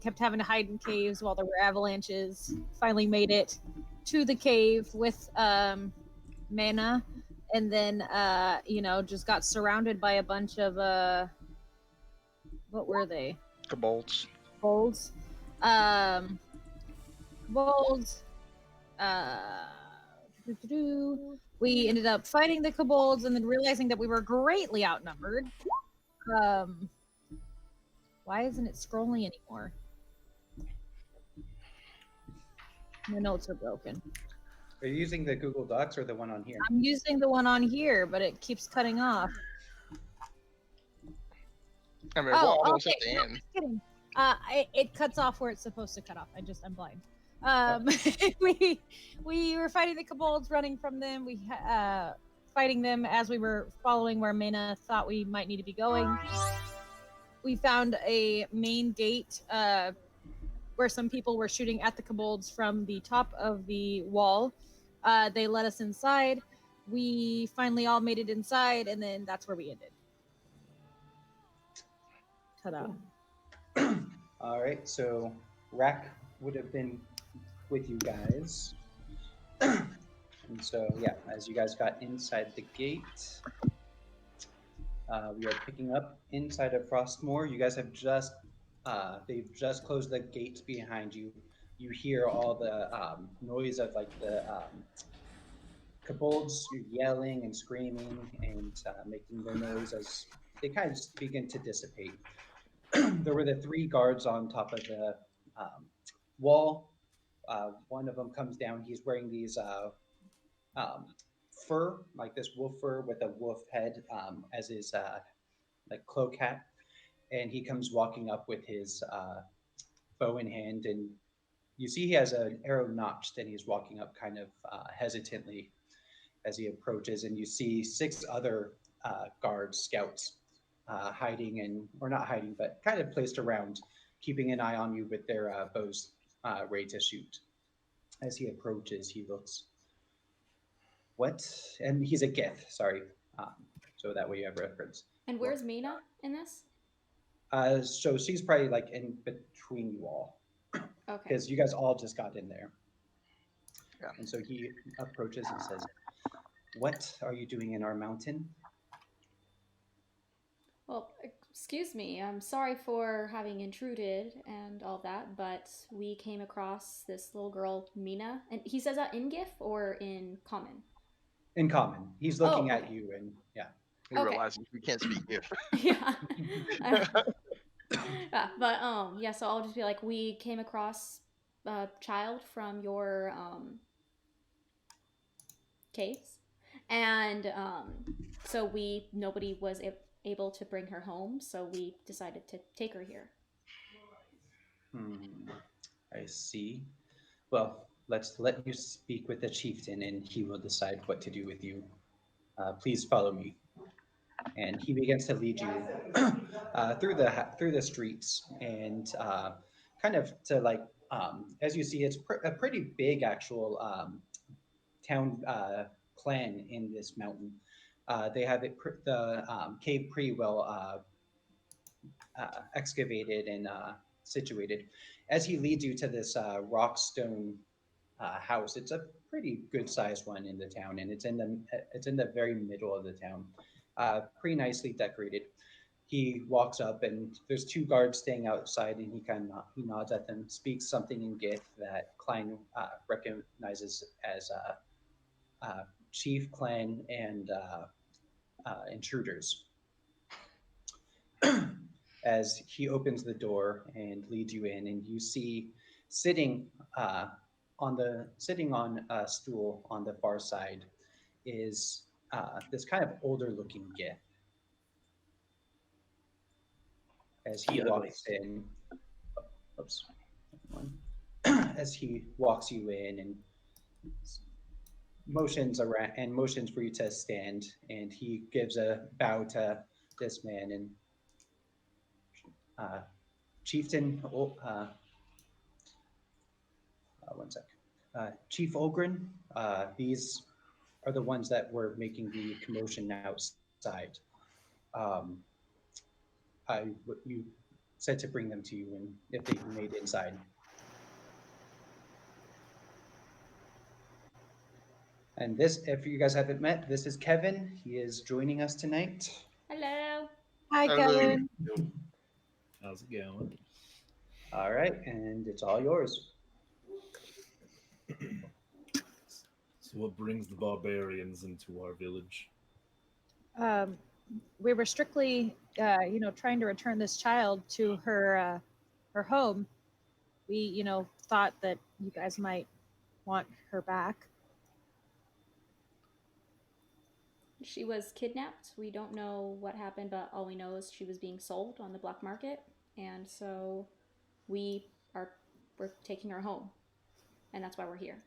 kept having to hide in caves while there were avalanches. Finally made it to the cave with Mana, and then just got surrounded by a bunch of what were they? Kobolds. Kobolds. Kobolds. We ended up fighting the kobolds and then realizing that we were greatly outnumbered. Why isn't it scrolling anymore? My notes are broken. Are you using the Google Docs or the one on here? I'm using the one on here, but it keeps cutting off. I mean, we're almost at the end. Just kidding. It cuts off where it's supposed to cut off. I'm blind. We were fighting the kobolds, running from them. We fighting them as we were following where Mena thought we might need to be going. We found a main gate where some people were shooting at the kobolds from the top of the wall. They let us inside. We finally all made it inside, and then that's where we ended. Ta-da. All right, so Rack would have been with you guys. And so, yeah, as you guys got inside the gate, we are picking up inside of Frostmoor. You guys have they've just closed the gates behind you. You hear all the noise of like the kobolds yelling and screaming and making their noise as they kind of begin to dissipate. There were the 3 guards on top of the wall. One of them comes down. He's wearing these fur, like this wolf fur with a wolf head as his like cloak hat. And he comes walking up with his bow in hand. And you see he has an arrow notched and he's walking up kind of hesitantly as he approaches. And you see 6 other guards, scouts, hiding or not hiding, but kind of placed around, keeping an eye on you with their bows ready to shoot. As he approaches, he looks, what? And he's a Gith, sorry. So that way you have reference. And where's Mina in this? So she's probably like in between you all. Okay. Because you guys all just got in there. Yeah. And so he approaches and says, what are you doing in our mountain? Well, excuse me. I'm sorry for having intruded and all that, but we came across this little girl, Mina. And he says that in GIF or in common? In common. He's looking at you and yeah. He realizes we can't speak GIF. Yeah. Yeah, so I'll just be like, we came across a child from your caves, and so nobody was able to bring her home, so we decided to take her here. I see. Well, let's let you speak with the chieftain and he will decide what to do with you. Please follow me. And he begins to lead you through the streets and kind of to like as you see, it's a pretty big actual town clan in this mountain. They have the cave pretty well excavated and situated. As he leads you to this rock stone house, it's a pretty good sized one in the town, and it's in the very middle of the town. Pretty nicely decorated. He walks up, and there's 2 guards staying outside, and he nods at them, speaks something in Gith that Klein recognizes as chief, clan, and intruders. As he opens the door and leads you in, and you see sitting on a stool on the far side is this kind of older looking Gith. As he walks in, as he walks you in and motions around and motions for you to stand, and he gives a bow to this man and chieftain. One sec. Chief Ogren, these are the ones that were making the commotion outside. You said to bring them to you and if they made it inside. And this, if you guys haven't met, this is Kevin. He is joining us tonight. Hello. Hi, Kevin. How's it going? All right, and it's all yours. So, what brings the barbarians into our village? We were strictly, trying to return this child to her home. We, thought that you guys might want her back. She was kidnapped. We don't know what happened, but all we know is she was being sold on the black market, and so we're taking her home, and that's why we're here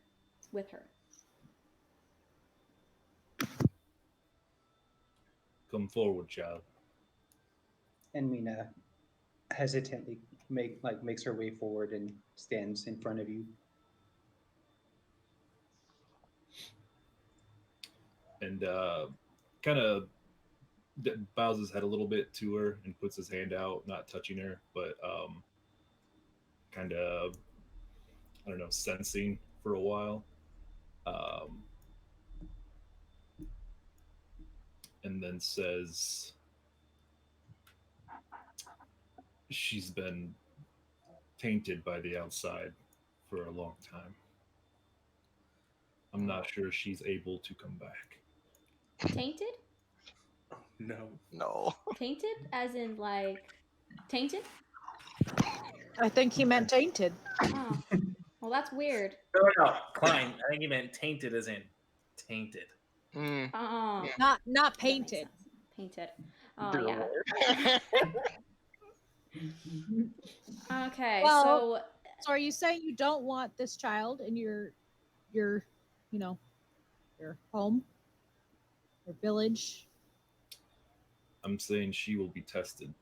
with her. Come forward, child. And Mina hesitantly makes her way forward and stands in front of you. And kind of bows his head a little bit to her and puts his hand out, not touching her, but kind of, I don't know, sensing for a while. And then says, she's been tainted by the outside for a long time. I'm not sure she's able to come back. Tainted? No. No. Tainted? As in, like, tainted? I think he meant tainted. Oh. Well, that's weird. No, Klein. I think he meant tainted as in tainted. Mm. Oh. Not That makes painted. sense. Painted. Oh, Dear yeah. Lord. Okay, Well, So are you saying you don't want this child in your your home, your village? I'm saying she will be tested.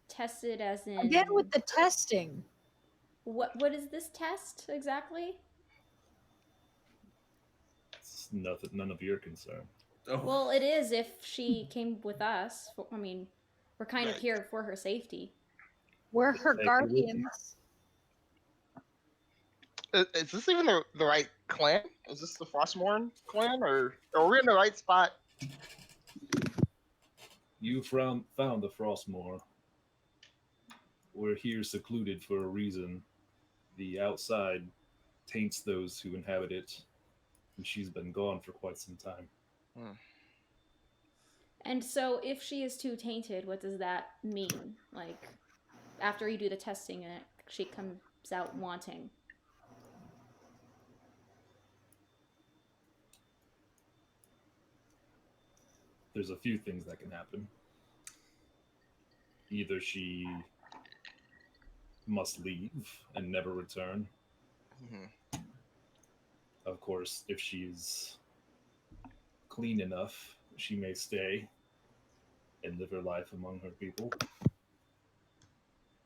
tested as in... Again with the testing. What is this test exactly? It's nothing, none of your concern. Oh. Well, it is if she came with us. I mean, we're kind of here for her safety. We're her Take it with you. guardians. Is this even the right clan? Is this the Frostmourne clan, or are we in the right spot? You found the Frostmoor. We're here secluded for a reason. The outside taints those who inhabit it, and she's been gone for quite some time. And so, if she is too tainted, what does that mean? Like, after you do the testing and she comes out wanting. There's a few things that can happen. Either she must leave and never return. Mm-hmm. Of course, if she's clean enough, she may stay and live her life among her people.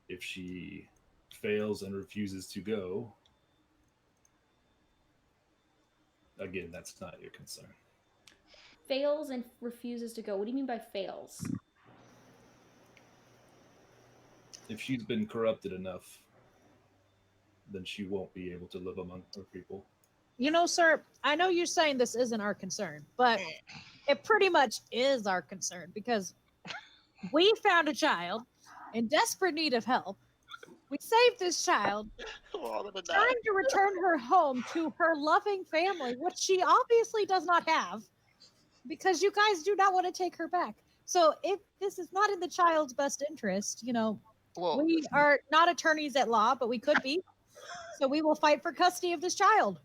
If she fails and refuses to go, again, that's not your concern. Fails and refuses to go. What do you mean by fails? If she's been corrupted enough, then she won't be able to live among her people. You know, sir, I know you're saying this isn't our concern, but it pretty much is our concern because we found a child in desperate need of help. We saved this child, We're all gonna die. trying to return her home to her loving family, which she obviously does not have, because you guys do not want to take her back. So if this is not in the child's best interest, Well, we are not attorneys at law, but we could be. So we will fight for custody of this child.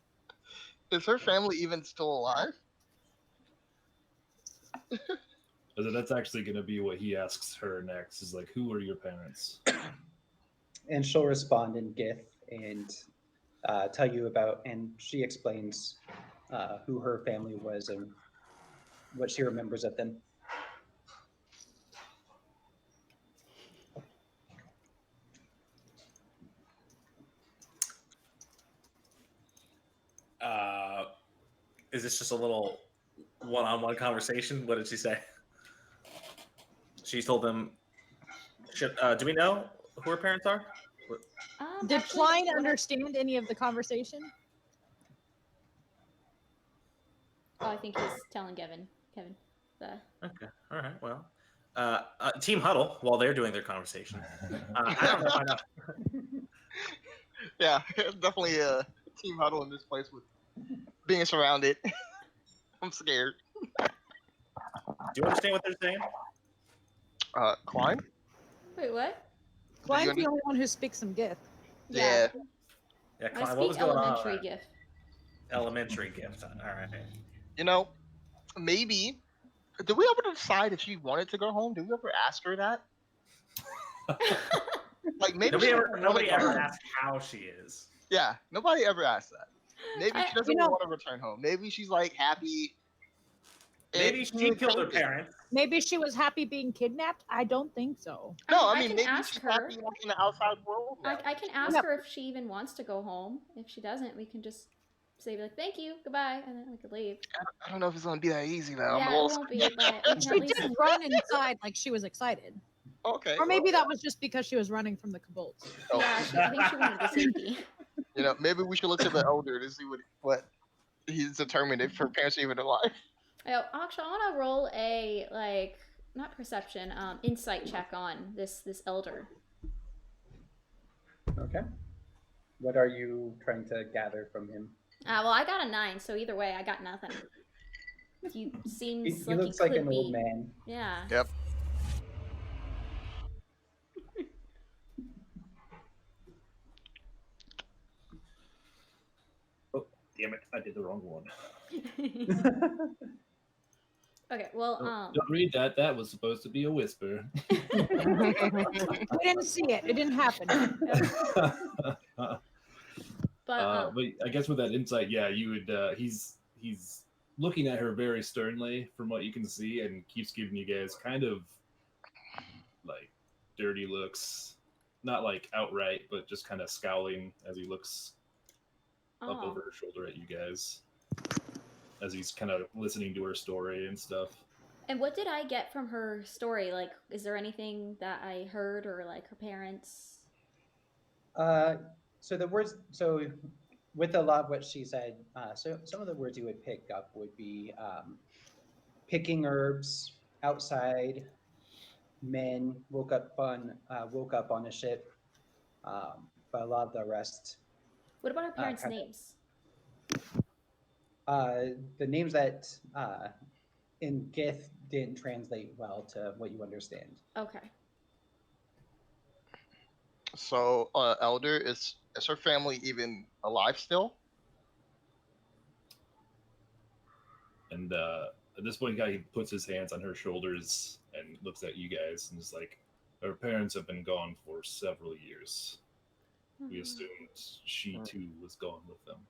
is her family even still alive? That's actually going to be what he asks her next, is like, who are your parents? And she'll respond in Gith and tell you about, and she explains who her family was and what she remembers of them. Is this just a little one-on-one conversation? What did she say? She told them, do we know who her parents are? Did Actually, Klein what I- understand any of the conversation? Oh, I think he's telling Kevin. The Okay. All right. Well, team huddle while they're doing their conversation. I don't know enough. Yeah, definitely a team huddle in this place with being surrounded. I'm scared. Do you understand what they're saying? Klein? Wait, what? Klein's the only one who speaks some Gith. Yeah. Yeah, I Klein, what was speak going elementary on? gift. Elementary gift. All right. You know, maybe. Did we ever decide if she wanted to go home? Did we ever ask her that? Like maybe Nobody she ever, doesn't wanna nobody go ever home. asked how she is. Yeah, nobody ever asked that. Maybe I- she doesn't you know- want to return home. Maybe she's like happy. Maybe she killed her parents. Maybe she was happy being kidnapped. I don't think so. No, I I mean can maybe ask she's her. happy like, in the outside world. Now. I can ask Yep. her if she even wants to go home. If she doesn't, we can just say like, "Thank you, goodbye," and then we could leave. I don't know if it's gonna be that easy though. I'm a Yeah, little it won't be, but we can She at least. did run inside like she was excited. Okay. Or maybe that was just because she was running from the Kobolds. Oh, Yeah, I think she wanted the safety. you know, maybe we should look to the elder to see what he's determined if her parents are even alive. Oh, actually, I want to roll a not perception, insight check on this elder. Okay. What are you trying to gather from him? Well, I got a 9, so either way, I got nothing. He seems He like looks he like could an be. old man. Yeah. Yep. Damn it, I did the wrong one. Okay. Well, Don't read that. That was supposed to be a whisper. We didn't see it. It didn't happen. but But I guess with that insight, yeah, you would. He's looking at her very sternly from what you can see, and keeps giving you guys kind of like dirty looks, not like outright, but just kind of scowling as he looks up over her shoulder at you guys, as he's kind of listening to her story and stuff. And what did I get from her story? Like, is there anything that I heard, or like her parents? So the words. So with a lot of what she said, so some of the words you would pick up would be picking herbs outside. Men woke up on a ship, but a lot of the rest. What about her parents' kinda- names? The names that in Gith didn't translate well to what you understand. Okay. So, elder, is her family even alive still? And at this point, he puts his hands on her shoulders and looks at you guys and is like, "Her parents have been gone for several years. We assumed she too was gone with them."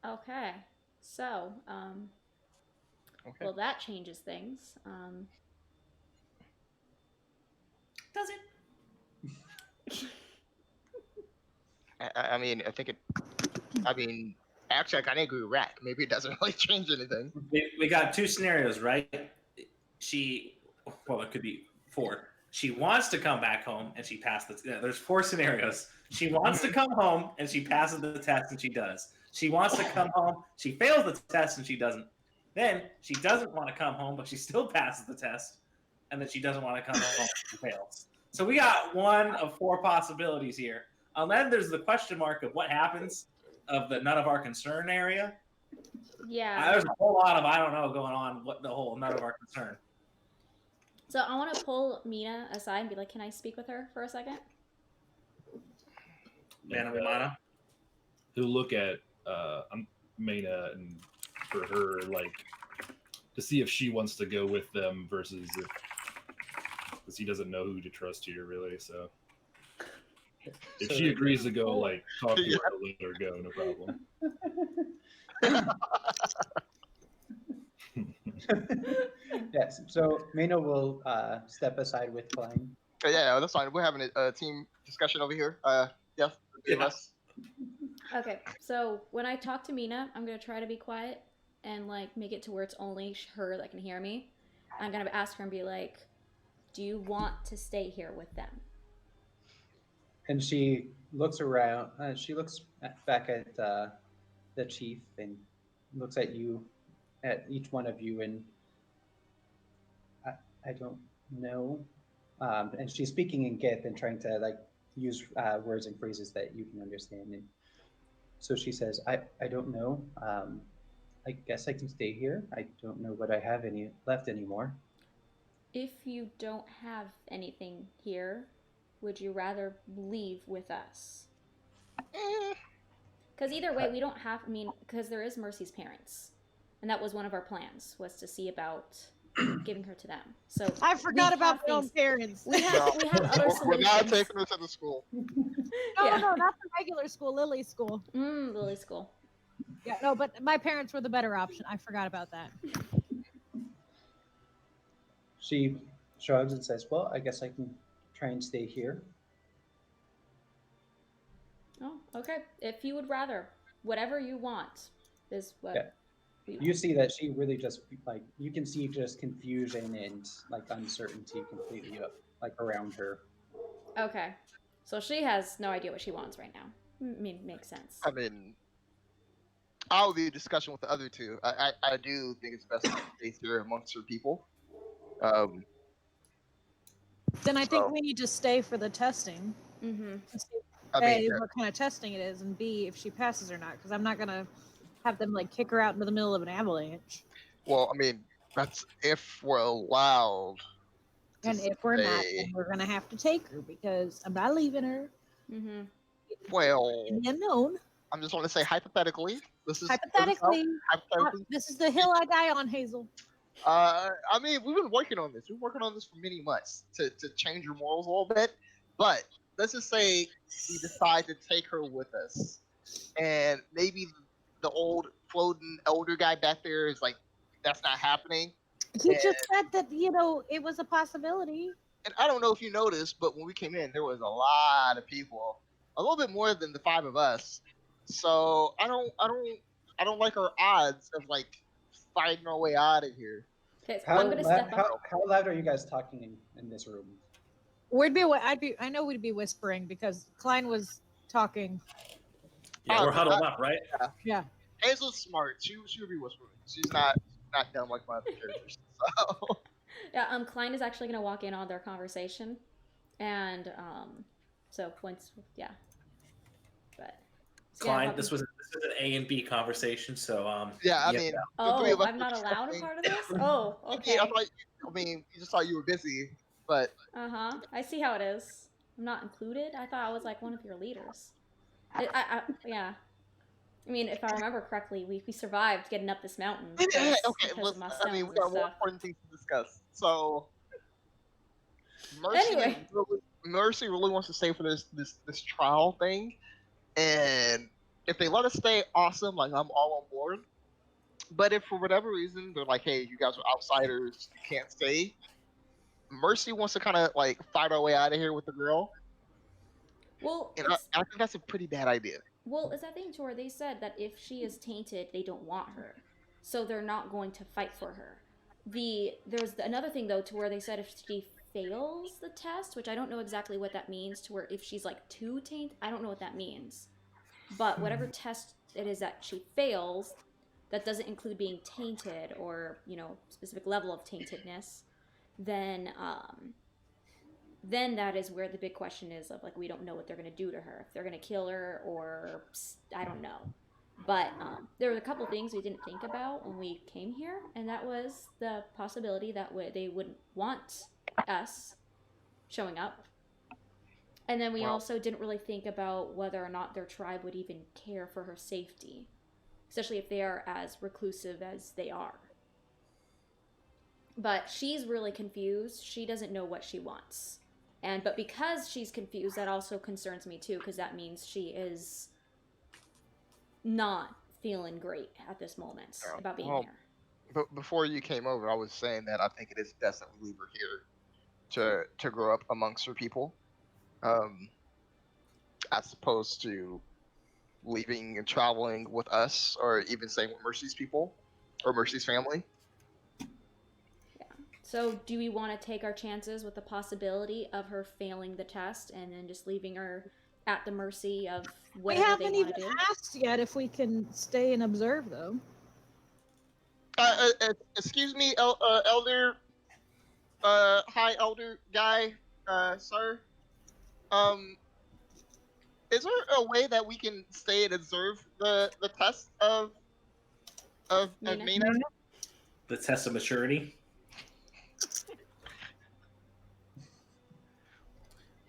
Okay. So, Okay. well, that changes things. Does it? I mean, I think it. I mean, actually, I kind of agree with Rack. Maybe it doesn't really change anything. We got two scenarios, right? Well, it could be 4. She wants to come back home and she passed there's 4 scenarios. She wants to come home and she passes the test and she does. She wants to come home, she fails the test and she doesn't. Then she doesn't want to come home, but she still passes the test, and then she doesn't want to come home and she fails. So we got 1 of 4 possibilities here. And then there's the question mark of what happens of the none of our concern area. Yeah. There's a whole lot of I don't know going on. What the whole none of our concern. So I want to pull Mina aside and be like, "Can I speak with her for a second?" Man of And, Mana. he'll look at Mena and for her, like, to see if she wants to go with them versus because he doesn't know who to trust here, really. So if she agrees to go, like, talk to her, I'll let her go, no problem. Yes. So Mano will step aside with Klein. Yeah, that's fine. We're having a team discussion over here. Yeah. Us. Okay. So when I talk to Mina, I'm gonna try to be quiet and like make it to where it's only her that can hear me. I'm gonna ask her and be like, "Do you want to stay here with them?" And she looks around. She looks back at the chief and looks at you, at each one of you, and I, I don't know. And she's speaking in Gith and trying to like use words and phrases that you can understand. And so she says, I don't know. I guess I can stay here. I don't know what I have any left anymore. If you don't have anything here, would you rather leave with us? Eh, Because either way, we don't have. I mean, because there is Mercy's parents, and that was one of our plans was to see about giving her to them. So I forgot we about have my own things. parents. We have other solutions. we're not taking her to the school. No, Yeah. no, not the regular school, Lily's school. Lily School. Yeah, no, but my parents were the better option. I forgot about that. She shrugs and says, well, I guess I can try and stay here. Oh, okay. If you would rather, whatever you want is what Yeah. we You see that she really just like, you can see just confusion and like uncertainty completely up like around her. Okay. So she has no idea what she wants right now. I mean, makes sense. I mean, I'll be discussion with the other two. I do think it's best to stay here amongst her people. Then I think So- we need to stay for the testing. Mm-hmm. And see, I A, mean, what kind of testing it is, and B, if she passes or not. Because I'm not gonna have them like kick her out into the middle of an avalanche. well, I mean, that's if we're allowed. to And if we're not, stay. then we're gonna have to take her because I'm not leaving her Mm-hmm. Well, in the unknown. I'm just want to say hypothetically. This is Hypothetically, hypothetically. this is the hill I die on, Hazel. I mean, we've been working on this. We've been working on this for many months to change your morals a little bit. But let's just say we decide to take her with us, and maybe the old floating elder guy back there is like, that's not happening. He And- just said that it was a possibility. And I don't know if you noticed, but when we came in, there was a lot of people, a little bit more than the five of us. So I don't like our odds of like fighting our way out of here. Okay, so How, I'm gonna step up. how loud are you guys talking in this room? I know we'd be whispering because Klein was talking. Yeah, we're huddled up, right? Yeah. Hazel's smart. She would be whispering. She's not dumb like my other characters. So Yeah, Klein is actually gonna walk in on their conversation, and so once, yeah, but so yeah, Klein, this was an A and B conversation, so yeah, I yeah. mean, the Oh, three of us I'm were not allowed a discussing- part of this. Oh, okay. I mean, you just thought you were busy, but I see how it is. I'm not included. I thought I was like one of your leaders. Yeah. I mean, if I remember correctly, we survived getting up this mountain. okay. because of my I mean, stones we got and more stuff. important things to discuss. So, Anyway. Mercy really wants to stay for this trial thing, and if they let us stay, awesome. Like I'm all on board. But if for whatever reason they're like, "Hey, you guys are outsiders, you can't stay," Mercy wants to kind of like fight our way out of here with the girl, Well, and I think that's a pretty bad idea. well, it's that thing to where they said that if she is tainted, they don't want her, so they're not going to fight for her. There's another thing though to where they said if she fails the test, which I don't know exactly what that means, to where if she's like too tainted, I don't know what that means. But whatever test it is that she fails, that doesn't include being tainted or specific level of taintedness, then that is where the big question is of like we don't know what they're gonna do to her, if they're gonna kill her or I don't know. But there were a couple things we didn't think about when we came here, and that was the possibility that they wouldn't want us showing up. And then we Well- also didn't really think about whether or not their tribe would even care for her safety, especially if they are as reclusive as they are. But she's really confused. She doesn't know what she wants. But because she's confused, that also concerns me too, because that means she is not feeling great at this moment Yeah, about being well, here. But before you came over, I was saying that I think it is best that we leave her here to grow up amongst her people, as opposed to leaving and traveling with us, or even staying with Mercy's people or Mercy's family. So, do we want to take our chances with the possibility of her failing the test and then just leaving her at the mercy of We whatever they haven't want even to do? asked yet if we can stay and observe, though. Excuse me, elder. Hi, elder guy. Sir. Um, is there a way that we can stay and observe the test of Mina? Mina? The test of maturity.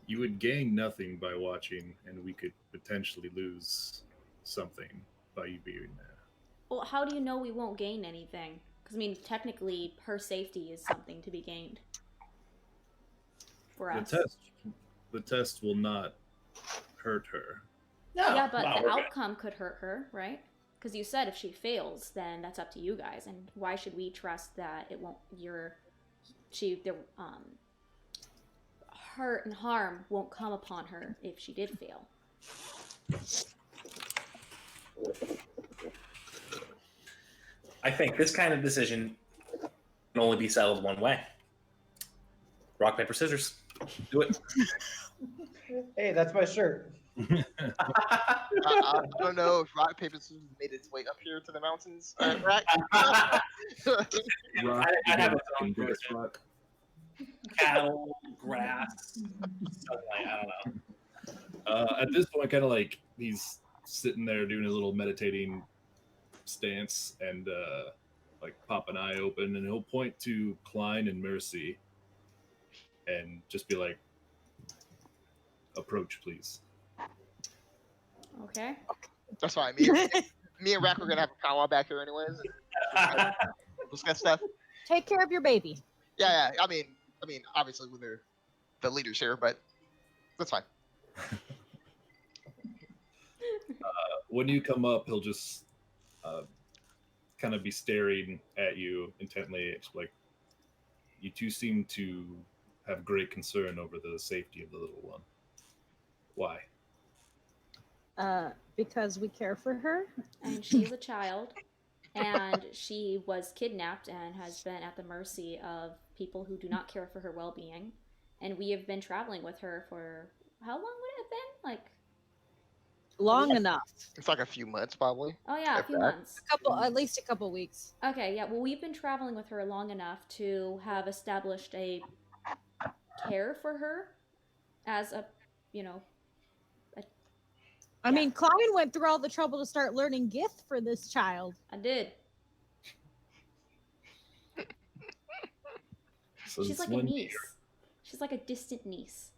You would gain nothing by watching, and we could potentially lose something by you being there. Well, how do you know we won't gain anything? Because, I mean, technically, her safety is something to be gained for us. The test will not hurt her. No. Yeah, but no, the we're good. outcome could hurt her, right? Because you said if she fails, then that's up to you guys. And why should we trust that it won't? Hurt and harm won't come upon her if she did fail. I think this kind of decision can only be settled one way. Rock, paper, scissors. Do it. Hey, that's my shirt. I don't know if rock paper scissors made its way up here to the mountains. Right? Rock, I'd have you its own can do this, version. Rock. Cattle, grass, sunlight. I don't know. At this point, kind of like he's sitting there doing his little meditating stance and like pop an eye open, and he'll point to Klein and Mercy and just be like, "Approach, please." Okay. That's fine. Me and Rack are gonna have a powwow back here anyways. And discuss stuff. Take care of your baby. Yeah. I mean, obviously we're the leaders here, but that's fine. When you come up, he'll just kind of be staring at you intently. It's like, you two seem to have great concern over the safety of the little one. Why? Because we care for her. And she's a child, and she was kidnapped and has been at the mercy of people who do not care for her well-being. And we have been traveling with her for how long would it have been? Like, Long enough. It's like a few months, probably. oh yeah, a If few that. months. At least a couple weeks. Okay, yeah. Well, we've been traveling with her long enough to have established a care for her as a, I mean, Klein went through all the trouble to start learning Gith for this child. I did. Since She's like a when do niece. She's like a distant niece.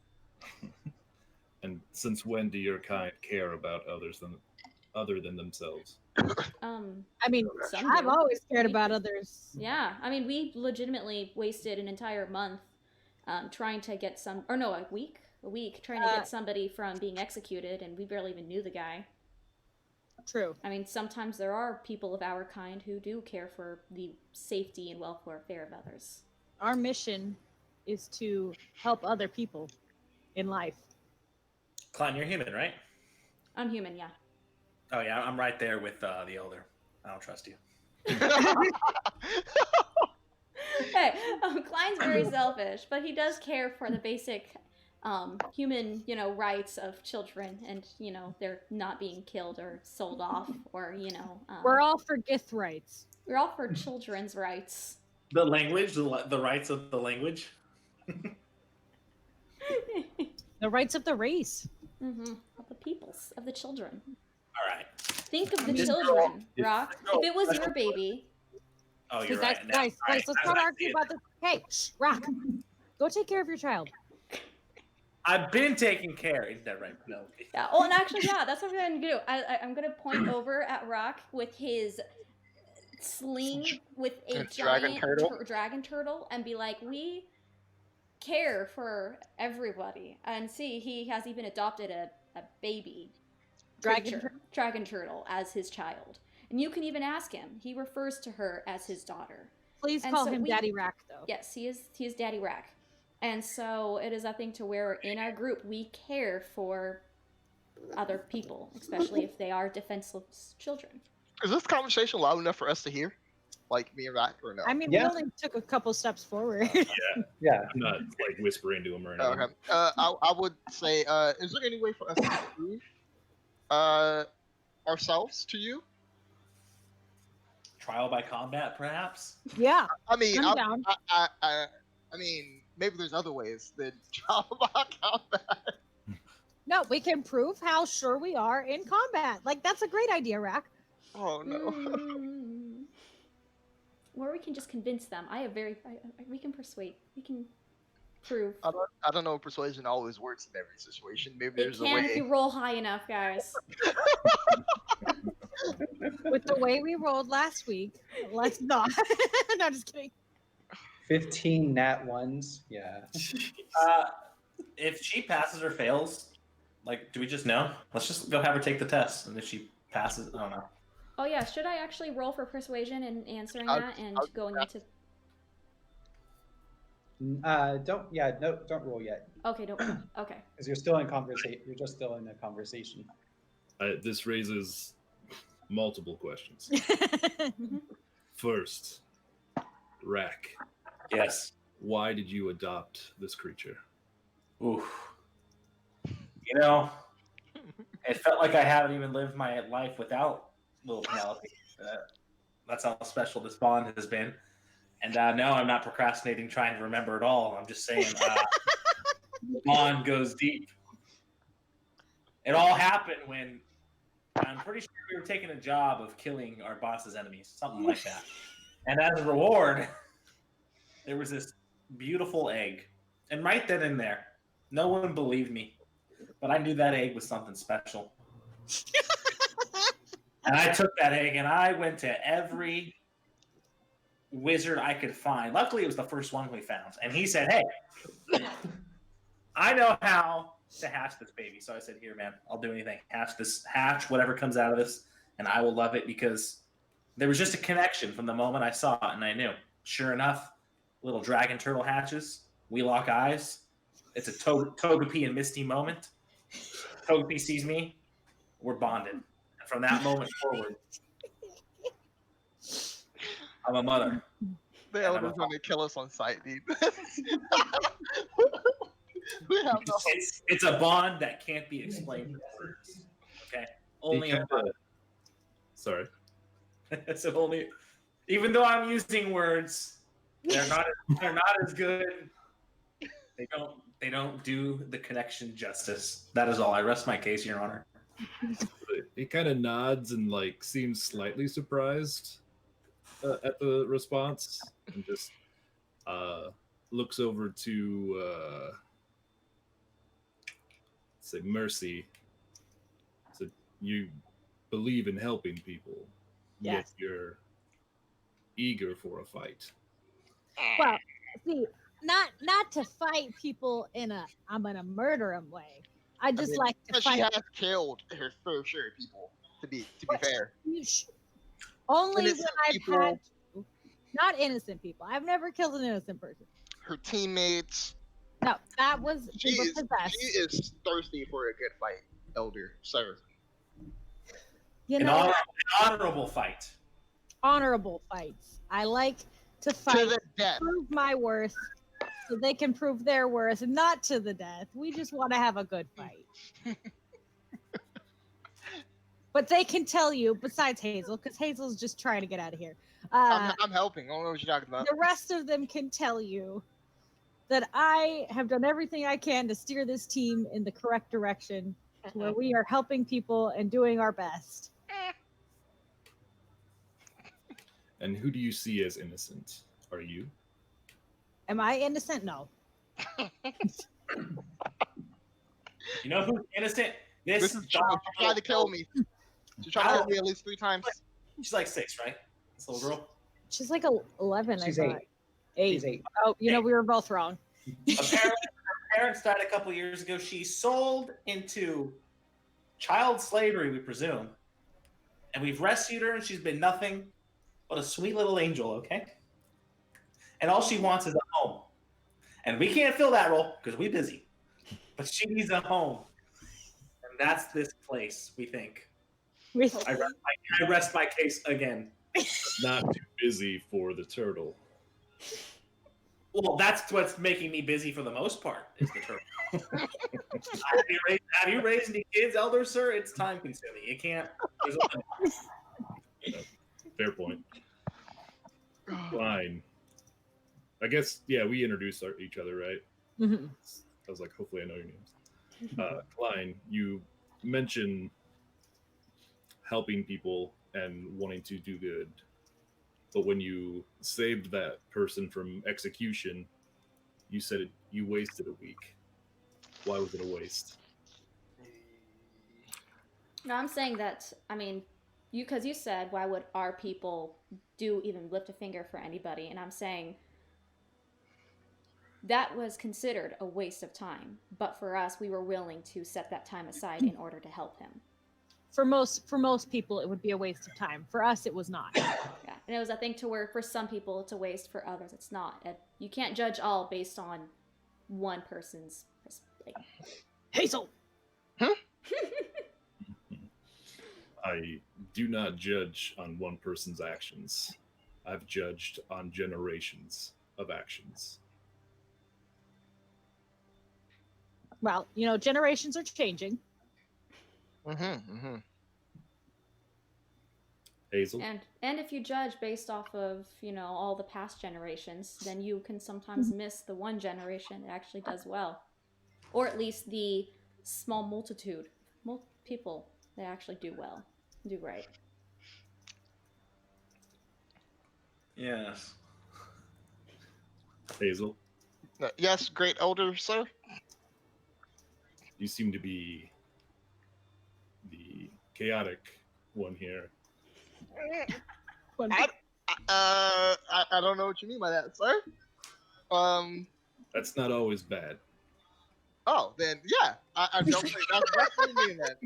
And since when do your kind care about other than themselves? I mean, Some I've do. always cared about others. Yeah, I mean, we legitimately wasted an entire month trying to get a week trying to get somebody from being executed, and we barely even knew the guy. True. I mean, sometimes there are people of our kind who do care for the safety and welfare of others. Our mission is to help other people in life. Klein, you're human, right? I'm human, yeah. Oh yeah, I'm right there with the elder. I don't trust you. Hey, Klein's very selfish, but he does care for the basic human, rights of children, and they're not being killed or sold off, or We're all for Gith rights. we're all for children's rights. The language, the rights of the language. The rights of the race. Of the peoples, of the children. All right. Think of the This children, girl- Rock. If it was your baby, Oh, Hey, you're guys, right. guys, let's Now not I argue see it. about this. Hey, Rock, go take care of your child. I've been taking care. Is that right, Penelope? yeah. Oh, and actually, yeah, that's what I'm gonna do. I'm gonna point over at Rock with his sling with a Dragon giant turtle? dragon turtle, and be like, we care for everybody. And see, he has even adopted a baby dragon turtle as his child. And you can even ask him. He refers to her as his daughter. Please And call so him Daddy Rack, though. Yes, he is Daddy Rack. And so it is a thing to where in our group we care for other people, especially if they are defenseless children. Is this conversation loud enough for us to hear? like me and Rack, or no? I mean, Yeah. we only took a couple steps forward. Yeah. I'm not like whispering to him or anything. Okay. I would say, is there any way for us to prove ourselves to you? Trial by combat, perhaps. Yeah, I mean, I'm down. I mean, maybe there's other ways than trial by combat. No, we can prove how sure we are in combat. Like, that's a great idea, Rack. Oh no. Mm. Or we can just convince them. We can persuade. We can prove. I don't know if persuasion always works in every situation. Maybe It there's a can if way. you roll high enough, guys. With the way we rolled last week, let's not. No, just kidding. 15 nat ones. Yeah. If she passes or fails, like, do we just know? Let's just go have her take the test, and if she passes, I don't know. Oh yeah, should I actually roll for persuasion and answering I'll- that and I'll- going into? Don't roll yet, Okay, don't. Okay. because you're still in conversation. You're just still in a conversation. This raises multiple questions. Mhm. First, Rack, Yes. why did you adopt this creature? Oof. You know, it felt like I haven't even lived my life without little Penelope. That's how special this bond has been. And no, I'm not procrastinating trying to remember it all. I'm just saying the bond goes deep. It all happened when I'm pretty sure we were taking a job of killing our boss's enemies, something like that. And as a reward, there was this beautiful egg. And right then and there, no one believed me. But I knew that egg was something special. And I took that egg and I went to every wizard I could find. Luckily, it was the first one we found. And he said, hey, I know how to hatch this baby. So I said, here, man, I'll do anything. Hatch whatever comes out of this, and I will love it, because there was just a connection from the moment I saw it, and I knew. Sure enough, little dragon turtle hatches. We lock eyes. It's a Togepi and Misty moment. Togepi sees me. We're bonded. And from that moment forward, I'm a mother. The elder's going to kill us on sight, dude. We have no. It's a bond that can't be explained with words. Okay, only a mother. Sorry. So only, even though I'm using words, they're not as good. They don't do the connection justice. That is all. I rest my case, Your Honor. It kind of nods and like seems slightly surprised at the response, and just looks over to say Mercy. So you believe in helping people, yet Yes. you're eager for a fight. Well, see, not to fight people in a I'm gonna murder them way. I just like to But she fight. has killed her fair share of people. To be What? fair, Only when Innocent I've people. had to. Not innocent people. I've never killed an innocent person. her teammates. No, that was She they were is possessed. thirsty for a good fight, Elder Sir. You An know, honorable fight. honorable fights. I like to To fight, the death. prove my worth, so they can prove their worth, not to the death. We just want to have a good fight. But they can tell you, besides Hazel, because Hazel's just trying to get out of here. I'm helping. I don't know what you're talking about. The rest of them can tell you that I have done everything I can to steer this team in the correct direction, to where we are helping people and doing our best. And who do you see as innocent? Are you? Am I innocent? No. You know who's innocent? This is John. She tried to kill me. She tried to kill me at least 3 times. She's like 6, right? This little girl. She's like 11, She's I thought. 8. She's 8. Oh, you know, we were both wrong. Apparently, her parents died a couple years ago. She sold into child slavery, we presume. And we've rescued her, and she's been nothing but a sweet little angel, okay? And all she wants is a home. And we can't fill that role because we're busy. But she needs a home. And that's this place, we think. I rest my case again. Not too busy for the turtle. Well, that's what's making me busy for the most part. Is the turtle. Have you raised any kids, Elder Sir? It's time consuming. You can't. There's a limit. Fair point. Fine. I guess, yeah, we introduced each other, right? Mhm. I was like, hopefully I know your names. Klein, you mentioned helping people and wanting to do good. But when you saved that person from execution, you said you wasted a week. Why was it a waste? No, I'm saying that. I mean, because you said, why would our people do even lift a finger for anybody? And I'm saying that was considered a waste of time. But for us, we were willing to set that time aside in order to help him. For most people, it would be a waste of time. For us, it was not. Yeah, and it was, I think, to where for some people it's a waste, for others it's not. You can't judge all based on one person's perspective. Hazel. I do not judge on one person's actions. I've judged on generations of actions. Well, generations are changing. Hazel? And if you judge based off of all the past generations, then you can sometimes miss the one generation that actually does well, or at least the small multitude people that actually do well, do right. Yes. Hazel? Yes, great elder sir. You seem to be the chaotic one here. I don't know what you mean by that, sir. That's not always bad. Oh, then yeah, I don't think that's definitely mean that.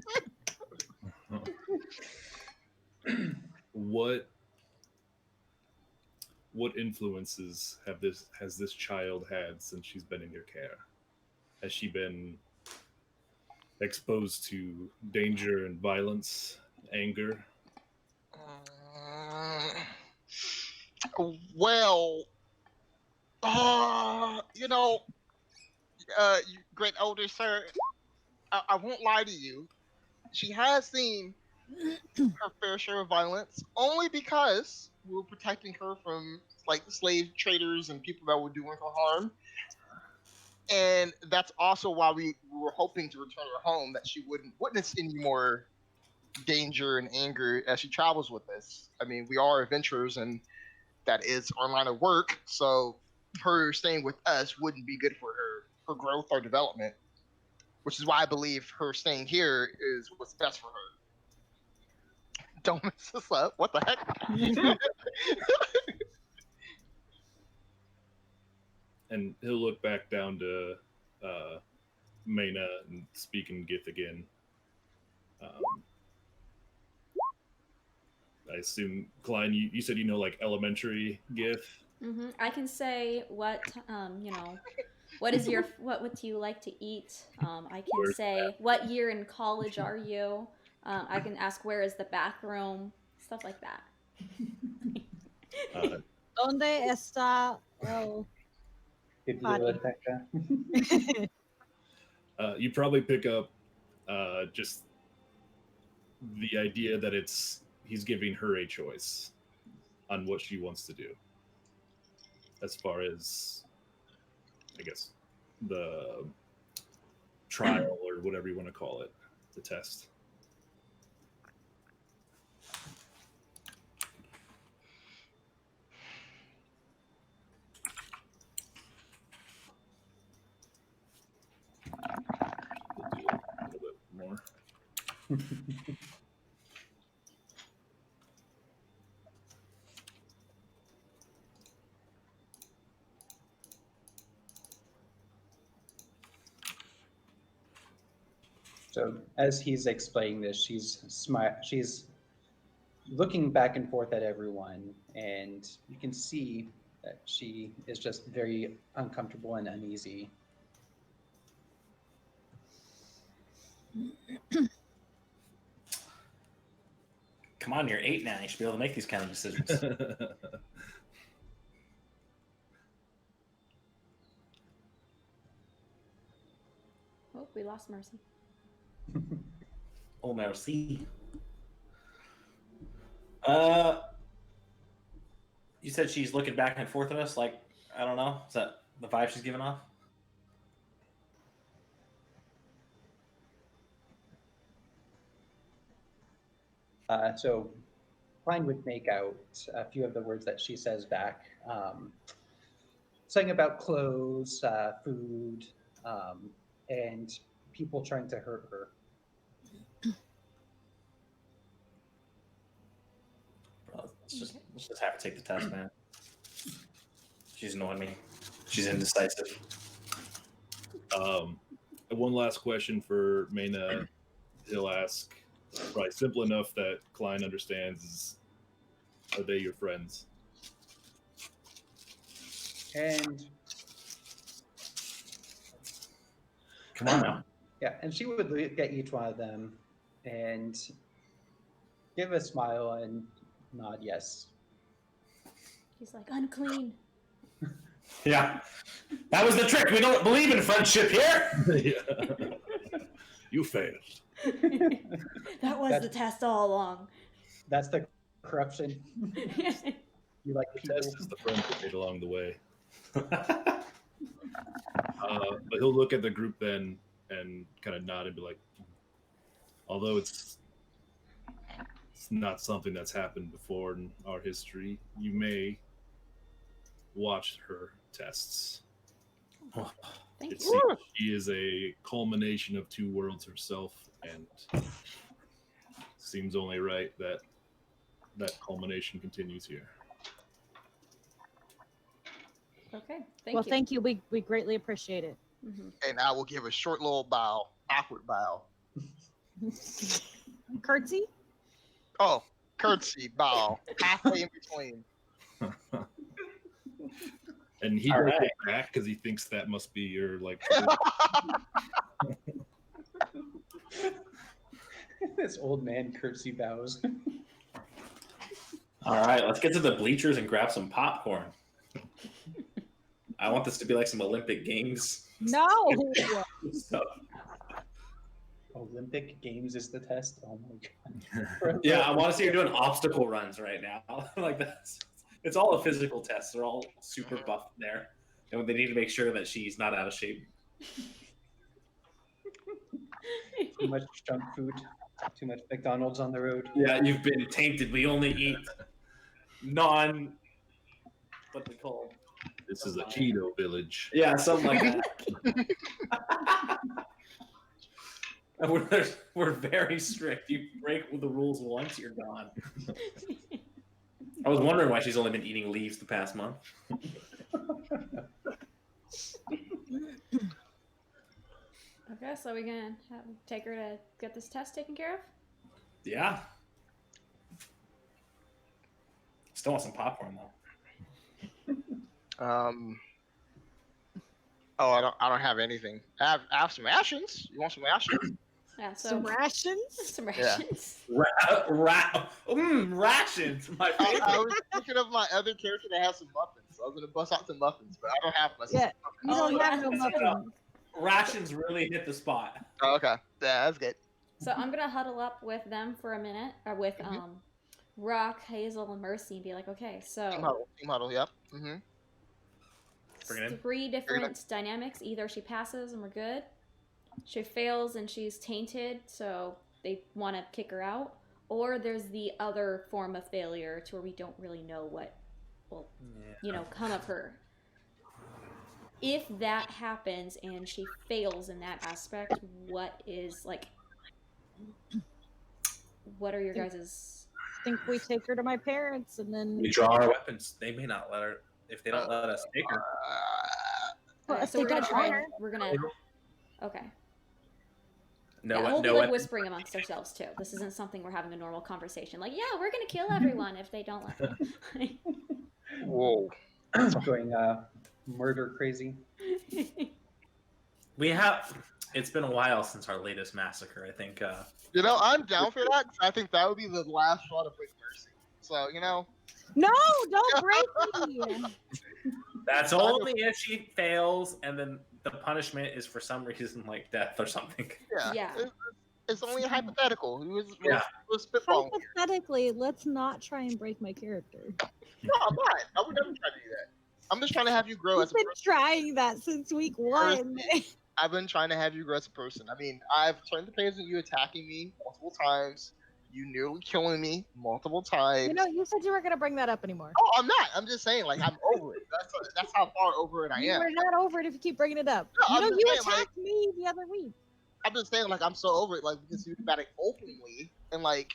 What influences has this child had since she's been in your care? Has she been exposed to danger and violence, anger? Well, great elder sir, I won't lie to you. She has seen her fair share of violence, only because we were protecting her from like slave traders and people that were doing her harm. And that's also why we were hoping to return her home, that she wouldn't witness any more danger and anger as she travels with us. I mean, we are adventurers, and that is our line of work. So her staying with us wouldn't be good for her growth or development, which is why I believe her staying here is what's best for her. Don't mess this up. What the heck? And he'll look back down to Mena and speak in Gith again. I assume, Klein, you said like elementary Gith. I can say what what is your what do you like to eat? I can Where's say what year in college are you? I can ask where is the bathroom, stuff like that. ¿Dónde está el Biblioteca. You probably pick up just the idea that he's giving her a choice on what she wants to do, as far as, I guess, the trial or whatever you want to call it, the test. We'll do a little bit more. So as he's explaining this, she's looking back and forth at everyone, and you can see that she is just very uncomfortable and uneasy. Come on, you're 8 now. You should be able to make these kind of decisions. Oh, we lost Mercy. Oh, merci. You said she's looking back and forth at us, like, I don't know. Is that the vibe she's giving off? So Klein would make out a few of the words that she says back. Something about clothes, food, and people trying to hurt her. Bro, let's just have her take the test, man. She's annoying me. She's indecisive. One last question for Mena. He'll ask, probably simple enough that Klein understands, is, are they your friends? And Come on now. yeah, and she would look at each one of them and give a smile and nod yes. He's like, unclean. Yeah. That was the trick. We don't believe in friendship here. Yeah. You failed. That was the test all along. That's the corruption. You like The people. test is the friend that made along the way. But he'll look at the group then and kind of nod and be like, although it's not something that's happened before in our history, you may watch her tests. Thank It you. seems she is a culmination of two worlds herself, and seems only right that that culmination continues here. Okay, Well, thank you. We greatly appreciate it. Mm-hmm. And I will give a short little bow, awkward bow. Curtsy? Oh, curtsy bow, halfway in between. And he All does right. it back because he thinks that must be your like. This old man curtsy bows. All right, let's get to the bleachers and grab some popcorn. I want this to be like some Olympic Games No. stuff. Olympic Games is the test. Oh my god. Yeah, I want to see her doing obstacle runs right now. Like that's, it's all a physical test. They're all super buff there, and they need to make sure that she's not out of shape. Too much junk food. Too much McDonald's on the road. Yeah, you've been tainted. We only eat what they call. This is a Cheeto village. Yeah, something like that. And we're very strict. You break the rules once, you're gone. I was wondering why she's only been eating leaves the past month. Okay, so we can take her to get this test taken care of? Yeah. Still want some popcorn though. Oh, I don't have anything. I have some rations. You want some rations? Yeah, so Some rations? some Yeah. rations. Rations, my favorite. I was thinking of my other character that has some muffins. So I was gonna bust out some muffins, but I don't have muffins. Yeah. You Oh, don't have yeah. no muffins. Rations really hit the spot. Oh, okay. Yeah, that's good. So I'm gonna huddle up with them for a minute, or with Rock, Hazel, and Mercy, and be like, okay, so Team huddle. Yep. Mm-hmm. Bring it in. 3 different dynamics. Either she passes and we're good, she fails and she's tainted, so they want to kick her out, or there's the other form of failure to where we don't really know what will, come of her. If that happens and she fails in that aspect, what are your guys's? I think we take her to my parents and then. We draw our weapons. They may not let her. If they don't let us take her. Well, if So they we're gonna don't try. want her. We're gonna. Okay. No, Yeah, we'll be no like weapons. whispering amongst ourselves too. This isn't something we're having a normal conversation. Like, yeah, we're gonna kill everyone if they don't let them. Whoa. Going murder crazy. We have. it's been a while since our latest massacre. I think. You know, I'm down for that. 'Cause I think that would be the last straw to break mercy. So, you know, No, don't break me. That's only if she fails, and then the punishment is for some reason like death or something. yeah. Yeah. It's only a hypothetical. Yeah. Was spitballing. Hypothetically, let's not try and break my character. No, I'm not. I would never try to do that. I'm just trying to have you grow You've as a been person. trying that since week 1. I've been trying to have you grow as a person. I mean, I've turned the page of you attacking me multiple times, you nearly killing me multiple times. You know, you said you weren't gonna bring that up anymore. Oh, I'm not. I'm just saying, like, I'm over it. That's how far over it I You am. are not over it if you keep bringing it up. No, You I'm know, just you saying, like- attacked me the other week. I'm just saying, like, I'm so over it, like, because you about it openly and, like,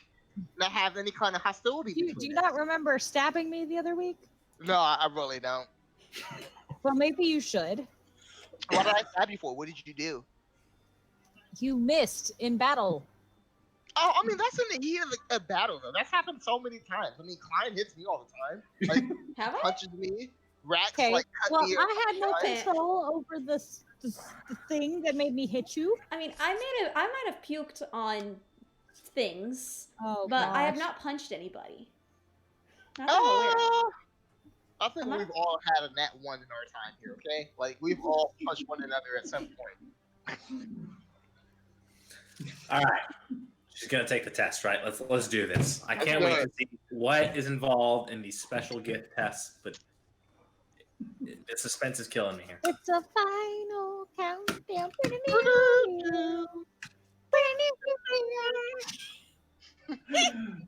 not have any kind of hostility Do between you us. not remember stabbing me the other week? No, I really don't. Well, maybe you should. What did I stab you for? What did you do? You missed in battle. Oh, I mean, that's in the heat of a battle, though. That's happened so many times. I mean, Klein hits me all the time. Like, Have I? punches me. Rax, Okay. like, cut Well, me. I had no Okay. control over the thing that made me hit you. I mean, I might have puked on things, Oh, but I have gosh. not punched anybody. Not that I'm aware of. I think Am I- we've all had a nat 1 in our time here, okay? Like, we've all punched one another at some point. All right, she's gonna take the test, right? Let's do this. I Let's can't do wait it. to see what is involved in these special gift tests, but the suspense is killing me here. It's a final countdown.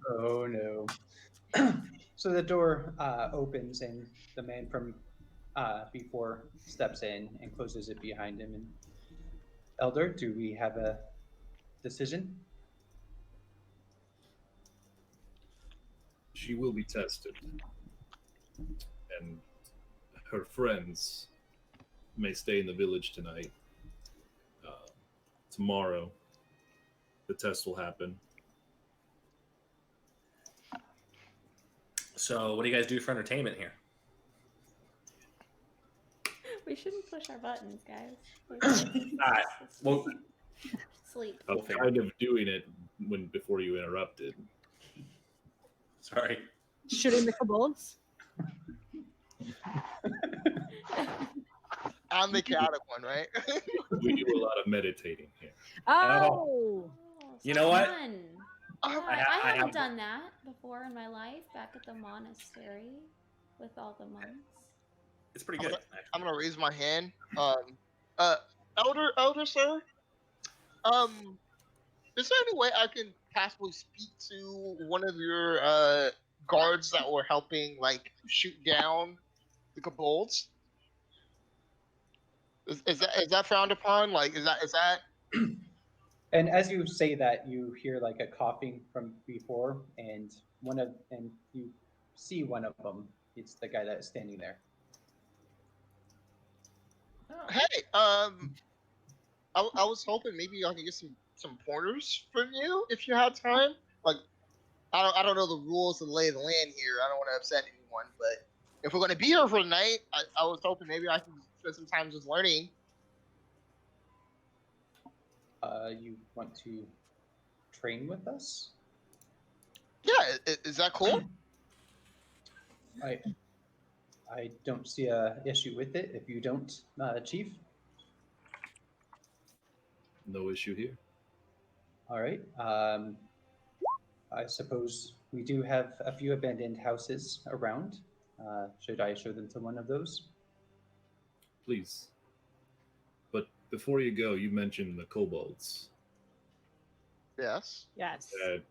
Oh no. So the door opens and the man from before steps in and closes it behind him. And Elder, do we have a decision? She will be tested, and her friends may stay in the village tonight. Tomorrow, the test will happen. So, what do you guys do for entertainment here? We shouldn't push our buttons, guys. All right. Well, Sleep. I was kind of doing it before you interrupted. sorry. Shooting the kobolds. I'm the chaotic one, right? We do a lot of meditating here. Oh. You know what? Fun. Oh, Yeah, I I haven't have- done that before in my life, back at the monastery with all the monks. It's pretty good. Actually. I'm gonna raise my hand. Elder sir. Is there any way I can possibly speak to one of your guards that were helping, like, shoot down the kobolds? Is that frowned upon? Like, is that? And as you say that, you hear like a coughing from before, and you see one of them. It's the guy that is standing there. Hey, I was hoping maybe I could get some pointers from you if you had time. Like, I don't know the rules of the lay of the land here. I don't want to upset anyone, but if we're gonna be here for the night, I was hoping maybe I can spend some time just learning. You want to train with us? Yeah, is that cool? I don't see a issue with it. If you don't, Chief. No issue here. All right. I suppose we do have a few abandoned houses around. Should I show them to one of those? Please. But before you go, you mentioned the kobolds. Yes. Yes. Had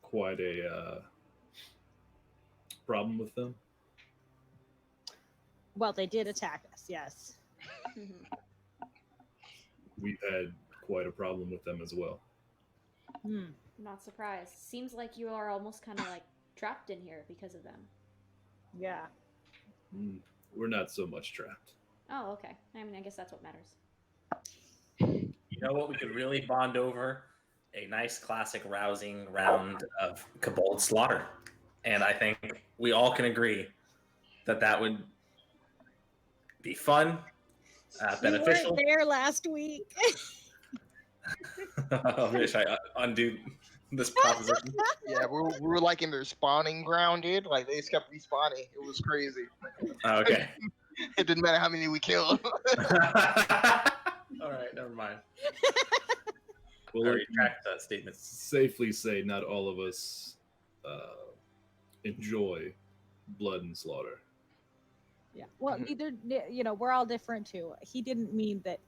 quite a problem with them. Well, they did attack us. Yes. We've had quite a problem with them as well. Hmm. Not surprised. Seems like you are almost kind of like trapped in here because of them. Yeah. We're not so much trapped. Oh, okay. I mean, I guess that's what matters. You know what we could really bond over? A nice, classic, rousing round of kobold slaughter. And I think we all can agree that that would be fun We beneficial. weren't there last week. I wish I undo this proposition. Yeah, we were like in their spawning ground, dude. Like they just kept respawning. It was crazy. Okay. It didn't matter how many we killed. All right, never mind. Well, I I can retract that statement. safely say not all of us enjoy blood and slaughter. Yeah. Well, Mhm. neither, we're all different too. He didn't mean that,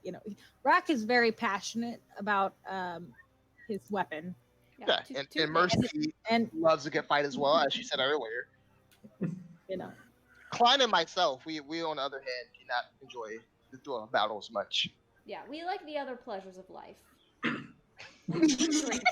Rack is very passionate about his weapon. Yeah, two- and, two and things. Mercy And, loves a good fight as well, as she said earlier. Klein and myself, we on the other hand do not enjoy the duel battles much. Yeah, we like the other pleasures of life. Drink.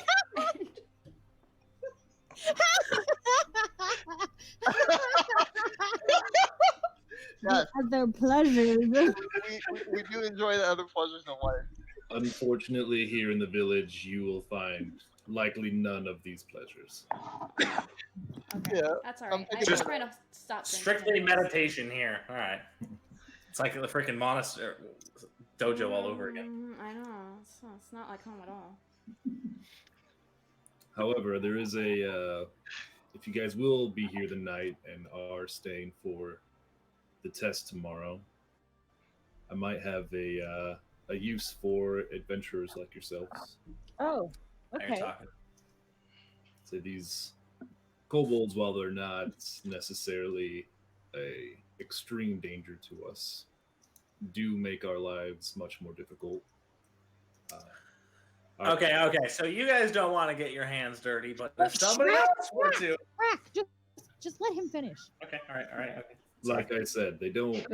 Yes, Other pleasures. we do enjoy the other pleasures in life. Unfortunately, here in the village, you will find likely none of these pleasures. Okay. Yeah, That's all I'm right. thinking I'm just about trying to stop drinking Strictly anyways. meditation here. All right. It's like the freaking monastery dojo all over again. I know. It's not like home at all. However, there is a. If you guys will be here the night and are staying for the test tomorrow, I might have a use for adventurers like yourselves. Oh, Now you're okay. talking. So these kobolds, while they're not necessarily a extreme danger to us, do make our lives much more difficult. Okay. So you guys don't want to get your hands dirty, but if somebody else were to. Rack, just let him finish. Okay. All right. Okay. Like I said, they don't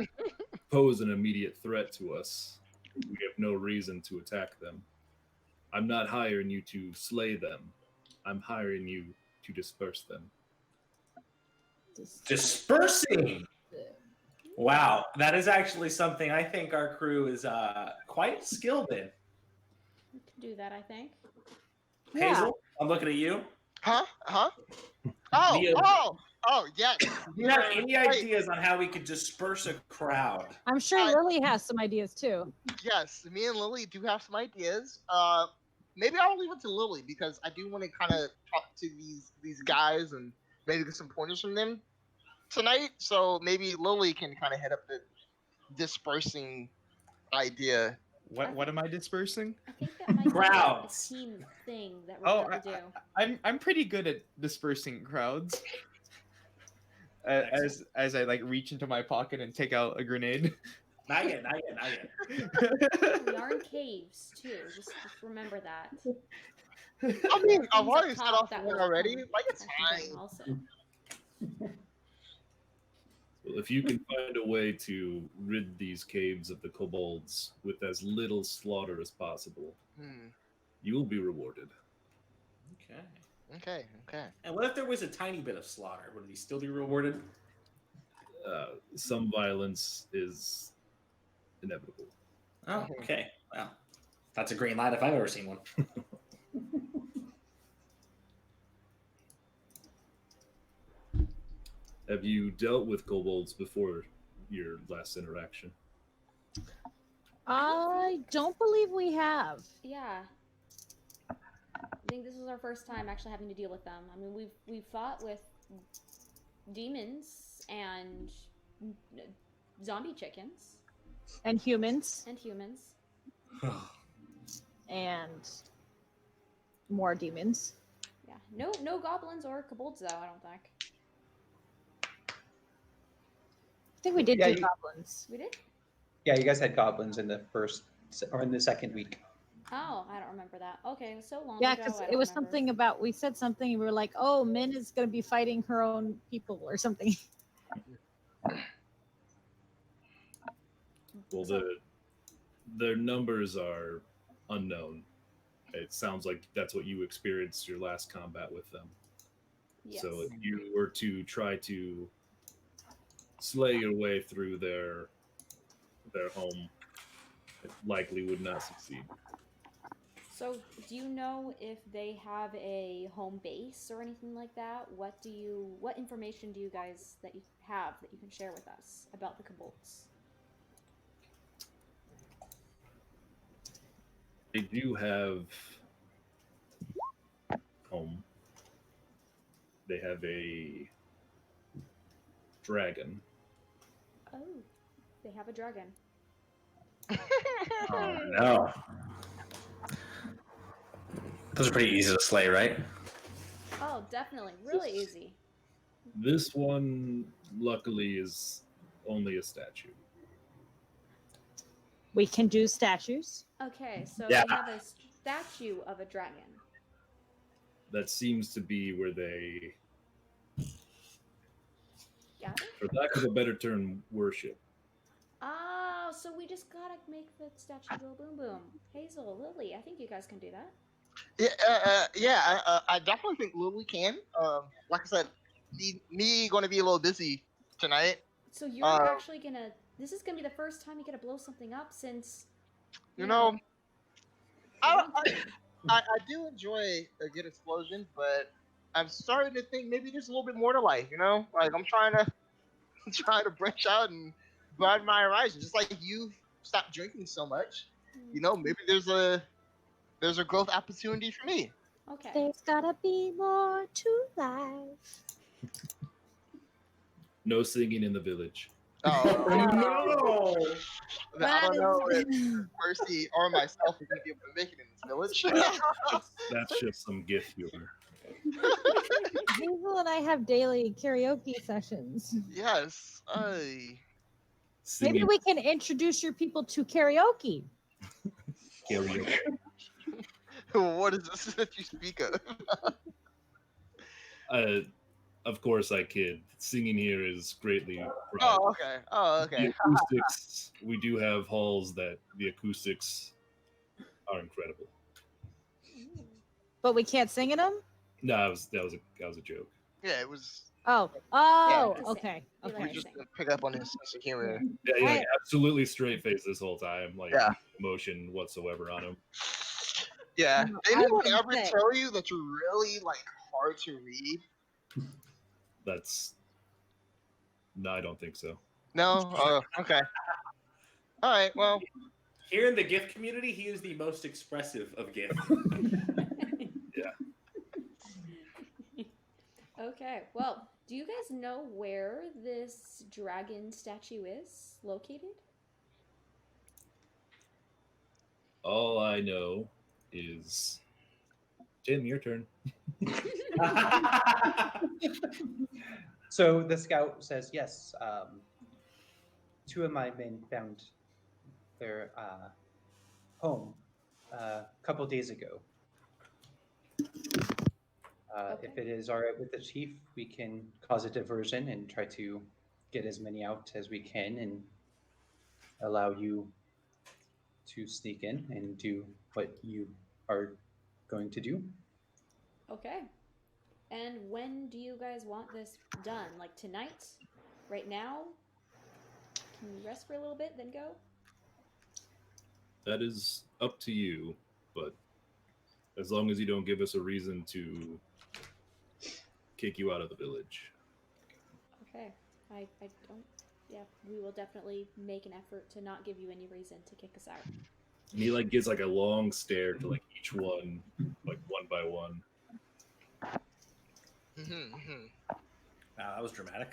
pose an immediate threat to us. We have no reason to attack them. I'm not hiring you to slay them. I'm hiring you to disperse them. Dispersing. Wow, that is actually something I think our crew is quite skilled in. We can do that, I think. Yeah. Hazel, I'm looking at you. Huh? Neo. Oh, yes. Do you have any Right. ideas on how we could disperse a crowd? I'm sure Lily has some ideas too. Yes, me and Lily do have some ideas. Maybe I'll leave it to Lily because I do want to kind of talk to these guys and maybe get some pointers from them tonight. So maybe Lily can kind of head up the dispersing idea. What am I dispersing? I think that might Crowds. be a team thing that we're Oh, going to do. I'm pretty good at dispersing crowds. Excellent. As I like reach into my pocket and take out a grenade. Not yet. We are in caves too. Just remember that. I mean, I've Things already up set top off that one will already. come Like it's back again fine. Also. Well, if you can find a way to rid these caves of the kobolds with as little slaughter as possible, you will be rewarded. Okay. Okay. And what if there was a tiny bit of slaughter? Would he still be rewarded? Some violence is inevitable. Oh, okay. Well, that's a green light if I've ever seen one. Have you dealt with kobolds before your last interaction? I don't believe we have. Yeah. I think this was our first time actually having to deal with them. I mean, we've fought with demons and zombie chickens And humans. and humans. And more demons. Yeah. No goblins or kobolds though, I don't think. I think we did Yeah, do you- goblins. We did? Yeah, you guys had goblins in the first or in the second week. Oh, I don't remember that. Okay, it was so long Yeah, ago. because I it don't was remember. something about, we said something and we were like, oh, Min is going to be fighting her own people or something. Well, their numbers are unknown. It sounds like that's what you experienced your last combat with them. Yes. So if you were to try to slay your way through their home, it likely would not succeed. So, do you know if they have a home base or anything like that? What information do you guys that you have that you can share with us about the kobolds? They do have home. They have a dragon. Oh, they have a dragon. Oh no. Those are pretty easy to slay, right? Oh, definitely. Really easy. This one, luckily, is only a statue. We can do statues. Okay, so Yeah. they have a statue of a dragon. That seems to be where they, Got it? for lack of a better term, worship. Oh, so we just gotta make the statue go boom boom. Hazel, Lily, I think you guys can do that. I definitely think Lily can. Like I said, me going to be a little busy tonight. So you're actually gonna. This is gonna be the first time you get to blow something up since. You know, I, quarantine. I do enjoy a good explosion, but I'm starting to think maybe there's a little bit more to life. You know, like I'm trying to branch out and broaden my horizons. Just like you've stopped drinking so much, you know, maybe there's a growth opportunity for me. Okay. There's gotta be more to life. No singing in the village. Oh, No. I don't know if Mercy or myself are going to be able to make it in this village. That's just some gift humor. Hazel and I have daily karaoke sessions. Yes. Maybe Singing we can introduce your people to karaoke. karaoke. What is this that you speak of? Of course, I kid. Singing here is greatly private. Oh, okay. Oh, The okay. acoustics, we do have halls that the acoustics are incredible. But we can't sing in them? No, that was a joke. Yeah, it was. Oh. Yeah. Okay. We Okay. We just didn't pick up on his sense of humor. Yeah, Right. like, absolutely straight face this whole time, like Yeah. no emotion whatsoever on him. Yeah. No, Did I anyone would ever say- tell you that you're really like hard to read? That's no, I don't think so. No. Oh, okay. All right. Well. Here in the gift community, he is the most expressive of gift. Okay. Well, do you guys know where this dragon statue is located? All I know is Tim, your turn. So the scout says, yes, two of my men found their home a couple days ago. If Okay. it is all right with the chief, we can cause a diversion and try to get as many out as we can and allow you to sneak in and do what you are going to do. Okay. And when do you guys want this done? Like tonight? Right now? Can you rest for a little bit, then go? That is up to you, but as long as you don't give us a reason to kick you out of the village. Okay. I don't. Yeah, we will definitely make an effort to not give you any reason to kick us out. And he like gives like a long stare to like each one, like one by one. Wow, that was dramatic.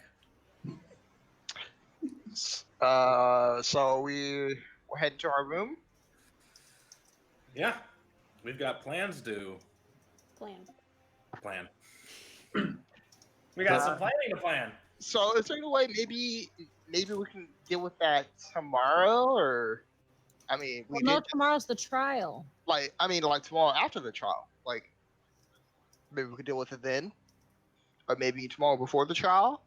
So we're heading to our room. Yeah, we've got plans to plan. We got some planning to plan. So is there any way maybe we can deal with that tomorrow, or I mean, we Well, no, did tomorrow's the trial. like tomorrow after the trial. Like maybe we could deal with it then, or maybe tomorrow before the trial,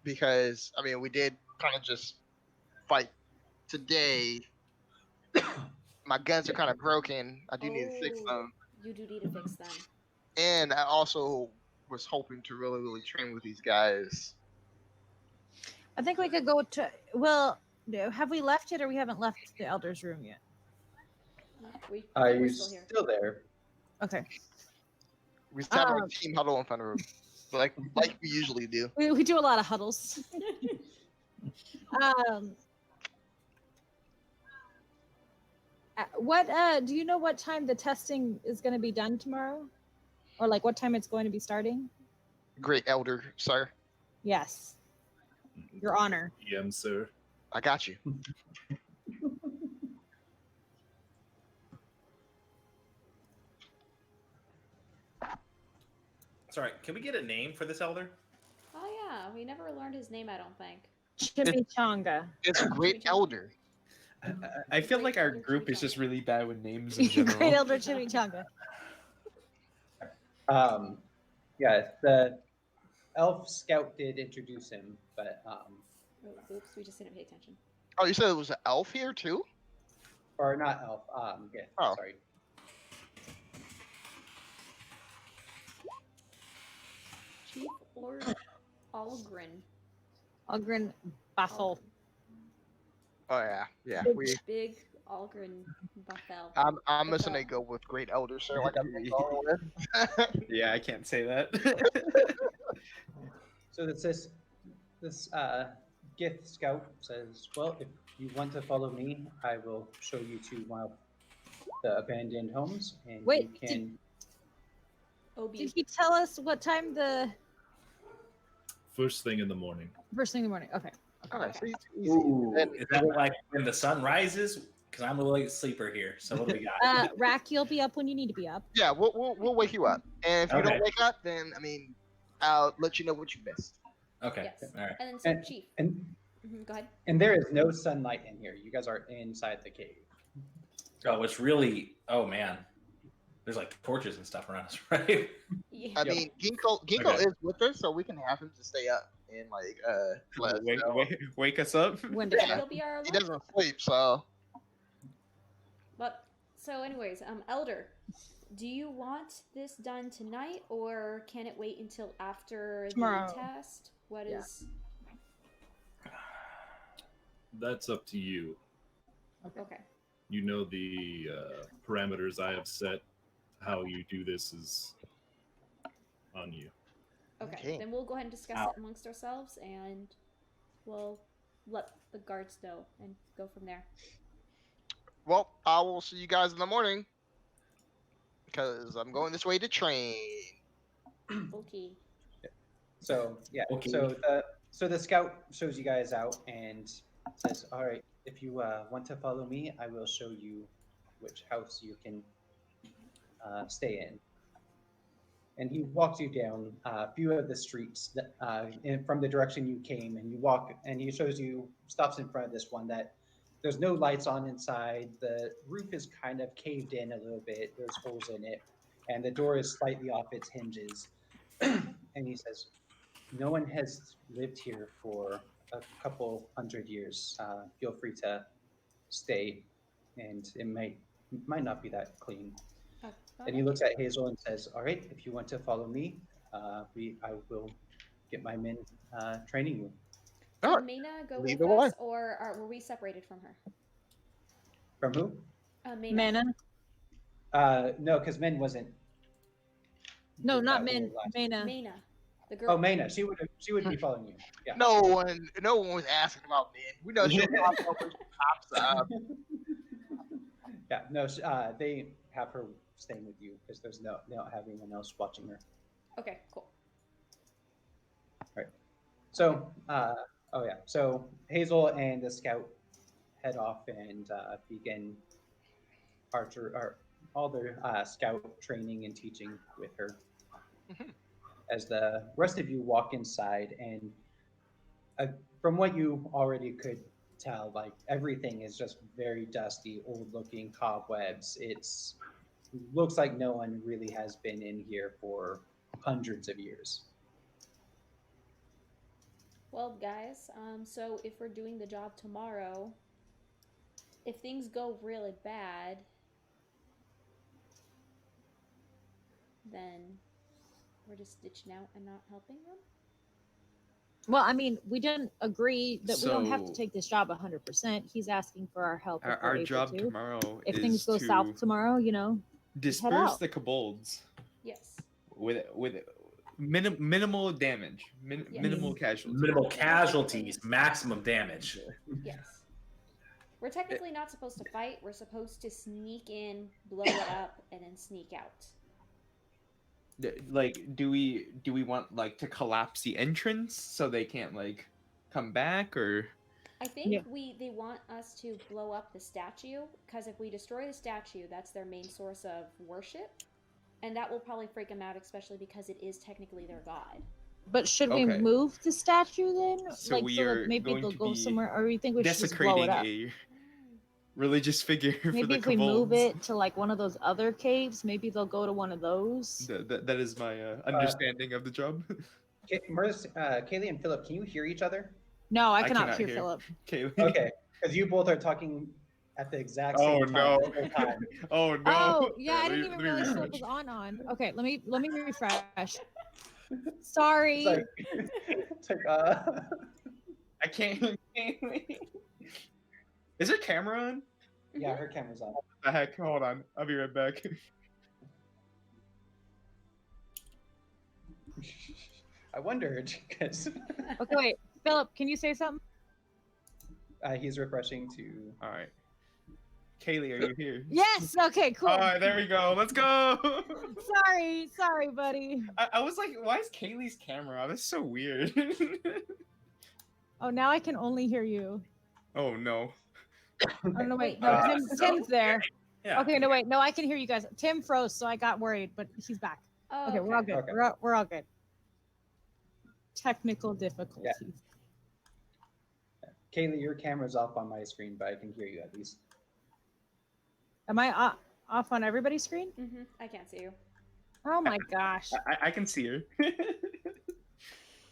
because I mean we did kind of just fight today. My guns are kind of broken. I do need to fix Oh. them, You do need to fix them. and I also was hoping to really train with these guys. I think we could go to. Well, have we left yet, or we haven't left the elders' room yet? Are we're you still here. still there? Okay. We just have our Um, team huddle in front of them, like we usually do. We do a lot of huddles. What do you know what time the testing is going to be done tomorrow? Or like what time it's going to be starting? Great elder, sir. Yes. Your honor. PM, sir. I got you. Sorry, can we get a name for this elder? Oh yeah, we never learned his name. I don't think. Chimichanga. It's Great Elder. I feel like our Elder group is Chimichanga. just really bad with names in general. Great Elder Chimichanga. Yeah, the elf scout did introduce him, but Oh, oops, we just didn't pay attention. Oh, you said it was an elf here too? or not elf. Yeah, Oh. sorry. Chief Lord Algren. Algren Bathel. Oh yeah, yeah. Big We. Big Algren Bathel. I'm just gonna go with Great Elder, sir. Like I'm going with. Yeah, I can't say that. So this gift scout says, well, if you want to follow me, I will show you to one of the abandoned homes, and Wait, you can. OB. Did he tell us what time the First thing in the morning. first thing in the morning? Okay. Okay, so easy. Ooh, And- is that like when the sun rises? Because I'm a late sleeper here. So what do we got? Rack, you'll be up when you need to be up. Yeah, we'll wake you up, and if you Okay. don't wake up, then I mean, I'll let you know what you missed. Okay. Yes. All right. And then so And- Chief. And Go ahead. and there is no sunlight in here. You guys are inside the cave. Oh, it's really. Oh man, there's like torches and stuff around us, right? Yeah. I mean, Ginkgo Okay. is with us, so we can have him to stay up and like let us know. wake us up. When to Yeah. get He'll up. be our He alarm. doesn't sleep, so But so, anyways, Elder, do you want this done tonight, or can it wait until after Tomorrow. the test? What Yeah. is? That's up to you. Okay. You know the parameters I have set. How you do this is on you. Okay. Okay. Then we'll go ahead and discuss Ow. it amongst ourselves, and we'll let the guards know and go from there. well, I will see you guys in the morning because I'm going this way to train. Okay. So yeah, Okay. so the scout shows you guys out and says, "All right, if you want to follow me, I will show you which house you can stay in." And he walks you down a few of the streets that, from the direction you came, and you walk, and he shows you, stops in front of this one that there's no lights on inside. The roof is kind of caved in a little bit. There's holes in it, and the door is slightly off its hinges. And he says, "No one has lived here for a couple hundred years. Feel free to stay, and it might not be that clean." Oh, And he looks at Hazel and says, "All right, if you want to follow me, I will get my men training you." All Did right. Mena go Lead with the way. us, or were we separated from her? From who? Mena. Mana? No, because Min wasn't. No, with not that Min. little last- Mana. Mena. The girl. Oh, Mena. She would be following you. Yeah. No one was asking about men. We know she'll pop up when she pops up. Yeah. No. They have her staying with you because they don't have anyone else watching her. Okay, cool. So, oh yeah. So Hazel and the scout head off and begin all their scout training and teaching with her. Mhm. As the rest of you walk inside, and from what you already could tell, like everything is just very dusty, old-looking cobwebs. It looks like no one really has been in here for hundreds of years. Well, guys, so if we're doing the job tomorrow, if things go really bad, then we're just ditching out and not helping them? Well, I mean, we didn't agree that we don't have to So- take this job 100%. He's asking for our help. if we're Our able job to. tomorrow If is things go to south tomorrow, disperse out. the kobolds Yes. with minimal damage, Yes. minimal casualties. Minimal casualties, maximum damage. Yes. We're technically not supposed to fight. We're supposed to sneak in, blow it up, and then sneak out. Like, do we want like to collapse the entrance so they can't like come back, or I think Yeah. they want us to blow up the statue, because if we destroy the statue, that's their main source of worship, and that will probably freak them out, especially because it is technically their god. But should we Okay. move the statue then? So like we so are that maybe going they'll to go be somewhere, or you think we should just blow it desecrating up? a religious figure for Maybe the if we move kobolds. it to like one of those other caves, maybe they'll go to one of those. That is my understanding of the job. Kaylee and Philip, can you hear each other? No, I I cannot cannot hear hear. Philip. Kaylee. Okay, because you both are talking at the exact same Oh time. no! the whole time. Oh no! Oh yeah, I Let didn't me- even let me realize Philip refresh. was on. Okay, let me refresh. Sorry. It's like I can't. Kaylee. Is her camera on? yeah, her camera's on. What the heck? Hold on. I'll be right back. I wondered because Okay, wait, Philip, can you say something? he's refreshing to. All right. Kaylee, are you here? Yes. Okay. Cool. All right, there we go. Let's go. Sorry, buddy. I was like, why is Kaylee's camera on? That's so weird. Oh, now I can only hear you. Oh no. Oh no, wait, no, Uh, Tim's there. Yeah. Okay, no, wait, no, I can hear you guys. Tim froze, so I got worried, but he's back. Oh, Okay, we're all good. Okay. We're all good. Technical difficulties. Kaylee, your camera's off on my screen, but I can hear you at least. Am I off on everybody's screen? I can't see you. Oh my gosh. I can see her.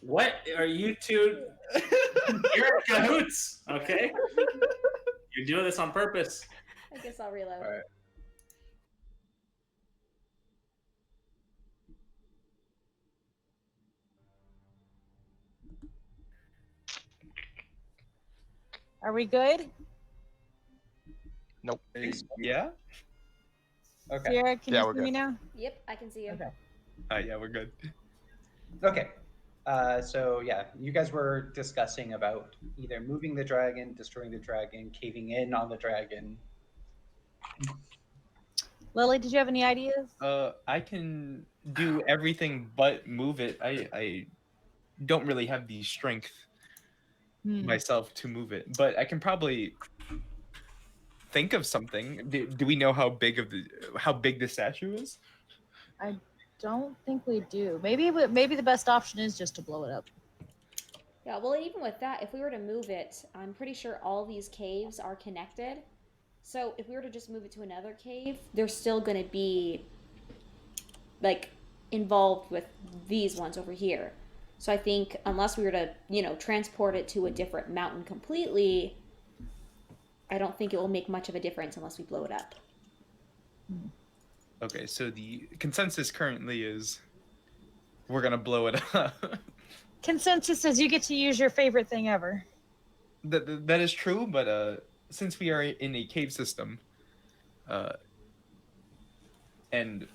What are you two? You're in cahoots, okay? You're doing this on purpose. I guess I'll reload. All right. Are we good? Yeah. Okay. Sierra, can Yeah, you we're see me good. now? Yep, I can see you. Okay. Yeah, we're good. Okay. So yeah, you guys were discussing about either moving the dragon, destroying the dragon, caving in on the dragon. Lily, did you have any ideas? I can do everything but move it. I don't really have the strength myself to move it, but I can probably think of something. Do we know how big the statue is? I don't think we do. Maybe the best option is just to blow it up. Yeah, well, even with that, if we were to move it, I'm pretty sure all these caves are connected. So if we were to just move it to another cave, they're still going to be, like, involved with these ones over here. So I think unless we were to, transport it to a different mountain completely, I don't think it will make much of a difference unless we blow it up. Okay, so the consensus currently is we're gonna blow it up. Consensus says you get to use your favorite thing ever. That is true, but since we are in a cave system, and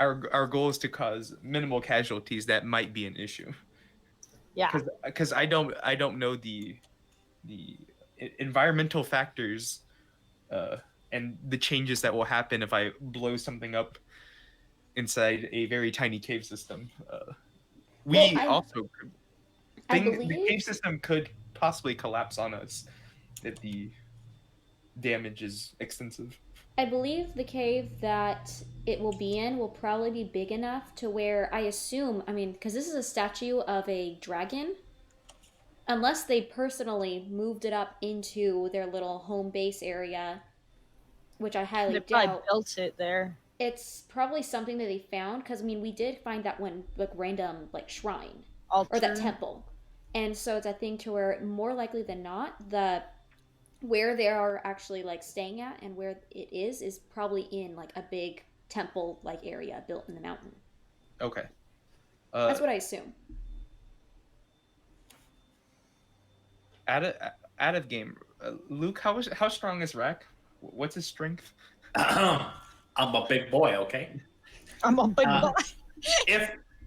our goal is to cause minimal casualties, that might be an issue. Yeah. Because I don't know the environmental factors and the changes that will happen if I blow something up inside a very tiny cave system. The cave system could possibly collapse on us if the damage is extensive. I believe the cave that it will be in will probably be big enough to where because this is a statue of a dragon, unless they personally moved it up into their little home base area, which I highly They probably doubt. built it there. It's probably something that they found, because we did find that one random shrine Altar. or that temple, and so it's a thing to where more likely than not where they are actually staying at and where it is probably in a big temple area built in the mountain. Okay. That's what I assume. Out of game, Luke, how strong is Rack? What's his strength? I'm a big boy, okay? I'm a big boy.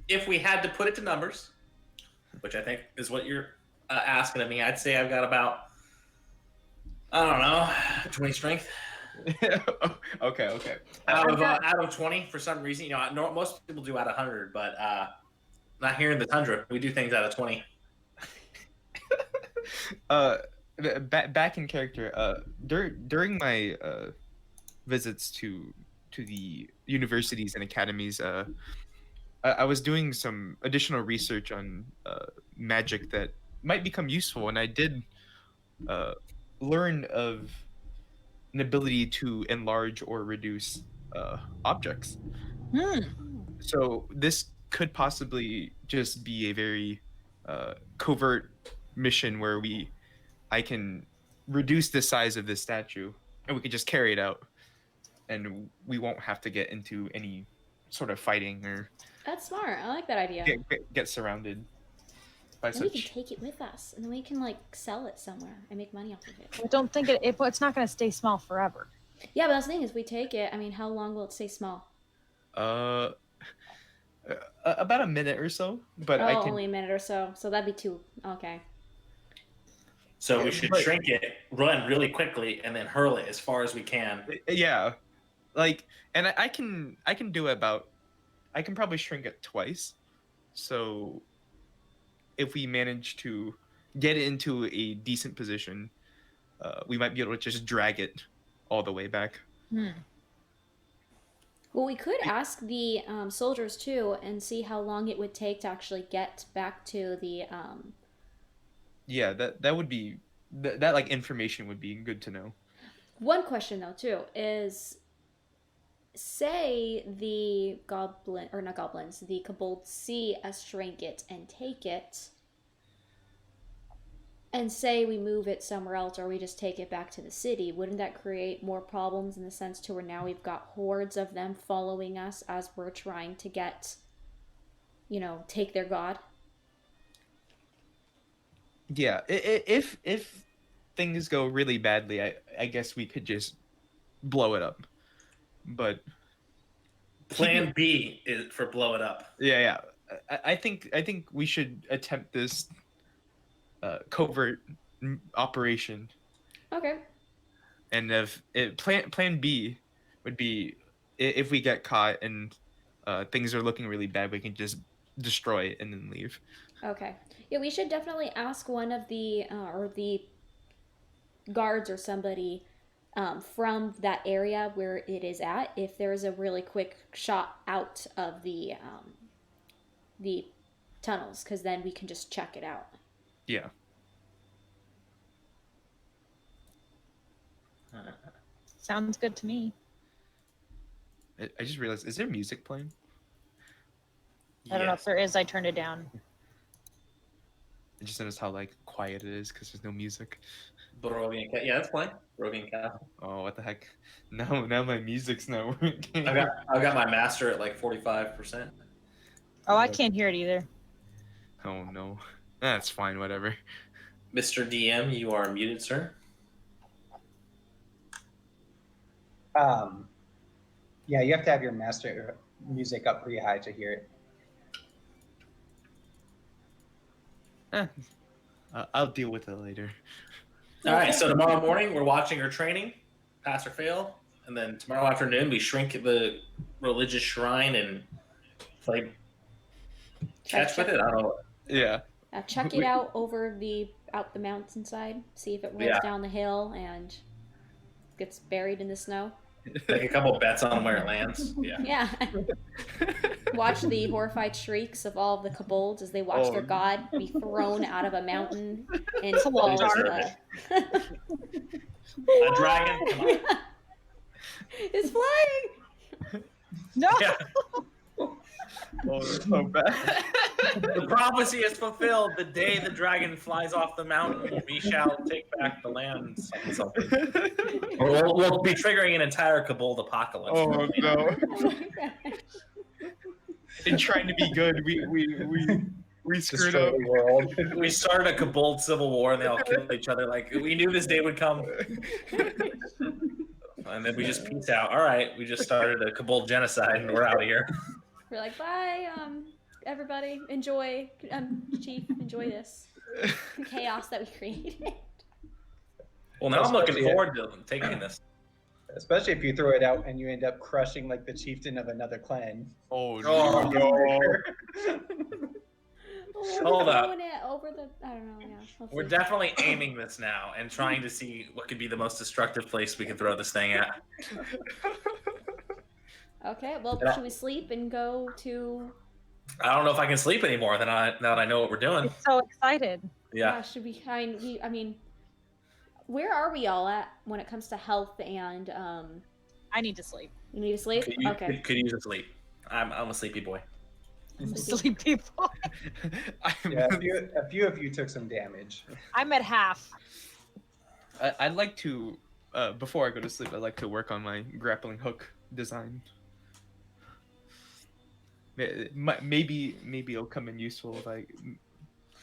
If we had to put it to numbers, which I think is what you're asking of me, I'd say I've got about I don't know. 20 strength. Okay. Out of 20 for some reason. Most people do out of 100, but not here in the tundra. We do things out of 20. Back in character. During my visits to the universities and academies, I was doing some additional research on magic that might become useful, and I did learn of an ability to enlarge or reduce objects. So this could possibly just be a very covert mission where I can reduce the size of this statue, and we can just carry it out, and we won't have to get into any sort of fighting or That's smart. I like that idea. get surrounded by Then we can such. take it with us, and then we can like sell it somewhere and make money off of it. I don't think it's not going to stay small forever. Yeah, but that's the thing is, we take it. I mean, how long will it stay small? About a minute or so, but Oh, I can. only a minute or so. So that'd be two. Okay. So we should shrink it, run really quickly, and then hurl it as far as we can. Yeah, and I can do about. I can probably shrink it twice, so if we manage to get it into a decent position, we might be able to just drag it all the way back. Well, we could ask the soldiers too and see how long it would take to actually get back to the. Yeah, that would be that like information would be good to know. One question though too is, say the the kobolds see us shrink it and take it, and say we move it somewhere else or we just take it back to the city, wouldn't that create more problems in the sense to where now we've got hordes of them following us as we're trying to get, take their god? Yeah, if things go really badly, I guess we could just blow it up. But Plan B is for blow it up. yeah. I think we should attempt this covert operation. Okay. And plan B would be if we get caught and things are looking really bad, we can just destroy it and then leave. Okay. Yeah, we should definitely ask one of the or the guards or somebody from that area where it is at if there is a really quick shot out of the tunnels, because then we can just check it out. Yeah. Sounds good to me. I just realized, is there music playing? I don't know if there is. I turned it down. I just noticed how quiet it is because there's no music. Barovian Castle. Yeah, that's fine. Barovian Castle. Oh, what the heck? Now my music's not working. I got my master at 45%. Oh, I can't hear it either. Oh no, that's fine. Whatever. Mr. DM, you are muted, sir. Yeah, you have to have your master music up pretty high to hear it. I'll deal with it later. All right, so tomorrow morning we're watching our training, pass or fail, and then tomorrow afternoon we shrink the religious shrine and play catch with it. I don't know. Yeah. Check it out over the mountainside. See if it rolls down the hill and gets buried in the snow. Make a couple bets on where it lands. Yeah. Yeah. Watch the horrified shrieks of all of the kobolds as they watch their god be thrown out of a mountain and a little dark. A dragon. Come on. It's flying. No. Yeah. Oh, that's so bad. The prophecy is fulfilled. The day the dragon flies off the mountain, we shall take back the land. Something. We'll be triggering an entire kobold apocalypse. Oh no! In trying to be good, we screwed up. The world. We started a kobold civil war, and they all killed each other. We knew this day would come, and then we just peace out. All right, we just started a kobold genocide, and we're out of here. We're like, bye, everybody. Enjoy, Chief. Enjoy this chaos that we created. Well, now I'm looking Especially- forward to taking this. Especially if you throw it out and you end up crushing like the chieftain of another clan. Oh Oh, no! Oh, Hold up. throwing it over the. I don't know. Yeah. We'll We're see. definitely aiming this now and trying to see what could be the most destructive place we can throw this thing at. Okay. Well, should we sleep and go to? I don't know if I can sleep anymore now that I know what we're doing. He's so excited. Yeah. Should we kind? I mean, where are we all at when it comes to health and I need to sleep. You need to sleep. Okay. Could use a sleep. I'm a sleepy boy. Sleepy boy. Yeah, a few of you took some damage. I'm at half. I'd like to, before I go to sleep, I'd like to work on my grappling hook design. Maybe it'll come in useful if I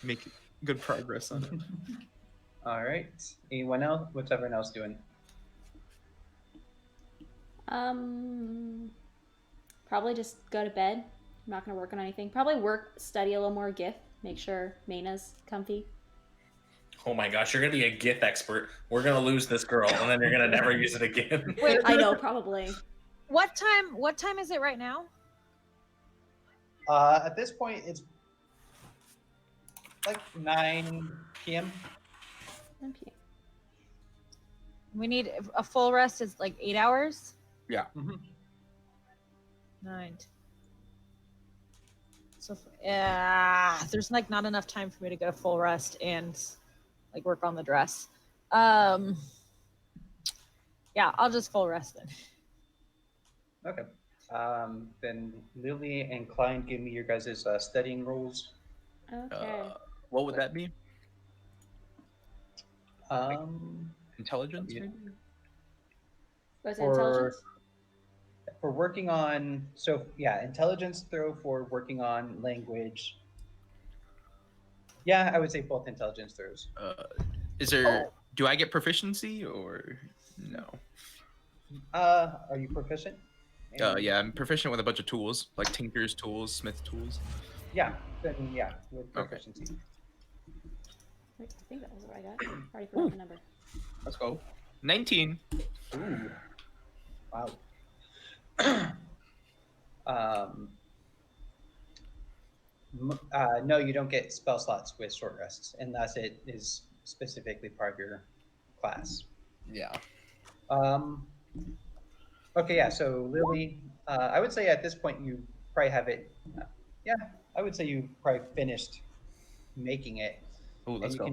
make good progress on it. All right. Anyone else? What's everyone else doing? Probably just go to bed. I'm not gonna work on anything. Probably study a little more GIF. Make sure Mayna's comfy. Oh my gosh, you're gonna be a GIF expert. We're gonna lose this girl, and then you're gonna never use it again. Wait, I know, probably. What time is it right now? At this point, it's like 9 p.m. Okay. We need a full rest is like 8 hours. Yeah. 9. So there's like not enough time for me to get a full rest and like work on the dress. Yeah, I'll just full rest then. Okay. Then Lily and Klein, give me your guys' studying roles. Okay. What would that be? Intelligence? Yeah. Maybe? Was it intelligence? For working on, intelligence throw for working on language. Yeah, I would say both intelligence throws. Is there? Do I get proficiency or no? Are you proficient? Yeah, I'm proficient with a bunch of tools, like tinker's tools, smith tools. Yeah, then yeah, with proficiency. Wait, I think that was what I got. I already forgot the number. Let's go. 19. Ooh. Wow. No, you don't get spell slots with short rests unless it is specifically part of your class. Yeah. Okay, yeah. So Lily, I would say at this point you probably have it. Yeah, I would say you probably finished making it. Oh, let's go.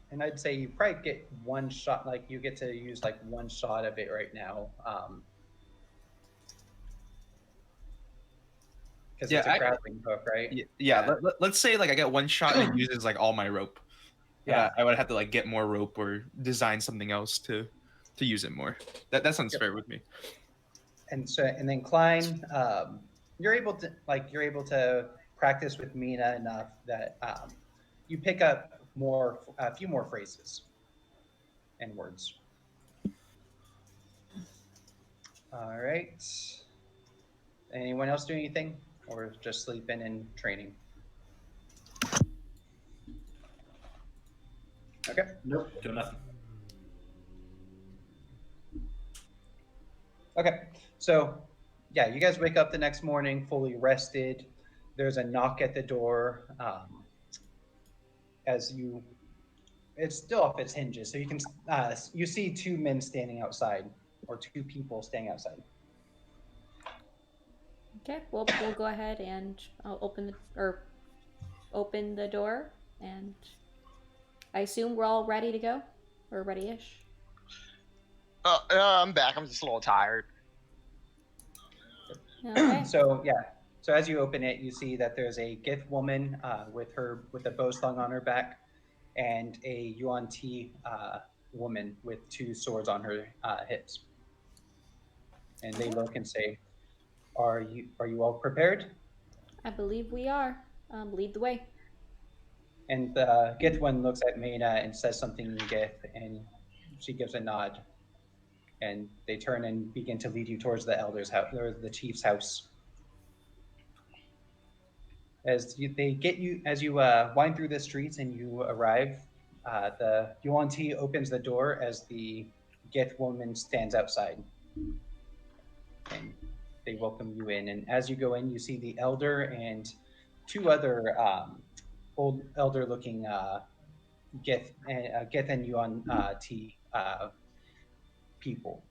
And I'd say you probably get one shot. Like you get to use like one shot of it right now. Because it's a grappling hook, right? Yeah. Let's say like I get one shot and it uses like all my rope. Yeah. I would have to like get more rope or design something else to use it more. That sounds fair with me. And then Klein, you're able to practice with Mina enough that you pick up a few more phrases and words. All right. Anyone else doing anything, or just sleeping and training? Okay. Nope. Doing nothing. Okay. So, yeah, you guys wake up the next morning fully rested. There's a knock at the door. It's still off its hinges, so you see two men standing outside, or two people standing outside. Okay, we'll go ahead and I'll open the door, and I assume we're all ready to go, or ready-ish. I'm back. I'm just a little tired. Okay. So as you open it, you see that there's a Gith woman with a bow slung on her back, and a Yuan Ti woman with two swords on her hips. And they look and say, "Are you all prepared?" I believe we are. Lead the way. And the Gith one looks at Mayna and says something in Gith, and she gives a nod. And they turn and begin to lead you towards the elder's house, or the chief's house. As you wind through the streets and you arrive, The Yuan Ti opens the door as the Gith woman stands outside. And they welcome you in. And as you go in, you see the elder and two other old elder-looking Gith and Yuan Ti people.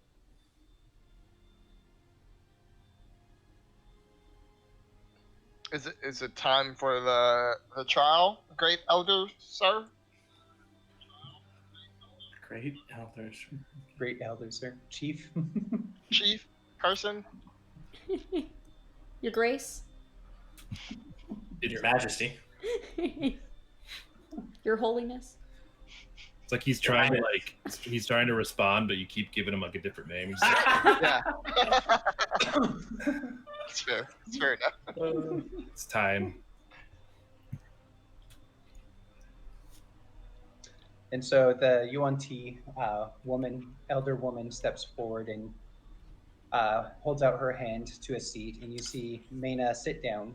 Is it time for the trial, great elder sir? Great elders. Great elder, sir. Chief. Chief person? Your Grace. Your Majesty. Your Holiness. It's like he's trying to respond, but you keep giving him like a different name. He's like, Yeah. It's fair. It's fair enough. it's time. And so the Yuan Ti elder woman, steps forward and holds out her hand to a seat. And you see Mena sit down.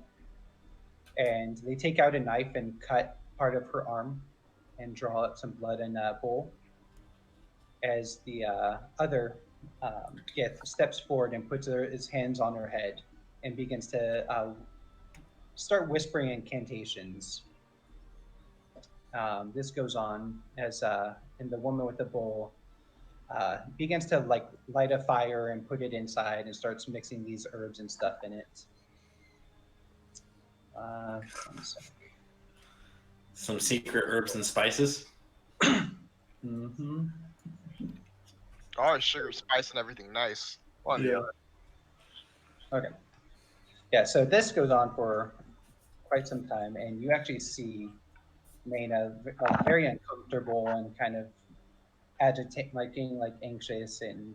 And they take out a knife and cut part of her arm and draw out some blood in a bowl. As the other Gith steps forward and puts his hands on her head and begins to start whispering incantations. This goes on as and the woman with the bowl begins to like light a fire and put it inside and starts mixing these herbs and stuff in it. Some secret herbs and spices. Mm-hmm. Oh, sugar, spice, and everything nice. One, Yeah. Okay. Yeah, so this goes on for quite some time, and you actually see Mena very uncomfortable and kind of agitated, like getting like anxious and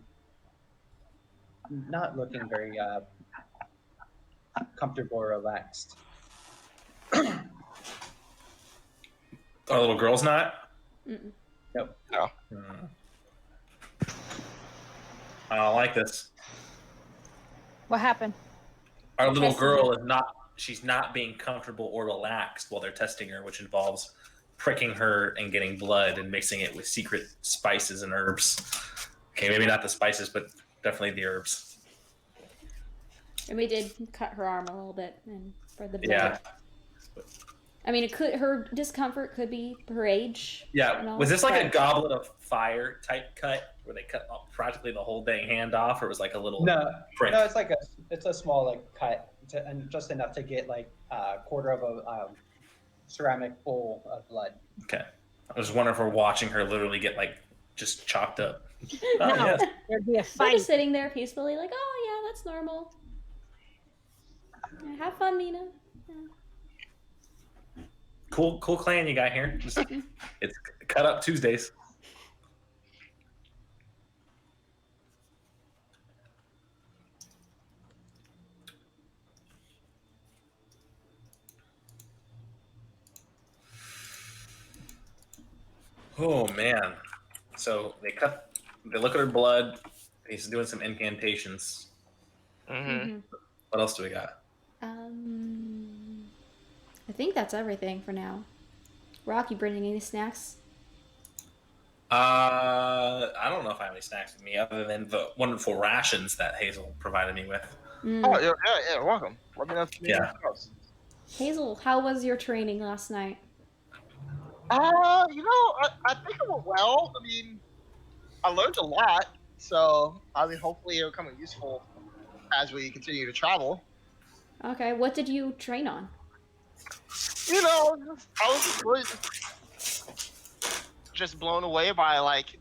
not looking very comfortable or relaxed. Our little girl's not? Mm-mm. Nope. No. I don't like this. What happened? Our little Testing girl her. is not, she's not being comfortable or relaxed while they're testing her, which involves pricking her and getting blood and mixing it with secret spices and herbs. Okay, maybe not the spices, but definitely the herbs. And we did cut her arm a little bit and for the blood. Yeah. I mean, her discomfort could be her age. Yeah. and all, Was this like a but- goblet of fire type cut where they cut off practically the whole dang hand off, or was like a little No, prick? no, it's a small like cut, and just enough to get like a quarter of a ceramic bowl of blood. Okay. I was wondering if we're watching her literally get like just chopped up. Oh, No. yes. There'd be a We're fight. just sitting there peacefully, like, oh yeah, that's normal. Yeah, have fun, Mina. Yeah. Cool clan you got here. Just, it's cut up Tuesdays. Oh man. So they look at her blood. He's doing some incantations. Mm-hmm. Mhm. What else do we got? I think that's everything for now. Rock, you bringing any snacks? I don't know if I have any snacks with me other than the wonderful rations that Hazel provided me with. Mm. Oh, yeah, welcome. Let me know if you need Yeah. anything else. Hazel, how was your training last night? I think it went well. I mean, I learned a lot, so I mean, hopefully it'll come in useful as we continue to travel. Okay, what did you train on? You know, I was just really just blown away by like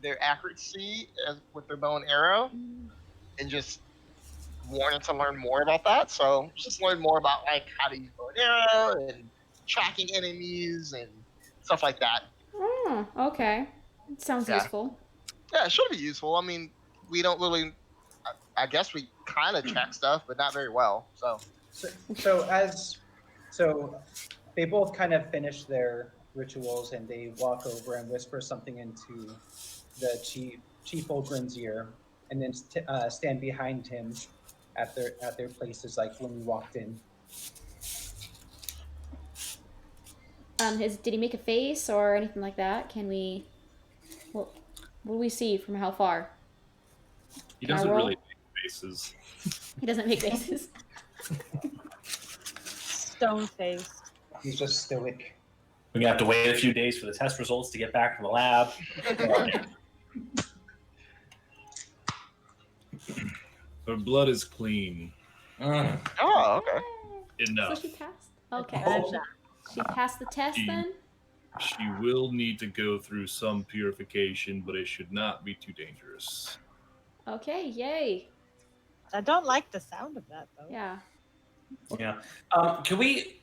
their accuracy with their bow and arrow, and just wanted to learn more about that. So just learn more about like how to use bow and arrow and tracking enemies and stuff like that. Oh, okay. It sounds Yeah. useful. Yeah, it should be useful. I mean, we don't really. I guess we kind of track stuff, but not very well. So So they both kind of finish their rituals and they walk over and whisper something into the Chief Ogren's ear, and then stand behind him at their places, like when we walked in. Did he make a face or anything like that? Can we? What do we see from how far? He Can I doesn't roll? really make faces. He doesn't make faces. Stone faced. He's just stoic. We're gonna have to wait a few days for the test results to get back to the lab. Her blood is clean. Oh, okay. Enough. So she passed. Okay. Oh. She passed the test She- then. She will need to go through some purification, but it should not be too dangerous. Okay. Yay. I don't like the sound of that though. Yeah. Yeah. Can we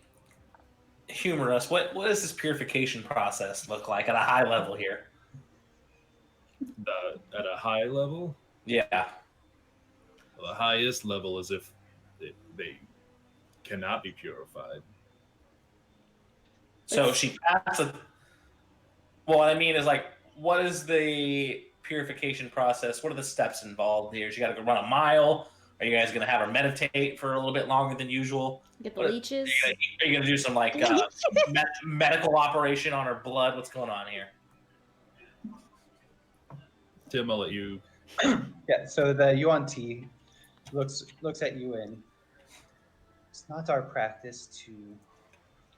humor us? What does this purification process look like at a high level here? At a high level, Yeah. the highest level is if they cannot be purified. So she passed it. Well, what I mean is like, what is the purification process? What are the steps involved here? She got to go run a mile. Are you guys going to have her meditate for a little bit longer than usual? Get the What- leeches. Are you going to do some like medical operation on her blood? What's going on here? Tim, I'll let you. Yeah, so the Yuan Ti looks at you and it's not our practice to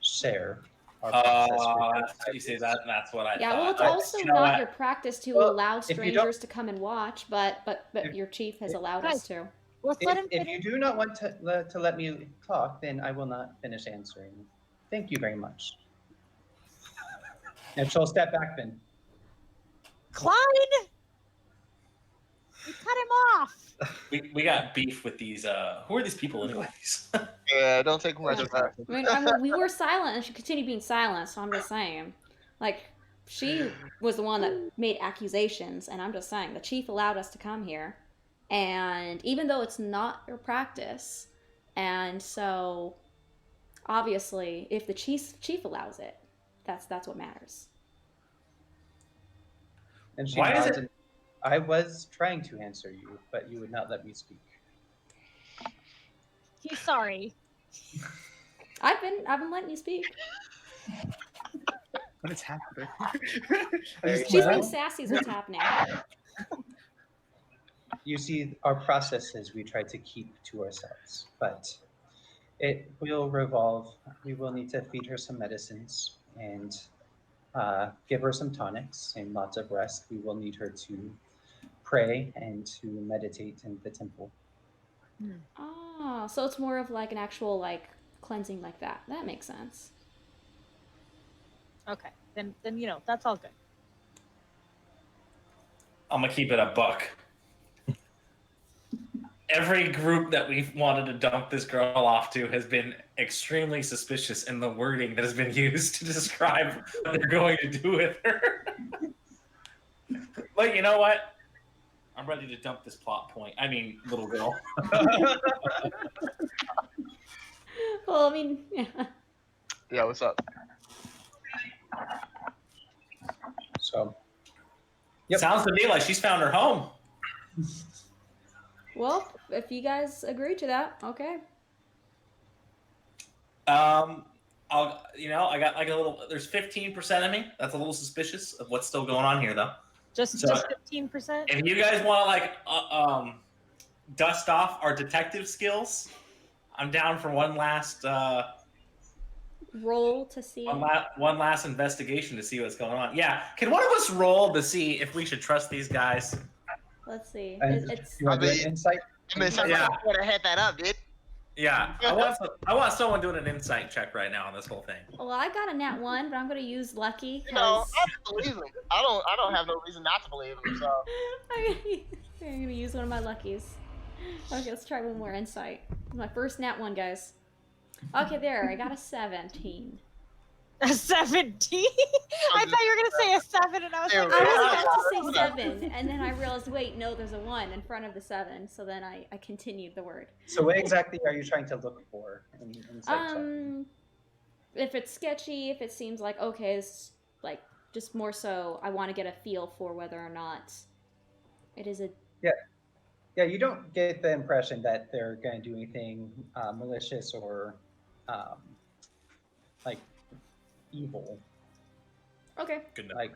share our process with That's what you say. That's what I Yeah, thought. well, it's I- also you know not what? your practice to Well, allow if you don't- strangers to come and watch, but If- your chief has if- allowed us to. Let's let him If finish. you do not want to let me talk, then I will not finish answering. Thank you very much. And she'll step back then. Klein! We cut him off. We got beef with these. Who are these people, anyways? Yeah, don't take much of that. I mean, we were silent, and she continued being silent. So I'm just saying, like, she was the one that made accusations, and I'm just saying the chief allowed us to come here, and even though it's not your practice, and so obviously, if the chief allows it, that's what matters. And she Why is nods it- and, I was trying to answer you, but you would not let me speak. He's sorry. I've been letting you speak. What is happening? She's being sassy is what's happening. You see, our processes we try to keep to ourselves, but it will revolve. We will need to feed her some medicines and give her some tonics and lots of rest. We will need her to pray and to meditate in the temple. Oh, so it's more of like an actual like cleansing like that. That makes sense. Okay, then that's all good. I'm gonna keep it a buck. Every group that we've wanted to dump this girl off to has been extremely suspicious in the wording that has been used to describe what they're going to do with her. But you know what? I'm ready to dump this plot point. I mean, little girl. Well, I mean, yeah. Yeah, what's up? So, Yep. Sounds to me like she's found her home. Well, if you guys agree to that, okay. I got like a little. There's 15% of me that's a little suspicious of what's still going on here, though. Just So- 15%. If you guys want to dust off our detective skills, I'm down for one last Roll to see. one last investigation to see what's going on. Yeah, can one of us roll to see if we should trust these guys? Let's see. and It's you want to do I an mean- insight? I mean, somebody Yeah. would have had that up, dude. Yeah, I want someone doing an insight check right now on this whole thing. well, I got a nat 1, but I'm gonna use lucky You know, because I believe him. I don't have no reason not to believe him. So I'm gonna use one of my luckies. Okay, let's try one more insight. My first nat 1, guys. Okay, there. I got a 17. A 17? I thought you were gonna say a 7, and I was like, I was oh, about to say 7, and then I realized, wait, no, there's a 1 in front of the 7. So then I continued the word. So, what exactly are you trying to look for in insight check? If it's sketchy, if it seems like okay, it's like just more so, I want to get a feel for whether or not it is a. Yeah, you don't get the impression that they're going to do anything malicious or like evil. Okay. Good enough. Like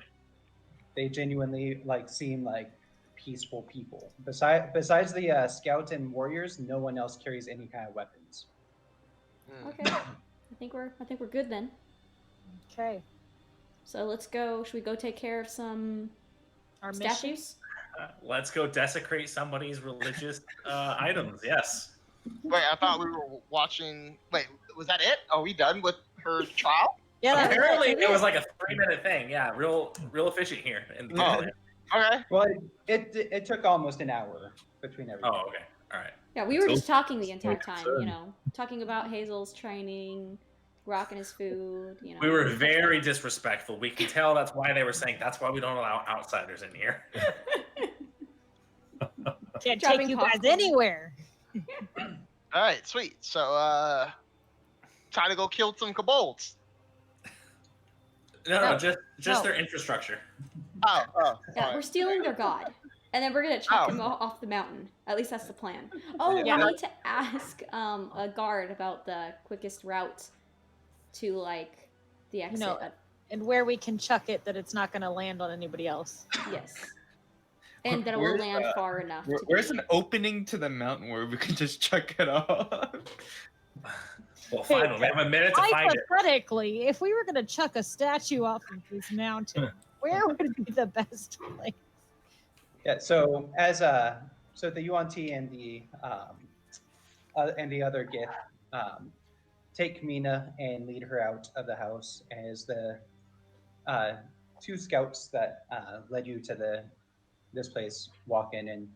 they genuinely like seem like peaceful people. Besides the scout and warriors, no one else carries any kind of weapons. Okay. I think we're good then. Okay. So let's go. Should we go take care of some Our mission. statues? Let's go desecrate somebody's religious items. Yes. Wait, I thought we were watching. Wait, was that it? Are we done with her trial? Yeah. That was Apparently, it. it was like a 3-minute thing. Yeah, real efficient here. In the Oh. Okay. Well, it took almost an hour between everything. Oh, okay. All right. Yeah, we were So- just talking the entire like time. concern. You know, talking about Hazel's training, Rock and his food. You know, We were very disrespectful. We can tell that's why they were saying that's why we don't allow outsiders in here. Can't Dropping take you guys popcorn. anywhere. All right, sweet. So, time to go kill some kobolds. No, No. just No. their infrastructure. Oh, Yeah, sorry. we're stealing their god, and then we're gonna chuck Oh. him off the mountain. At least that's the plan. Oh, Yeah. we need to ask a guard about the quickest route to like the exit. And where we can chuck it that it's not going to land on anybody else. Yes, and that it will Where's, land far enough. to Where's be- an opening to the mountain where we can just chuck it off? Well, fine. We have a minute to find it. Hypothetically, if we were going to chuck a statue off of this mountain, where would be the best place? Yeah. So as so the Yuan-Ti and the other Gith take Mina and lead her out of the house as the two scouts that led you to this place walk in. And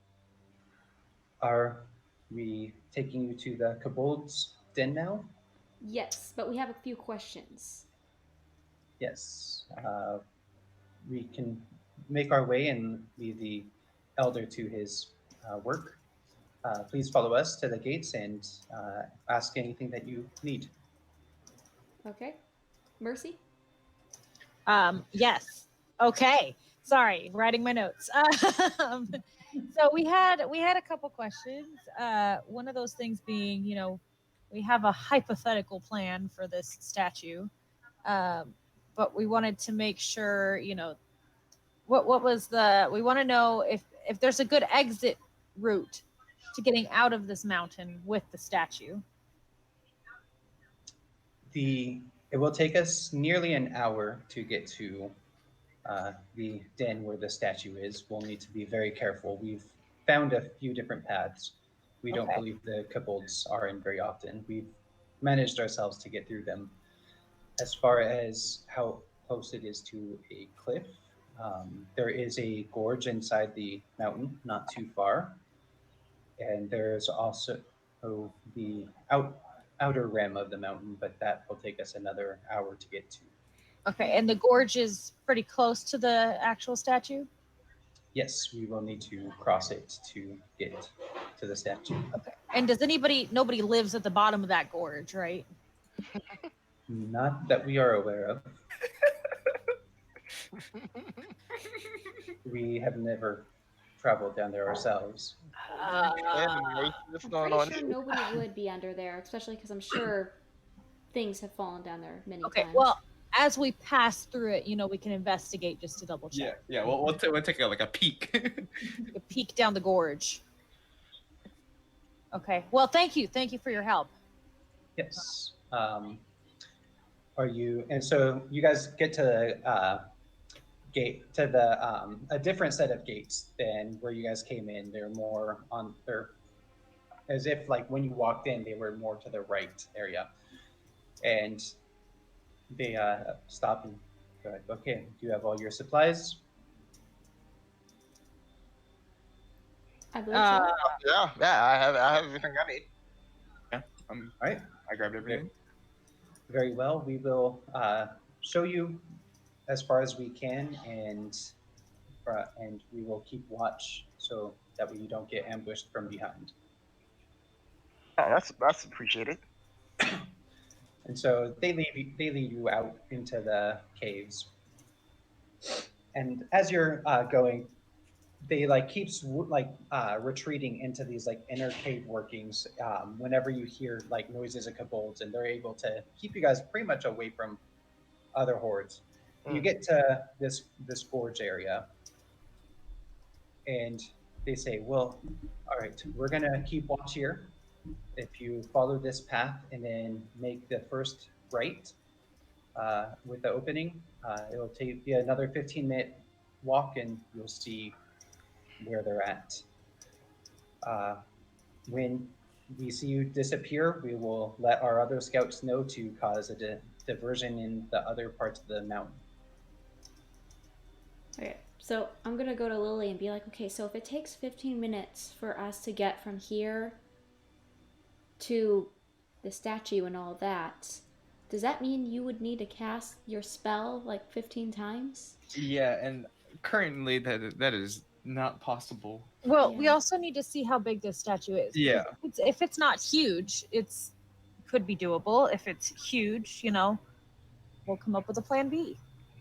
are we taking you to the kobold's den now? Yes, but we have a few questions. Yes. We can make our way and lead the elder to his work. Please follow us to the gates and ask anything that you need. Okay, Mercy. Yes. Okay. Sorry, writing my notes. So we had a couple questions. One of those things being, we have a hypothetical plan for this statue, but we wanted to make sure, what was we want to know if there's a good exit route to getting out of this mountain with the statue. It will take us nearly an hour to get to the den where the statue is. We'll need to be very careful. We've found a few different paths. We don't Okay. believe the kobolds are in very often. We've managed ourselves to get through them. As far as how close it is to a cliff, there is a gorge inside the mountain, not too far. And there's also the outer rim of the mountain, but that will take us another hour to get to. Okay, and the gorge is pretty close to the actual statue? Yes, we will need to cross it to get to the statue. Okay. And nobody lives at the bottom of that gorge, right? Not that we are aware of. We have never traveled down there ourselves. What's I'm going pretty on? sure nobody would be under there, especially because I'm sure things have fallen down there many Okay, times. well, as we pass through it, we can investigate just to double check. Yeah. We'll take a peek. A peek down the gorge. Okay. Well, thank you for your help. Yes. Are you? And so you guys get to the gate to the a different set of gates than where you guys came in. They're more on. They're as if like when you walked in, they were more to the right area, and they stop and go like, okay, do you have all your supplies? I believe Uh, so. Yeah, I have everything I need. All right. I grabbed everything. Very well. We will show you as far as we can, and we will keep watch so that you don't get ambushed from behind. Oh, that's appreciated. And so they lead you out into the caves. And as you're going, they keeps retreating into these inner cave workings. Whenever you hear noises of kobolds, and they're able to keep you guys pretty much away from other hordes. You get to this gorge area, and they say, "Well, all right, we're gonna keep watch here. If you follow this path and then make the first right with the opening, it'll take you another 15-minute walk, and you'll see where they're at. When we see you disappear, we will let our other scouts know to cause a diversion in the other parts of the mountain." Okay, so I'm gonna go to Lily and be like, okay, so if it takes 15 minutes for us to get from here to the statue and all that, does that mean you would need to cast your spell like 15 times? Yeah, and currently that is not possible. Well, we Yeah. also need to see how big this statue is. Yeah. If it's not huge, it's could be doable. If it's huge, we'll come up with a plan B.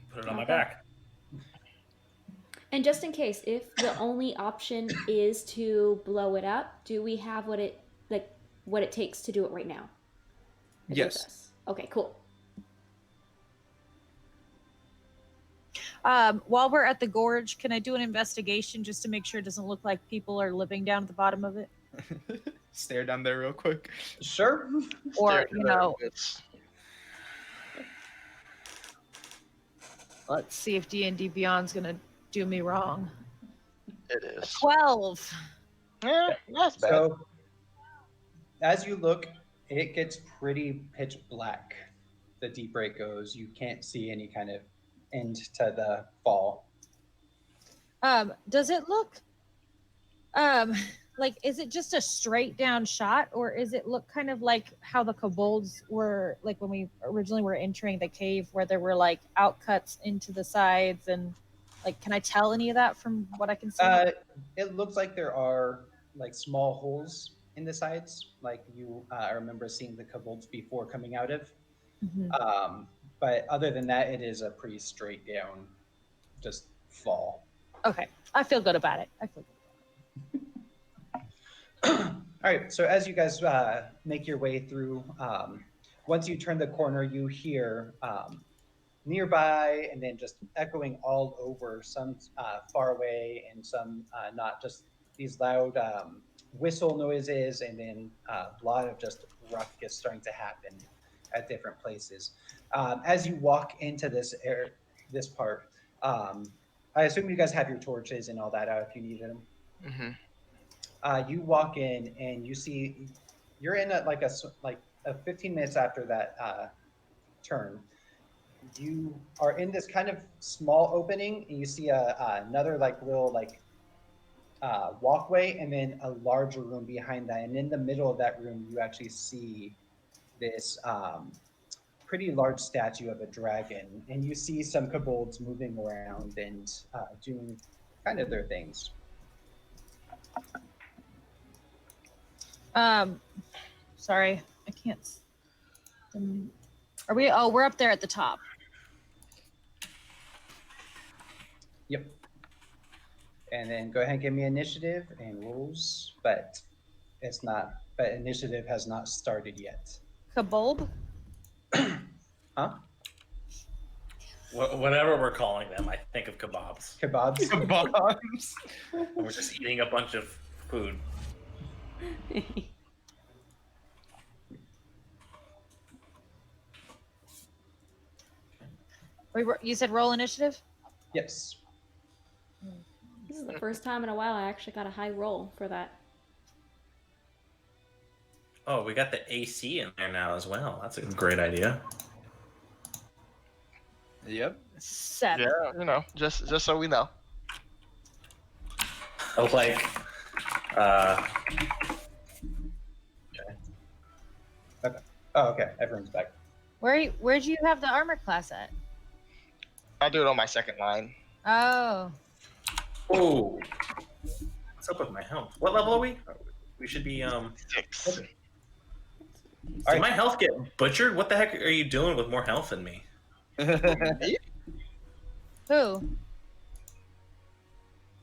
Put it on my Okay. back. And just in case, if the only option is to blow it up, do we have what it takes to do it right now? Like with Yes. us? Okay, cool. While we're at the gorge, can I do an investigation just to make sure it doesn't look like people are living down at the bottom of it? Stare down there real quick. Sure. Or, Stare to their wits. let's see if D&D Beyond's gonna do me wrong. It is. 12. Yeah, that's bad. So, as you look, it gets pretty pitch black. The deeper it goes, you can't see any kind of end to the fall. Does it look like, is it just a straight down shot, or is it look kind of like how the kobolds were, like when we originally were entering the cave, where there were like outcuts into the sides, and like, can I tell any of that from what I can see? It looks like there are like small holes in the sides, like you I remember seeing the kobolds before coming out of. Mhm. But other than that, it is a pretty straight down, just fall. Okay, I feel good about it. All right, so as you guys make your way through, once you turn the corner, you hear nearby and then just echoing all over, some far away and some not, just these loud whistle noises, and then a lot of just ruckus starting to happen at different places. As you walk into this part, I assume you guys have your torches and all that out if you needed them. Mm-hmm. You walk in and you see you're in a 15 minutes after that turn. You are in this kind of small opening, and you see another little walkway, and then a larger room behind that. And in the middle of that room, you actually see this pretty large statue of a dragon, and you see some kobolds moving around and doing kind of their things. Sorry, I can't. Are we? Oh, we're up there at the top. Yep. And then go ahead and give me initiative and rules, but it's not. But initiative has not started yet. Kobold? Huh? Whatever we're calling them, I think of kebabs. Kebabs. Kebabs. We're just eating a bunch of food. You said roll initiative? Yes. This is the first time in a while I actually got a high roll for that. Oh, we got the AC in there now as well. That's a great idea. Yep. 7. Yeah, just so we know. Oh, like, Okay. Oh, okay. Everyone's back. Where'd you have the armor class at? I'll do it on my second line. Oh. oh, what's up with my health? What level are we? We should be 6. Okay. Did my health get butchered? What the heck are you doing with more health than me? Who?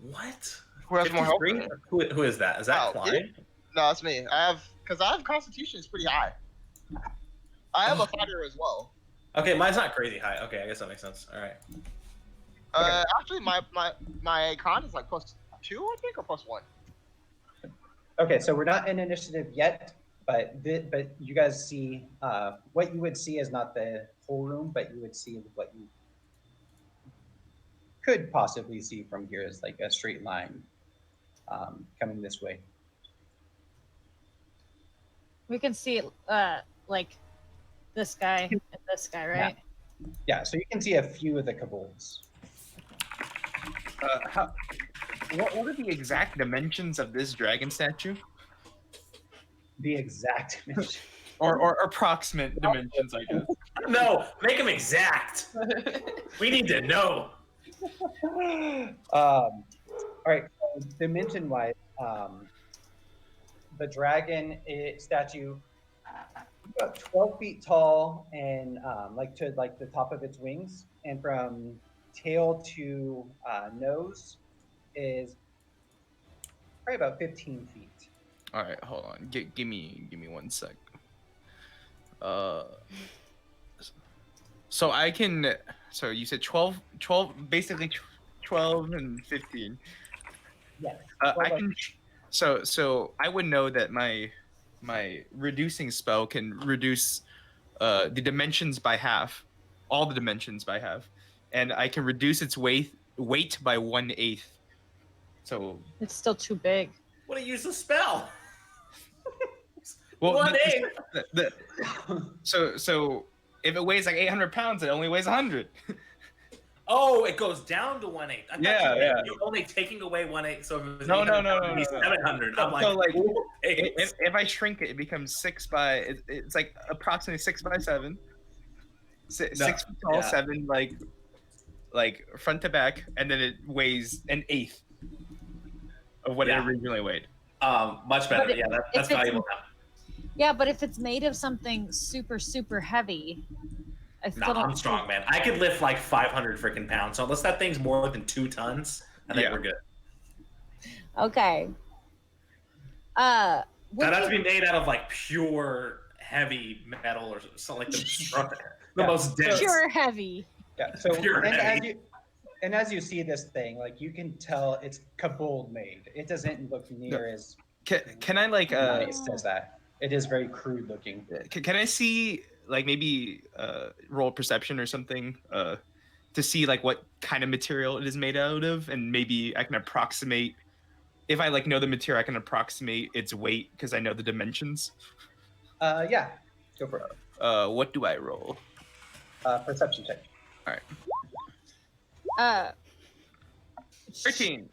What? Who has more health? 53? Who is that? Is that Oh, Klein? No, it's me. Because I have Constitution is pretty high. I am a fighter as well. Okay, mine's not crazy high. Okay, I guess that makes sense. All right. Actually, my con is like +2, I think, or +1. Okay, so we're not in initiative yet, but you guys see what you would see is not the whole room, but you would see what you could possibly see from here is like a straight line coming this way. We can see it like this guy and this guy, right? Yeah, so you can see a few of the kobolds. What are the exact dimensions of this dragon statue? The exact dimension. Or approximate dimensions, I guess. No, make them exact. We need to know. All right, so dimension-wise, the dragon statue about 12 feet tall and like to like the top of its wings, and from tail to nose is probably about 15 feet. All right, hold on. Give me 1 sec. So I can. So you said 12, basically 12 and 15. Yes. I can. So I would know that my reducing spell can reduce the dimensions by half, all the dimensions by half, and I can reduce its weight by 1/8. So It's still too big. What do you use the spell? well, 1/8. So if it weighs like 800 pounds, it only weighs 100. Oh, it goes down to 1/8. I thought Yeah. You're only taking away 1/8. So if it was No. 700. I'm like, So like, ooh, if I shrink it, it becomes 6 by. It's like approximately 6 by 7. 6 feet tall, yeah. 7 like front to back, and then it weighs 1/8 of what it originally weighed. much better. But Yeah, that's valuable now. Yeah, but if it's made of something super, super heavy, I still No, don't I'm strong, man. I could lift like 500 freaking pounds. So unless that thing's more than 2 tons, I think we're good. Okay. That has to be made out of like pure heavy metal or something like the most dense. Pure heavy. Yeah. So Pure heavy. as you see this thing, like you can tell it's kobold made. It doesn't look near as Can I like nice as that. It is very crude looking. Can I see like maybe roll perception or something to see like what kind of material it is made out of, and maybe I can approximate. If I like know the material, I can approximate its weight because I know the dimensions. Yeah, go for it. What do I roll? Perception check. All right. 13.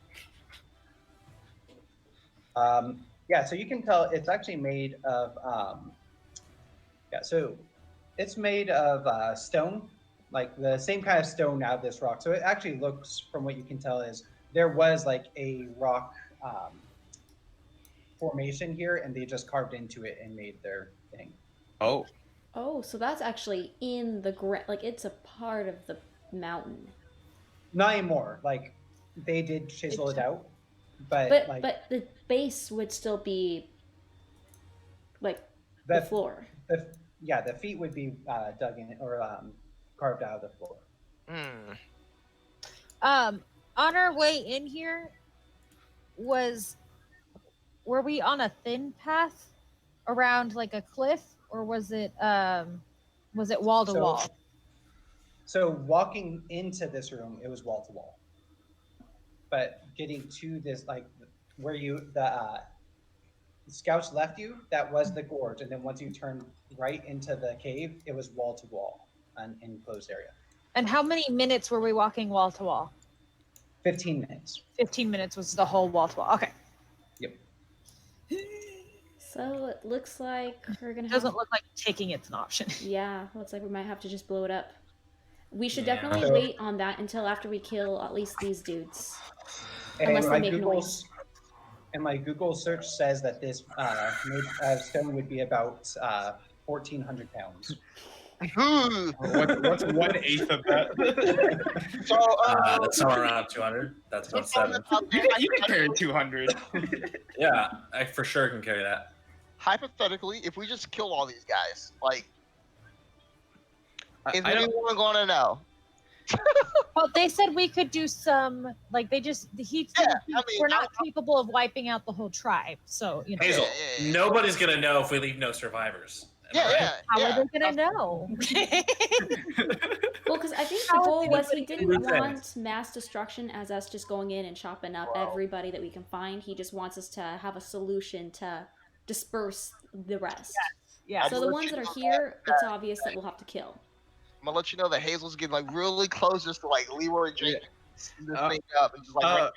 Yeah, so you can tell it's actually made of so it's made of stone, like the same kind of stone out of this rock. So it actually looks, from what you can tell, is there was like a rock formation here, and they just carved into it and made their thing. Oh, so that's actually in the like it's a part of the mountain. Not anymore. Like they did chisel it out, but the base would still be like the floor. The feet would be dug in or carved out of the floor. On our way in here, were we on a thin path around like a cliff, or was it wall to wall? So walking into this room, it was wall to wall. But getting to this, like where the scouts left you, that was the gorge, and then once you turned right into the cave, it was wall to wall, an enclosed area. And how many minutes were we walking wall to wall? 15 minutes. 15 minutes was the whole wall to wall. Okay. Yep. So it looks like we're gonna. Doesn't look like taking it's an option. Yeah, looks like we might have to just blow it up. We should definitely wait on that until after we kill at least these dudes. Unless they make noise. And my Google search says that this stone would be about 1,400 pounds. What's 1/8 of that? So that's somewhere around 200. That's about 7. You can carry 200. Yeah, I for sure can carry that. hypothetically, if we just kill all these guys, like, Is I don't. anyone going to know? Well, they said we could do some, like we're not capable of wiping out the whole tribe. So, Hazel, Yeah. nobody's gonna know if we leave no survivors. Am I right? How are they going to know? Well, because I think How the is goal was he anybody didn't gonna do want mass destruction as us just going in and chopping up everybody that we can find. He just wants us to have a solution to disperse the rest. Yeah. So the ones that are here, it's obvious that we'll have to kill. I'm gonna let you know that Hazel's getting like really close just to like Leroy Jenkins this thing up and just like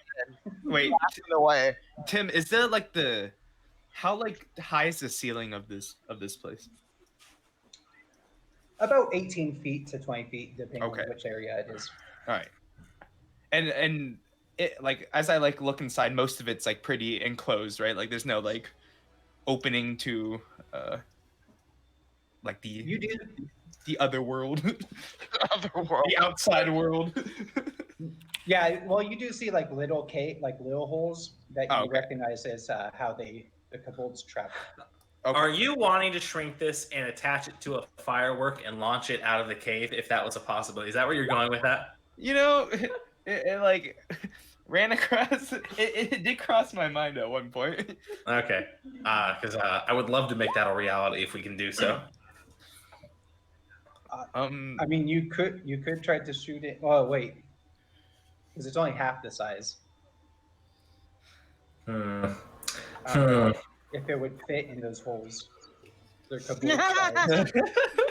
Wait, in the way. Tim, is there like how like high is the ceiling of this place? About 18 feet to 20 feet, depending Okay. on which area it is. All right, and it like as I like look inside, most of it's like pretty enclosed, right? Like there's no like opening to like You do. the other world, Other world. the outside world. Yeah, well, you do see like little holes that you Okay. recognize as how the kobolds travel. Okay. Are you wanting to shrink this and attach it to a firework and launch it out of the cave if that was a possibility? Is that where you're going with that? You know, it like ran across. It did cross my mind at one point. Okay, because I would love to make that a reality if we can do so. I mean, you could try to shoot it. Oh wait, because it's only half the size. If it would fit in those holes, they're kobold size.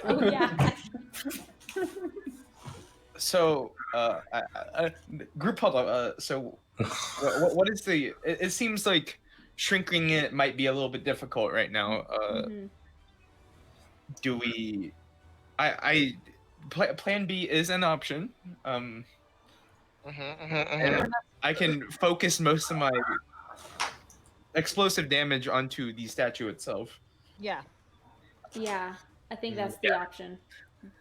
Oh yeah. So, group hold up. So, what is the? It seems like shrinking it might be a little bit difficult right now. Do we? Plan B is an option. And I can focus most of my explosive damage onto the statue itself. Yeah. Yeah, I think that's the option.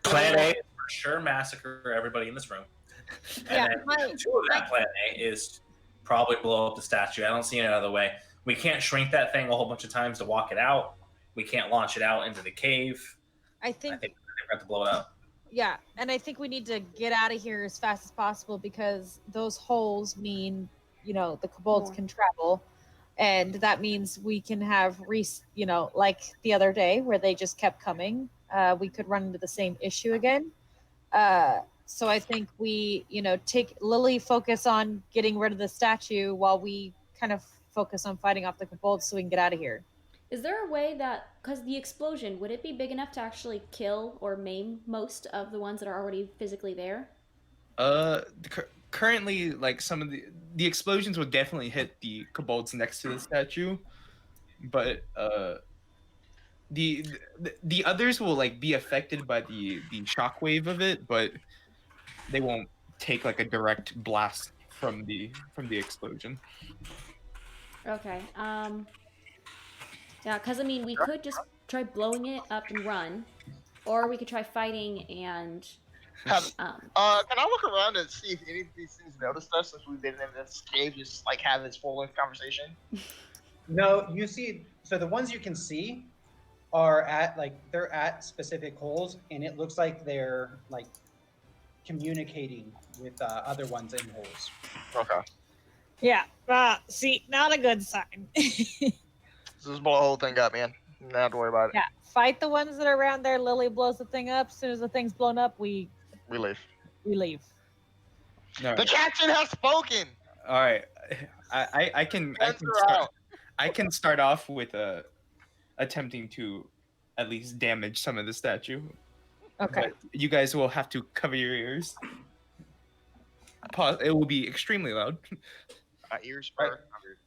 Plan A is for sure massacre everybody in this room. Yeah. And then two of that plan A is probably blow up the statue. I don't see any other way. We can't shrink that thing a whole bunch of times to walk it out. We can't launch it out into the cave. I think we have to blow it up. Yeah, and I think we need to get out of here as fast as possible because those holes mean, the kobolds can travel, and that means we can have like the other day where they just kept coming. We could run into the same issue again. So I think we, take Lily, focus on getting rid of the statue while we kind of focus on fighting off the kobolds so we can get out of here. Is there a way that, because the explosion, would it be big enough to actually kill or maim most of the ones that are already physically there? Currently, like some of the explosions would definitely hit the kobolds next to the statue, but the others will like be affected by the shockwave of it, but they won't take like a direct blast from the explosion. Okay. Yeah, because I mean, we could just try blowing it up and run, or we could try fighting and. Can I look around and see if any of these things noticed us since we've been in this cave, just like having this full-length conversation? No, you see. So the ones you can see are they're at specific holes, and it looks like they're like communicating with other ones in holes. Okay. Yeah. See, not a good sign. Just blow the whole thing up, man. You don't have to worry about it. Yeah. Fight the ones that are around there. Lily blows the thing up. As soon as the thing's blown up, we leave. We leave. All right. The captain has spoken. All right, I can start off with attempting to at least damage some of the statue. Okay. But you guys will have to cover your ears. Pause. It will be extremely loud. My ears are covered.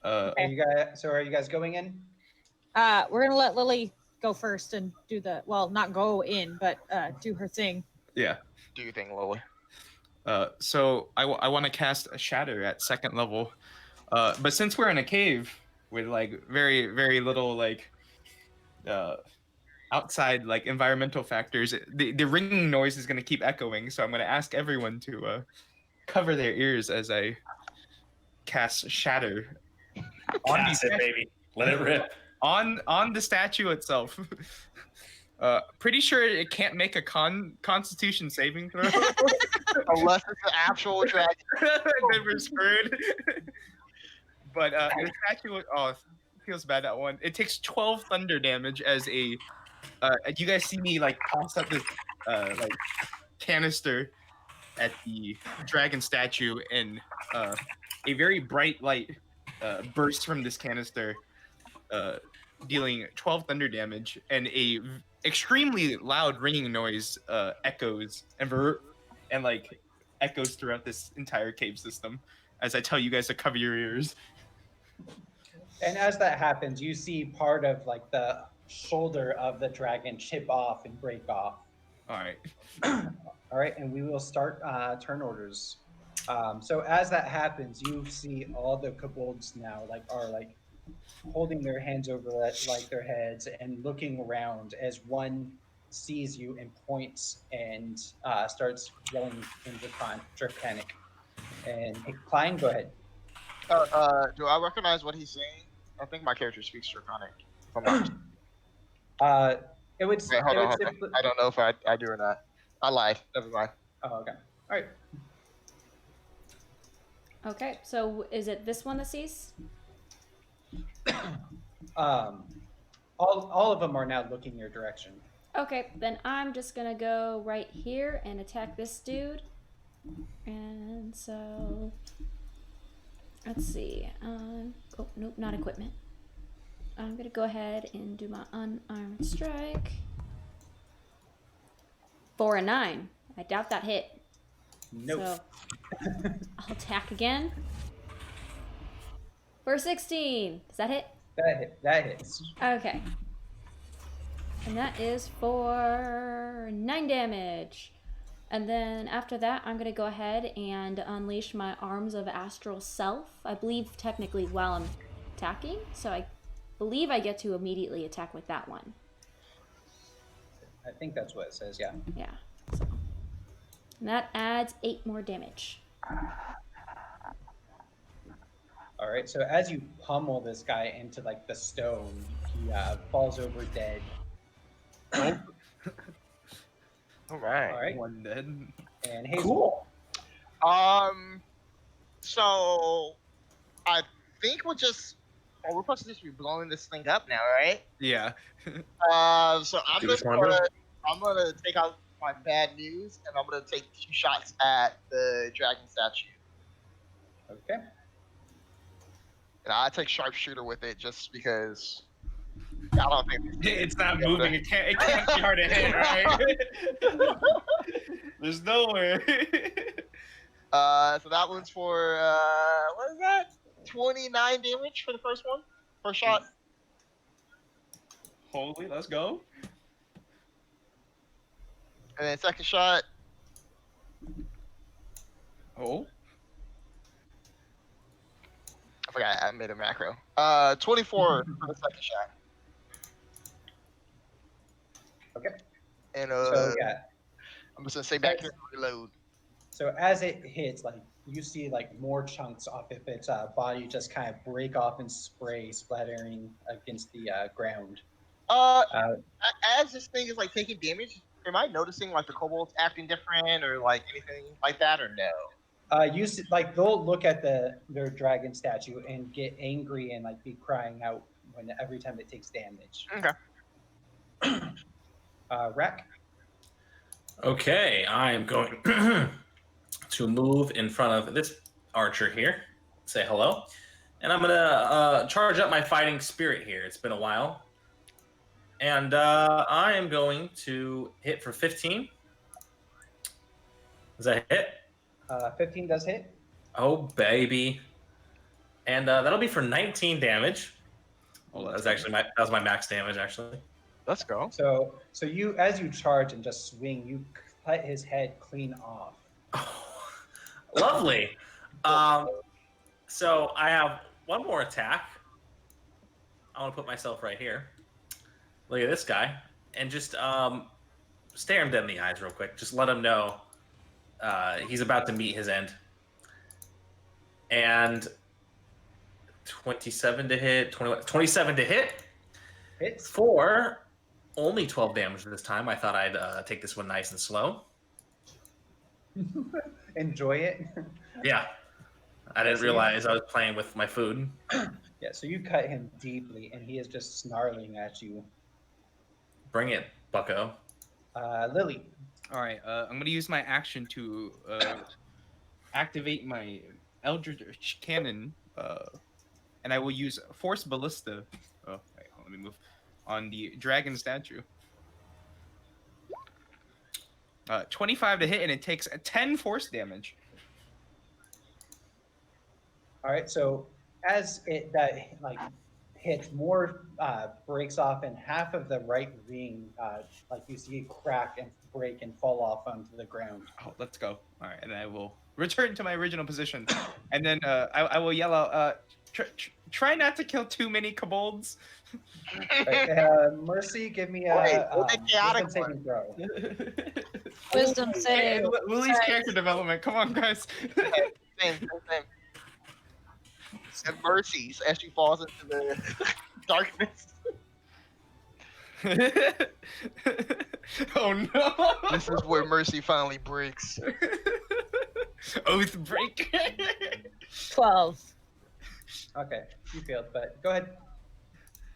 Are you guys going in? We're gonna let Lily go first and do not go in, but do her thing. Yeah. Do you think, Lily? So I want to cast a shatter at 2nd level, but since we're in a cave with like very very little like outside like environmental factors, the ringing noise is going to keep echoing. So I'm going to ask everyone to cover their ears as I cast shatter. Cast it, baby. Let it rip. On the statue itself. Pretty sure it can't make a Constitution saving throw. Unless it's an actual dragon. Then we're screwed. But the statue, it feels bad, that one. It takes 12 thunder damage as a. You guys see me like toss up this like canister at the dragon statue, and a very bright light bursts from this canister, dealing 12 thunder damage, and a extremely loud ringing noise echoes and like echoes throughout this entire cave system as I tell you guys to cover your ears. And as that happens, you see part of like the shoulder of the dragon chip off and break off. All right. All right, and we will start turn orders. So as that happens, you see all the kobolds now are holding their hands over like their heads and looking around as one sees you and points and starts yelling in Draconic. And hey, Klein, go ahead. Do I recognize what he's saying? I think my character speaks Draconic. If I'm not mistaken. It would. Wait, hold it on, would hold on. simply- I don't know if I do or not. I lied. Never mind. Oh, okay. All right. Okay, so is it this one that sees? All of them are now looking your direction. Okay, then I'm just gonna go right here and attack this dude. And so, let's see. Oh, nope, not equipment. I'm gonna go ahead and do my unarmed strike. 4 and 9. I doubt that hit. Nope. So, I'll attack again. For 16. Does that hit? That hits. Okay. And that is for 9 damage. And then after that, I'm going to go ahead and unleash my Arms of Astral Self. I believe technically while I'm attacking. So I believe I get to immediately attack with that one. I think that's what it says, yeah. Yeah. So. And that adds 8 more damage. All right, so as you pummel this guy into like the stone, he falls over dead. All right. All right, One dead. and Hazel. Cool. So I think we're supposed to just be blowing this thing up now, right? Yeah. So I'm Do just which one? I'm gonna take out my bad news, and I'm gonna take 2 shots at the dragon statue. Okay. And I take sharpshooter with it just because I don't think It's not moving. It can't be hard to hit, right? There's nowhere. So that one's for what is that? 29 damage for the first one. First shot. Holy, let's go. And then second shot. Oh. I forgot I made a macro. 24 for the second shot. Okay. And So yeah. I'm just gonna say back here reload. So as it hits, like you see like more chunks off of its body just kind of break off and spray, splattering against the ground. As this thing is like taking damage, am I noticing like the kobolds acting different or like anything like that, or no? You see, like they'll look at their dragon statue and get angry and like be crying out every time it takes damage. Okay. Rack. Okay, I am going to move in front of this archer here, say hello, and I'm gonna charge up my fighting spirit here. It's been a while, and I am going to hit for 15. Does that hit? 15 does hit. Oh baby, and that'll be for 19 damage. Oh, That was my max damage actually. Let's go. So you, as you charge and just swing, you cut his head clean off. Oh, lovely. So I have one more attack. I want to put myself right here. Look at this guy, and just stare him dead in the eyes real quick. Just let him know he's about to meet his end. And 27 to hit, 27 to hit Hits. for only 12 damage this time. I thought I'd take this one nice and slow. Enjoy it. Yeah. I didn't So you- realize I was playing with my food. Yeah, so you cut him deeply, and he is just snarling at you. Bring it, bucko. Lily. All right, I'm gonna use my action to activate my Eldritch Cannon, and I will use Force Ballista. Oh, wait, hold on, let me move on the dragon statue. 25 to hit, and it takes 10 force damage. All right, so as that hits, more breaks off, and half of the right wing, you see it crack and break and fall off onto the ground. Oh, let's go. All right, and I will return to my original position, and then I will yell out, try not to kill too many kobolds. Right, Mercy, give me a Wait, chaotic wisdom saving throw. Wisdom save. Lily's Sorry. character development. Come on, guys. Same. And mercies as she falls into the darkness. Oh no! This is where mercy finally breaks. Oath break. 12. Okay, you failed, but go ahead.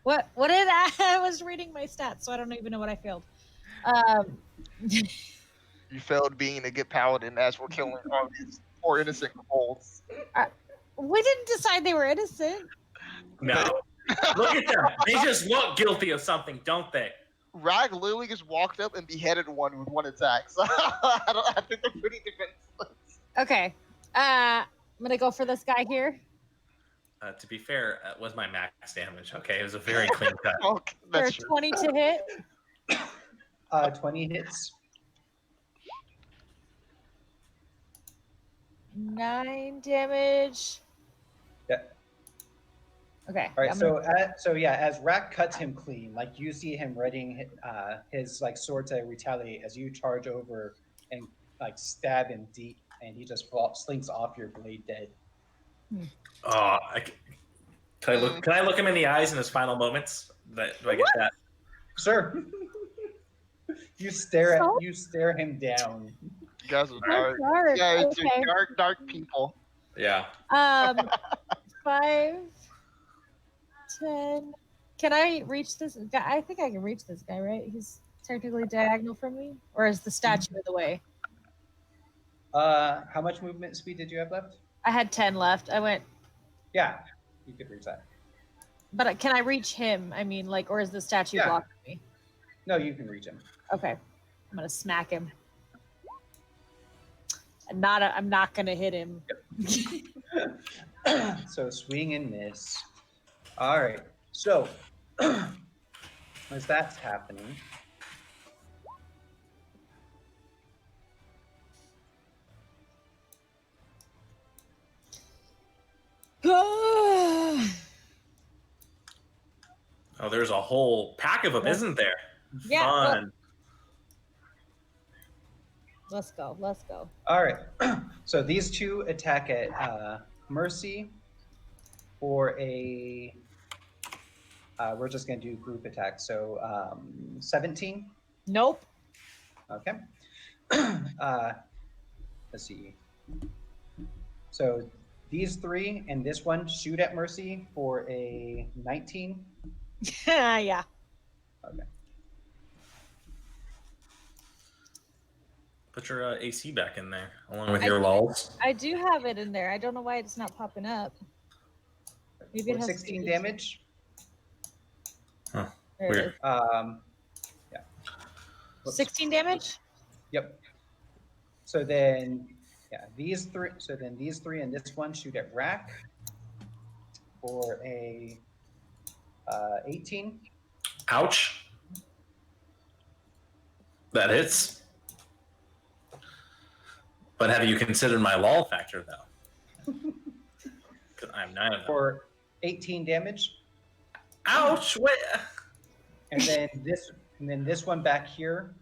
What did I was reading my stats, so I don't even know what I failed. You failed being a good paladin as we're killing all these poor innocent kobolds. We didn't decide they were innocent. No. Look at them. They just look guilty of something, don't they? Rag literally just walked up and beheaded one with one attack. So I think they're pretty defenseless. Okay. I'm gonna go for this guy here. To be fair, it was my max damage. Okay, it was a very clean cut. Okay, For that's true. 20 to hit. 20 hits. 9 damage. Yeah. Okay. All right, I'm so as Rack cuts him clean, you see him readying his sword to retaliate as you charge over and stab him deep, and he just slinks off your blade dead. Oh, can I look him in the eyes in his final moments? Do I get that? Sure. You stare him down. You guys are That's dark. dark. You guys Okay. are dark people. Yeah. 5, 10. Can I reach this guy? I think I can reach this guy, right? He's technically diagonal from me, or is the statue in the way? How much movement speed did you have left? I had 10 left. I went, Yeah, you could reach that. but can I reach him? I mean, or is the statue Yeah. blocking me? No, you can reach him. Okay, I'm gonna smack him. I'm not gonna hit him. So swing and miss. All right. So as that's happening, Oh, there's a whole pack of them, isn't there? Yeah, Fun. Let's go. Let's go. all right. So these two attack at Mercy for a. We're just going to do group attack. So 17. Nope. Okay. Let's see. So these three and this one shoot at Mercy for a 19. Yeah. Okay. Put your AC back in there, along with your lulls. I do have it in there. I don't know why it's not popping up. Maybe it For has 16 to- damage. There it Weird. is. Yeah. Whoops. 16 damage? Yep. So then, these three. So then these three and this one shoot at Rack for a 18. Ouch. That hits. But have you considered my lull factor, though? Because I'm 9 of them. For 18 damage. Ouch! Wait. And then this one back here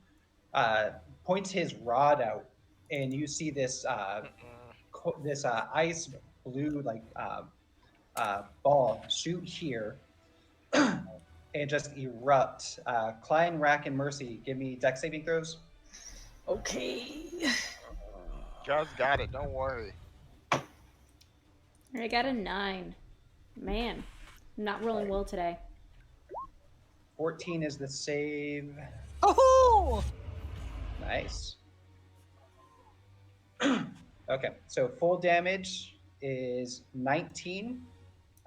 points his rod out, and you see this ice blue ball shoot here, and just erupt. Klein, Rack, and Mercy, give me dex saving throws. Okay. Guys got it. Don't worry. I got a 9. Man, I'm not rolling well today. 14 is the save. Oh! Nice. Okay, so full damage is 19.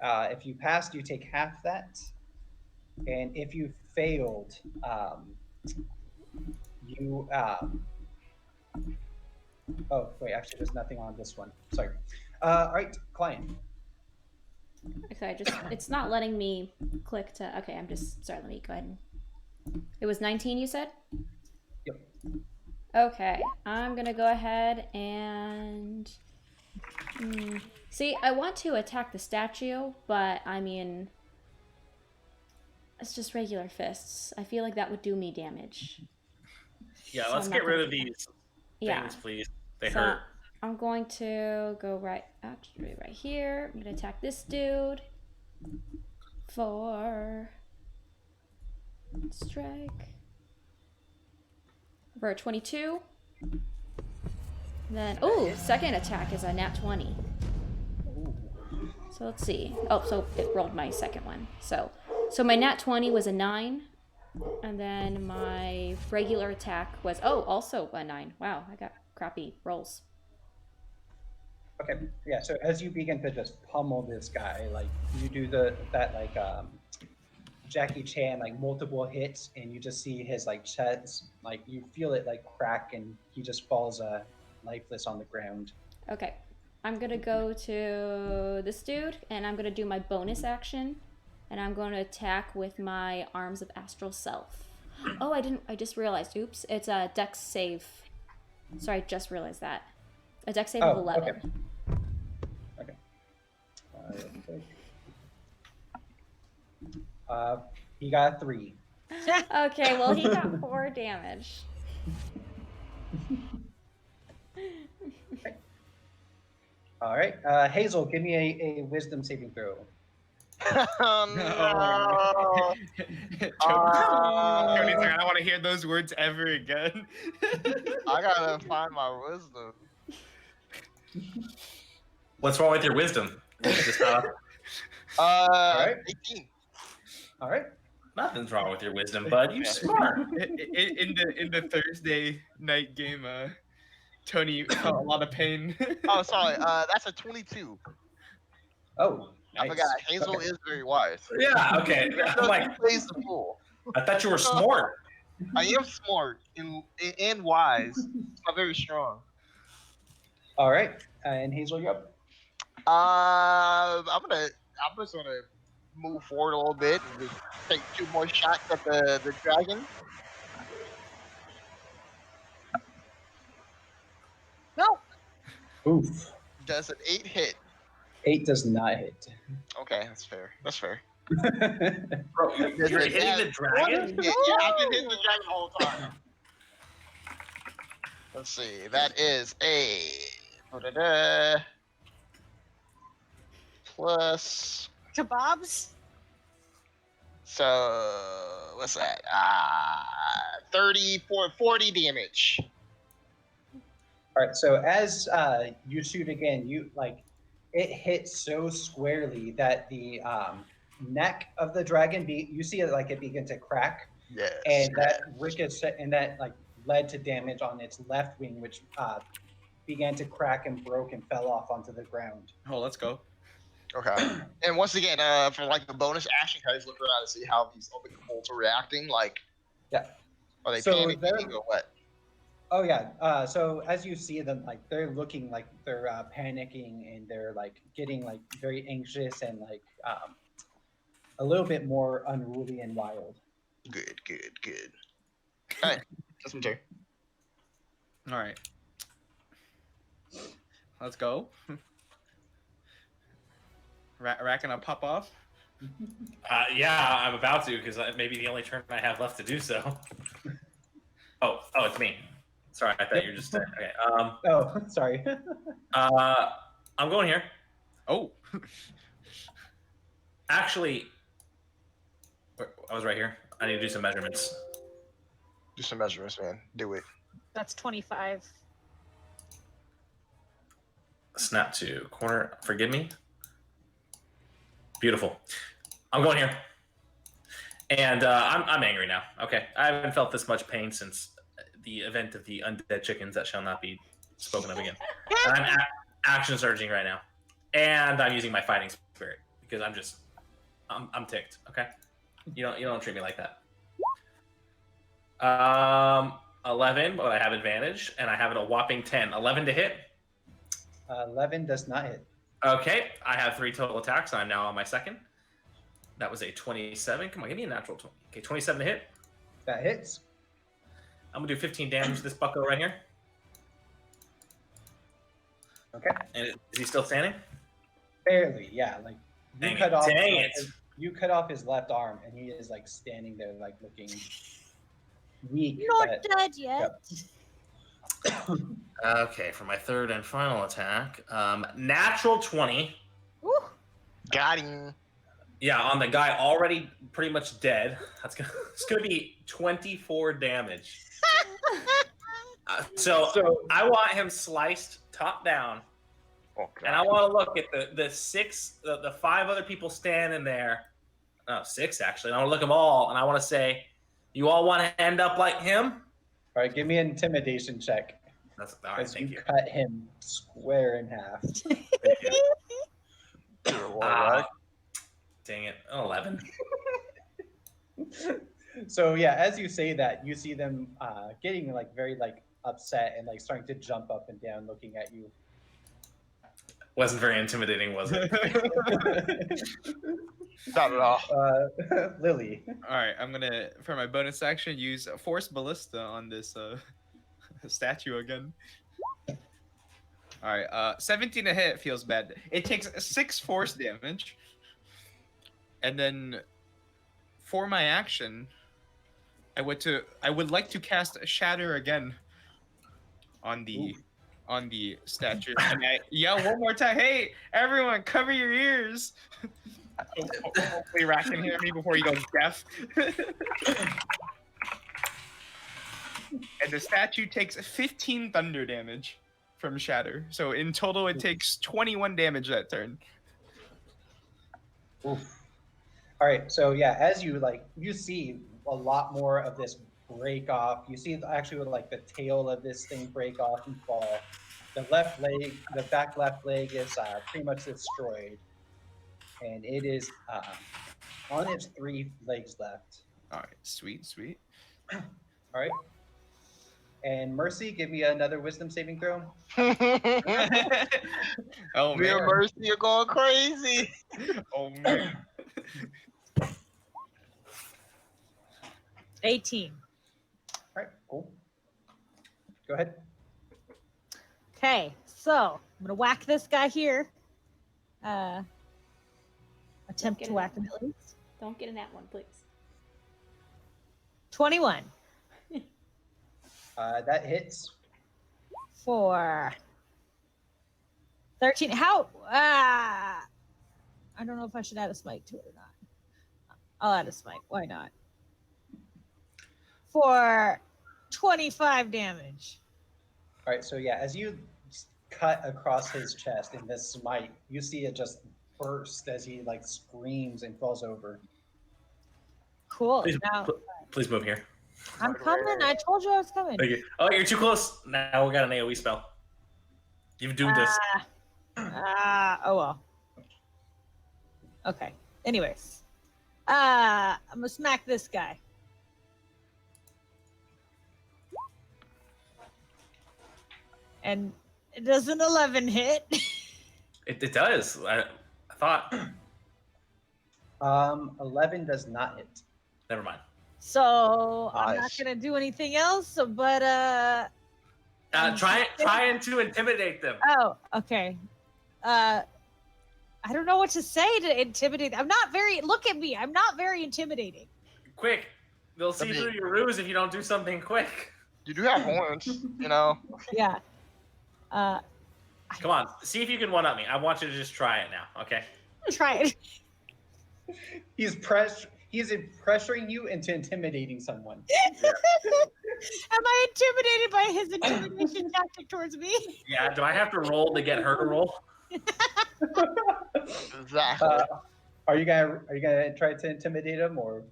If you passed, you take half that. And if you failed, you. Oh, wait, actually, there's nothing on this one. Sorry. All right, client. Okay, it's not letting me click to. Okay, sorry. Let me go ahead and. It was 19, you said? Yep. Okay, I'm gonna go ahead and. See, I want to attack the statue, but I mean, it's just regular fists. I feel like that would do me damage. Yeah, So let's I'm get not rid gonna of do that. these Yeah. things, please. They So hurt. I'm going to go right here. I'm gonna attack this dude for strike for a 22. Then second attack is a nat 20. So let's see. Oh, so it rolled my second one. So my nat 20 was a 9. And then my regular attack was also a 9. Wow, I got crappy rolls. Okay, yeah. So as you begin to just pummel this guy, like you do that Jackie Chan, like multiple hits, and you just see his like chest, like you feel it like crack, and he just falls lifeless on the ground. Okay, I'm gonna go to this dude, and I'm gonna do my bonus action, and I'm going to attack with my Arms of Astral Self. Oh, I just realized. Oops, it's a Dex save. Sorry, I just realized that. A Dex save of 11. Okay. He got a 3. Okay, well, he got 4 damage. All right, Hazel, give me a wisdom saving throw. Oh, Tony's like, I don't want to hear those words ever again. I gotta find my wisdom. What's wrong with your wisdom? It's just not, right. 18. All right. nothing's wrong with your wisdom, bud. You smart. in the Thursday night game, Tony felt a lot of pain. Oh, sorry. That's a 22. Oh, I nice. forgot. Hazel Okay. is very wise. Yeah, okay. I'm like, Plays the fool. I thought you were smart. I am smart and wise. I'm very strong. All right, and Hazel, you're up. I'm just gonna move forward a little bit and just take 2 more shots at the dragon. No. Oof. Does an 8 hit? 8 does not hit. Okay, that's fair. That's fair. Bro, you're hitting the dragon? Yeah, I've been hitting the dragon the whole time. Let's see. That is a plus. Kebabs? So what's that? 40 damage. All right, so as you shoot again, it hits so squarely that the neck of the dragon you see it like it begin to crack, Yes. and that ricochet and that like led to damage on its left wing, which began to crack and broke and fell off onto the ground. Oh, let's go. Okay. And once again, for like the bonus action, can I just look around and see how these other kobolds are reacting? Like, Yeah. are they So panicking or what? Oh yeah. So as you see them, like they're looking like they're panicking, and they're like getting like very anxious and like a little bit more unruly and wild. Good. All right, that's my turn. All right. Let's go. Rack gonna pop off. Yeah, I'm about to because it may be the only turn I have left to do so. Oh, it's me. Sorry, I thought you were just okay. Oh, sorry. I'm going here. Oh. Actually, I was right here. I need to do some measurements. Do some measurements, man. Do it. That's 25. Snap to corner. Forgive me. Beautiful. I'm going here. And I'm angry now. Okay. I haven't felt this much pain since the event of the undead chickens that shall not be spoken of again. And I'm action surging right now. And I'm using my fighting spirit because I'm ticked. Okay. You don't treat me like that. 11, but I have advantage, and I have a whopping 10. 11 to hit. 11 does not hit. Okay, I have 3 total attacks. I'm now on my second. That was a 27. Come on, give me a natural 20. Okay, 27 to hit. That hits. I'm gonna do 15 damage to this bucko right here. Okay. And is he still standing? Barely, yeah. Like Dang it. You cut off his left arm, and he is like standing there, like looking weak. Not but- dead yet. Okay, for my third and final attack, natural 20. Woo. Got him. Yeah, on the guy already pretty much dead. It's gonna be 24 damage. So I want him sliced top down, Okay. and I want to look at the 5 other people standing there. Oh, 6 actually. And I want to look at them all, and I want to say, "You all want to end up like him?" All right, give me an intimidation check. That's all right. Because Thank you you. cut him square in half. Dang it. 11. So yeah, as you say that, you see them getting like very like upset and like starting to jump up and down, looking at you. Wasn't very intimidating, was it? Not at all. Lily. All right, I'm gonna for my bonus action use Force Ballista on this statue again. All right, 17 to hit feels bad. It takes 6 force damage, and then for my action, I would like to cast Shatter again on the statue, and I yell one more time, "Hey, everyone, cover your ears!" Hopefully, Rack can hear me before he goes deaf. And the statue takes 15 thunder damage from Shatter. So in total, it takes 21 damage that turn. Oof. All right, so yeah, as you see a lot more of this break off. You see actually like the tail of this thing break off and fall. The back left leg is pretty much destroyed, and it is on its 3 legs left. All right, sweet. All right. And Mercy, give me another wisdom saving throw. Oh Me and man. Mercy, you're going crazy. Oh man. 18. All right, cool. Go ahead. Okay, so I'm gonna whack this guy here. Attempt to whack him at least. Don't get in that one, please. 21 That hits. for 13. How? I don't know if I should add a smite to it or not. I'll add a smite. Why not? For 25 damage. All right, so yeah, as you cut across his chest in this smite, you see it just burst as he like screams and falls over. Cool. Please, Now please move here. I'm coming. I told you I was coming. Thank you. Oh, you're too close. Now we got an AoE spell. You've doomed us. Oh well. Okay. Anyways, I'm gonna smack this guy. And it does an 11 hit. It does. I thought. 11 does not hit. Never mind. So I'm not Nice. gonna do anything else. But Trying to intimidate them. oh, okay. I don't know what to say to intimidate. I'm not very. Look at me. I'm not very intimidating. Quick. They'll see I mean- through your ruse if you don't do something quick. You do have horns, you know. Yeah. Come on. See if you can one-up me. I want you to just try it now, okay? Try it. He's He is pressuring you into intimidating someone. Am I intimidated by his intimidation tactic towards me? Yeah, do I have to roll to get her to roll? Exactly. Are you gonna try to intimidate him or?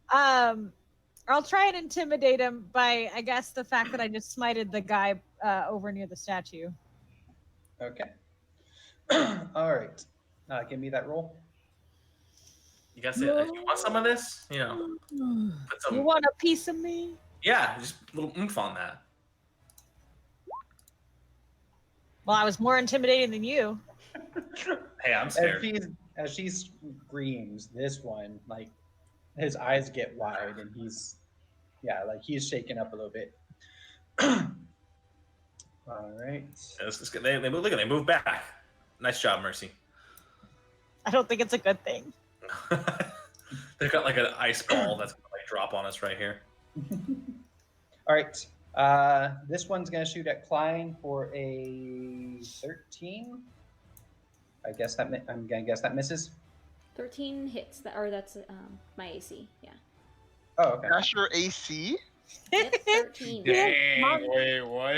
I'll try and intimidate him by, I guess, the fact that I just smited the guy over near the statue. Okay. All right. Give me that roll. You guys say, you want some of this? You know, put some. You want a piece of me? Yeah, just a little oomph on that. Well, I was more intimidating than you. Hey, I'm scared. As she screams, this one, like, his eyes get wide and he's shaken up a little bit. All right. They move. Look at they move back. Nice job, Mercy. I don't think it's a good thing. They've got like an ice ball that's gonna like drop on us right here. All right. This one's gonna shoot at Klein for a 13. I'm gonna guess that misses. 13 hits. That's my AC. Yeah. Oh, okay. That's your AC? Yep, 13. Dang, wait, what?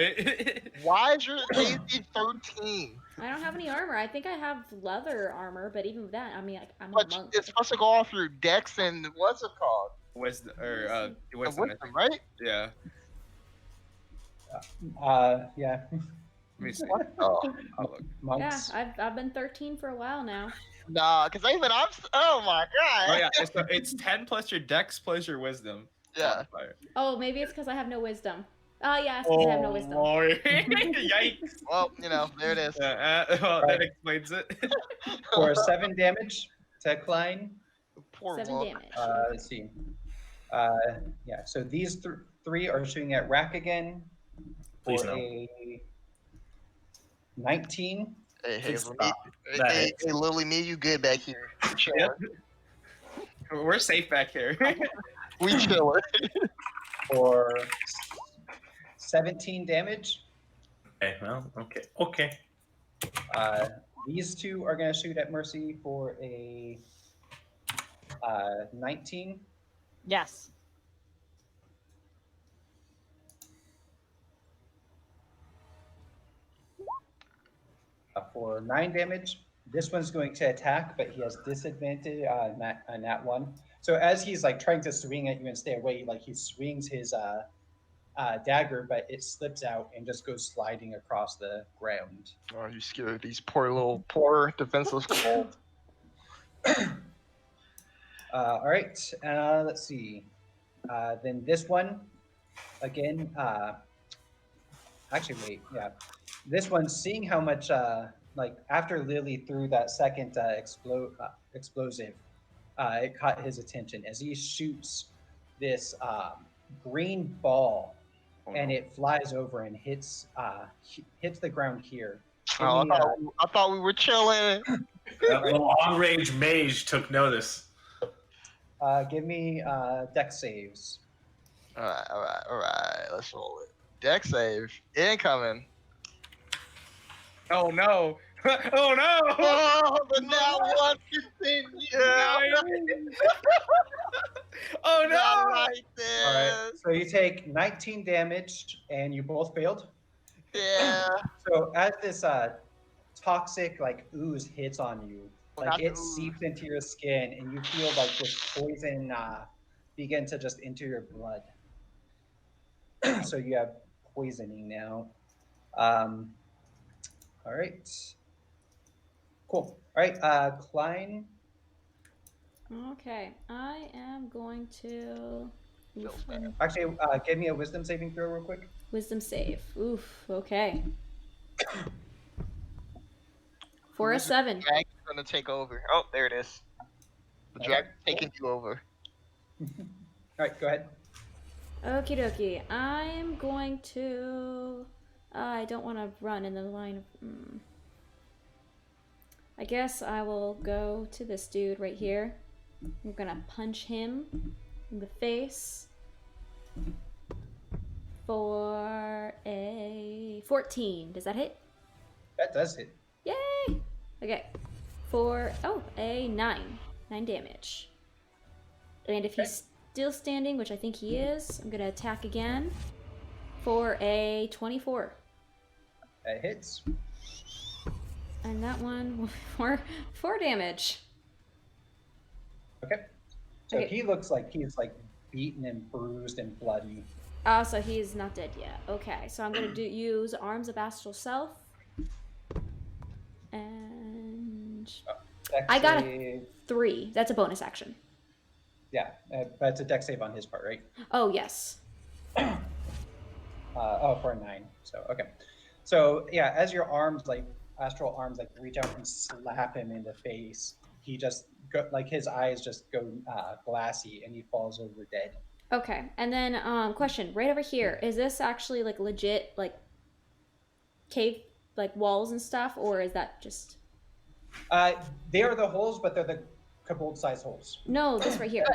Why is your AC 13? I don't have any armor. I think I have leather armor, but even with that, I mean, I'm a But monk. it's supposed to go off your dex and what's it called? Wisdom, Wisdom, right? Yeah. Yeah. Let me see. Oh, I'll look. Monks. Yeah, I've been 13 for a while now. nah, because even I'm. Oh my god. Oh yeah, it's 10 plus your dex plus your wisdom. Yeah. modifier. Oh, maybe it's because I have no wisdom. Oh, yeah, it's because I have no wisdom. Lord. Yikes. Well, there it is. Well, that explains it. For 7 damage to Klein. Poor 7 monk. damage. Let's see. Yeah, so these 3 are shooting at Rack again Please for no. a 19. Hey, Please Hazel, stop. hey, That hey, hits. hey, Lily, me, you good back here? We chilling. Yep. We're safe back here. We chilling. For 17 damage. Okay, well, okay. These 2 are going to shoot at Mercy for a 19. Yes. For 9 damage. This one's going to attack, but he has disadvantage on that one. So as he's like trying to swing at you and stay away, like he swings his dagger, but it slips out and just goes sliding across the ground. Oh, you scared these poor defenseless trolls. All right, let's see. Then this one, again. Actually, wait, yeah. This one, seeing how much, like after Lily threw that second explosive, it caught his attention as he shoots this green ball, and it flies over and hits the ground here. Oh, I thought we were chilling. The long-range mage took notice. Give me dex saves. All right. Let's roll it. Dex save incoming. Oh no! Oh no! Oh, but now one continue. Oh no! Not like this. All right, so you take 19 damage, and you both failed. Yeah. So as this toxic like ooze hits on you, like Not it ooze. seeps into your skin, and you feel like this poison begin to just enter your blood. So you have poisoning now. All right. Cool. All right, Klein. Okay, I am going to. Feels bad. Actually, give me a wisdom saving throw real quick. Wisdom save. Oof. Okay. For a Who's 7. Dragon's gonna take over. Oh, there it is. The dragon taking you over. All right, go ahead. Okie dokie. I'm going to. I don't want to run in the line of. I guess I will go to this dude right here. I'm gonna punch him in the face for a 14. Does that hit? That does hit. Yay! Okay. For a 9. 9 damage. And if he's still standing, which I think he is, I'm gonna attack again for a 24. That hits. And that one will be 4 damage. Okay. So Okay. he looks like he's like beaten and bruised and bloody. Oh, so he's not dead yet. Okay, so I'm gonna use Arms of Astral Self. And Dex I got a save. 3. That's a bonus action. Yeah, but it's a dex save on his part, right? Oh, yes. For a 9. So okay. So yeah, as your arms, like astral arms, like reach out and slap him in the face, he just like his eyes just go glassy and he falls over dead. Okay, and then question right over here: is this actually like legit, like cave, like walls and stuff, or is that just? They are the holes, but they're the kobold-sized holes. No, this right here.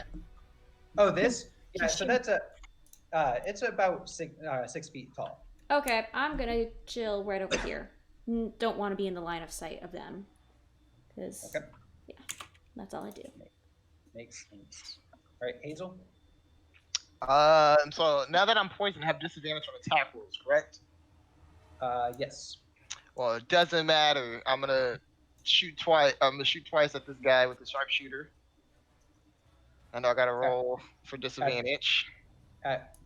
Oh, this? Yeah. So that's it's about 6 feet tall. Okay, I'm gonna chill right over here. Don't want to be in the line of sight of them, because yeah, that's all I do. Makes sense. All right, Hazel. So now that I'm poisoned, I have disadvantage on attack rolls, correct? Yes. Well, it doesn't matter. I'm gonna shoot twice. I'm gonna shoot twice at this guy with the sharpshooter. And I gotta roll for disadvantage.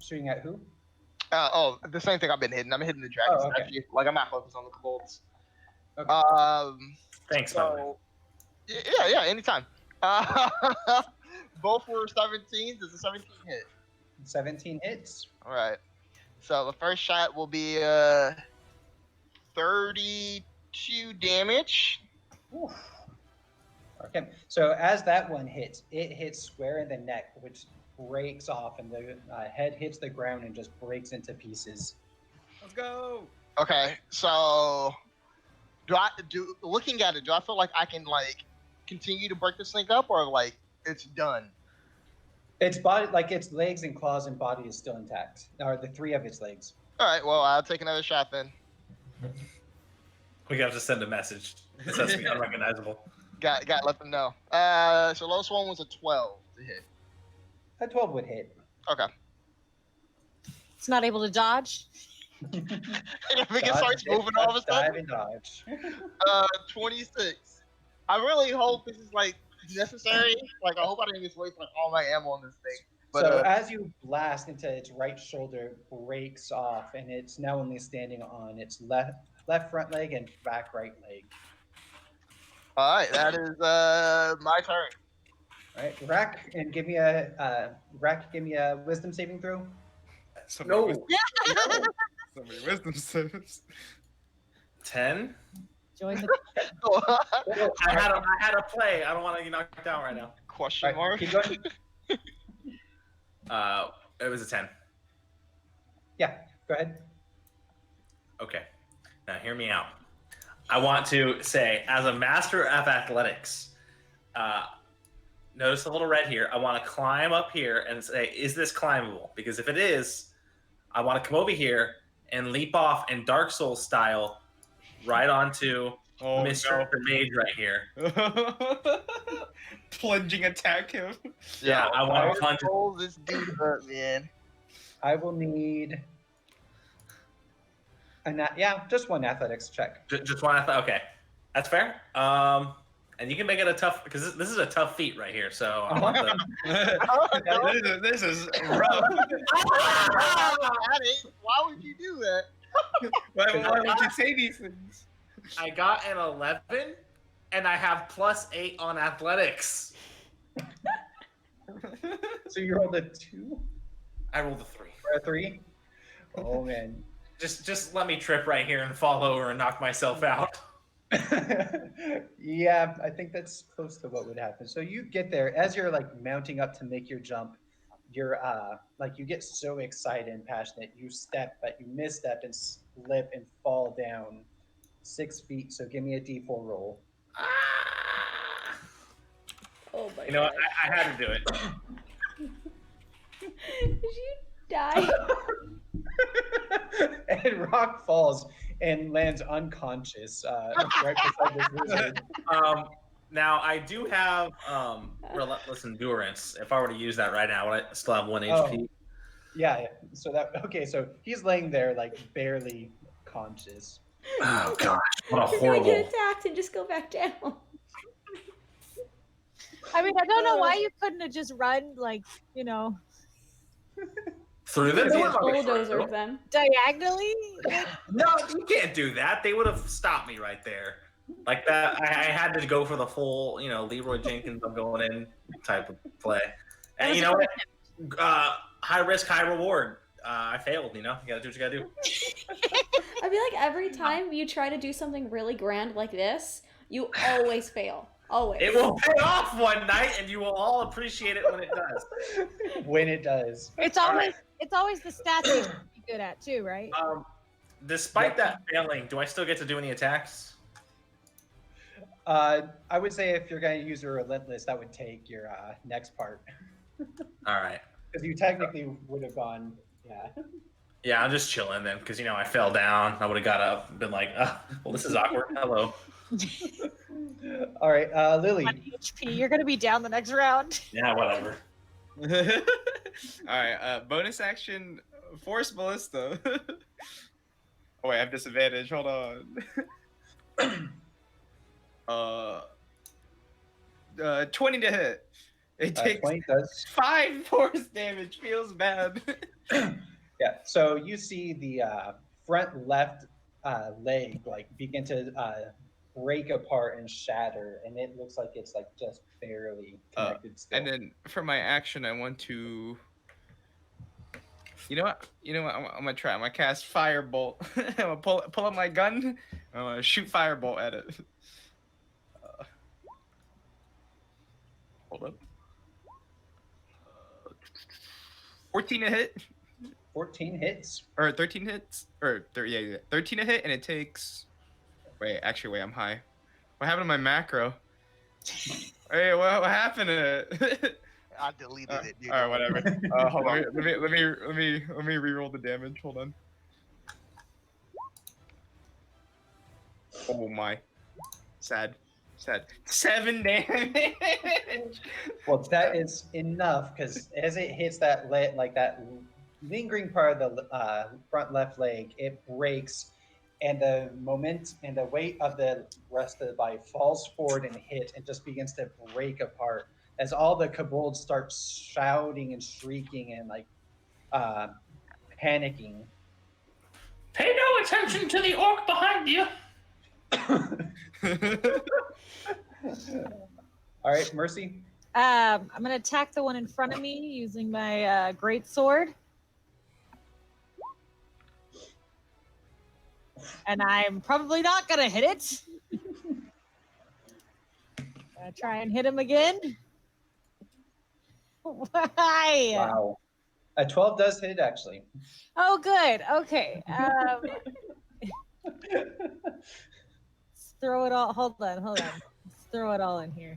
Shooting at who? The same thing I've been hitting. I'm hitting the dragons. Oh, okay. Actually, like I'm not focused on the kobolds. Okay. Thanks, So, yeah, anytime. Both were 17s. Does a 17 hit? 17 hits. All right. So the first shot will be 32 damage. Oof. Okay. So as that one hits, it hits square in the neck, which breaks off, and the head hits the ground and just breaks into pieces. Let's go. Okay. So looking at it, do I feel like I can like continue to break this thing up, or like it's done? Its body, like its legs and claws and body, is still intact. Or the 3 of its legs. All right. Well, I'll take another shot then. We have to send a message. It has to be unrecognizable. Got let them know. So lowest one was a 12 to hit. A 12 would hit. Okay. It's not able to dodge. If it starts moving all of a Dive sudden. and dodge. 26. I really hope this is like necessary. Like I hope I didn't just waste like all my ammo on this thing. But So as you blast into its right shoulder, breaks off, and it's now only standing on its left front leg and back right leg. all right, that is my turn. All right, Rack, and give me a wisdom saving throw. Somebody wisdom saves. 10. Join the I had a play. I don't want to get knocked down right now. Question All mark. right, keep going. It was a 10. Yeah, go ahead. Okay. Now hear me out. I want to say, as a master of athletics, notice the little red here. I want to climb up here and say, is this climbable? Because if it is, I want to come over here and leap off in Dark Souls style right onto Mr. Mage right here. Plunging attack him. Yeah, I want to punch. Roll this dude up, man. I will need just one athletics check. Just one. Okay, that's fair. And you can make it a tough, because this is a tough feat right here. So I want the... this is rough. Why would you do that? Why would you say these things? I got an 11, and I have +8 on athletics. So you rolled a 2 I rolled a 3. or a 3? Oh man. Just let me trip right here and fall over and knock myself out. Yeah, I think that's close to what would happen. So you get there as you're like mounting up to make your jump. You're like you get so excited and passionate. You step, but you misstep and slip and fall down 6 feet. So give me a D4 roll. Oh my You know god. what? I had to do it. Did you die? And Rock falls and lands unconscious right beside this wizard. Now I do have relentless endurance. If I were to use that right now, would I still have 1 HP? Yeah. So so he's laying there like barely conscious. Oh gosh, what a You're gonna horrible get attacked and just go back down. I mean, I don't know why you couldn't have just run, like, you know, through them. They They were wouldn't let me Bulldozer through. them. diagonally. No, you can't do that. They would have stopped me right there. Like that, I had to go for the full, Leroy Jenkins, I'm going in type of play. And you know what? High risk, high reward. I failed. You got to do what you got to do. I feel like every time you try to do something really grand like this, you always fail. Always. It will pay off one night, and you will all appreciate it when it does. When it does. It's always the stats you should be good at too, right? Despite that failing, do I still get to do any attacks? I would say if you're going to use your relentless, that would take your next part. All right. Because you technically would have gone, yeah. Yeah, I'm just chilling then, because I fell down. I would have got up and been like, well, this is awkward. Hello. All right, Lily. 1 HP. You're gonna be down the next round. Yeah, whatever. All right, bonus action, force ballista. Oh wait, I have disadvantage. Hold on. 20 to hit. It takes 20 does. 5 force damage. Feels bad. Yeah. So you see the front left leg begin to break apart and shatter, and it looks like it's just barely connected still. And then for my action, I want to. You know what? I'm gonna try. I'm gonna cast Firebolt. I'm gonna pull up my gun. I'm gonna shoot Firebolt at it. Hold up. 14 to hit. 14 hits. Or 13 hits. Or 13 to hit, and it takes. Wait, I'm high. What happened to my macro? Hey, what happened to it? I deleted it. Dude. All right, whatever. Hold on. Let me reroll the damage. Hold on. Oh my. Sad. 7 damage. Well, that is enough because as it hits that that lingering part of the front left leg, it breaks, and the moment and the weight of the rest of the body falls forward and hit and just begins to break apart as all the kobolds start shouting and shrieking and panicking. Pay no attention to the orc behind you. All right, Mercy. I'm gonna attack the one in front of me using my great sword, and I'm probably not gonna hit it. Gonna try and hit him again. Why? Wow. A 12 does hit, actually. Oh, good. Okay. Let's throw it all. Hold on. Let's throw it all in here.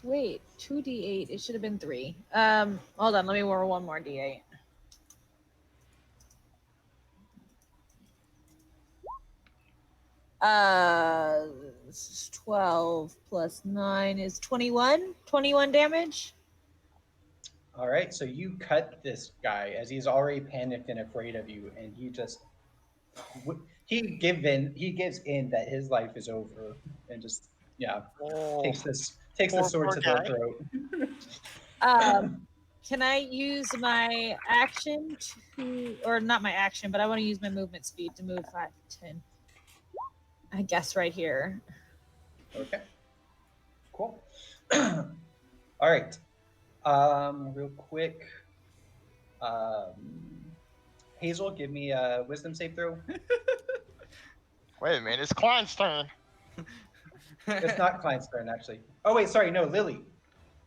Wait, 2d8. It should have been 3. Hold on. Let me roll one more d8. Uh, 12 plus 9 is 21. 21 damage. All right, so you cut this guy as he's already panicked and afraid of you, and he gives in that his life is over, and just takes the sword to the throat. Can I use my action or not my action, but I want to use my movement speed to move 5, 10. I guess right here. Okay. Cool. All right. Real quick. Hazel, give me a wisdom save throw. Wait a minute, it's Klein's turn. It's not Klein's turn, actually. Oh wait, sorry, no, Lily.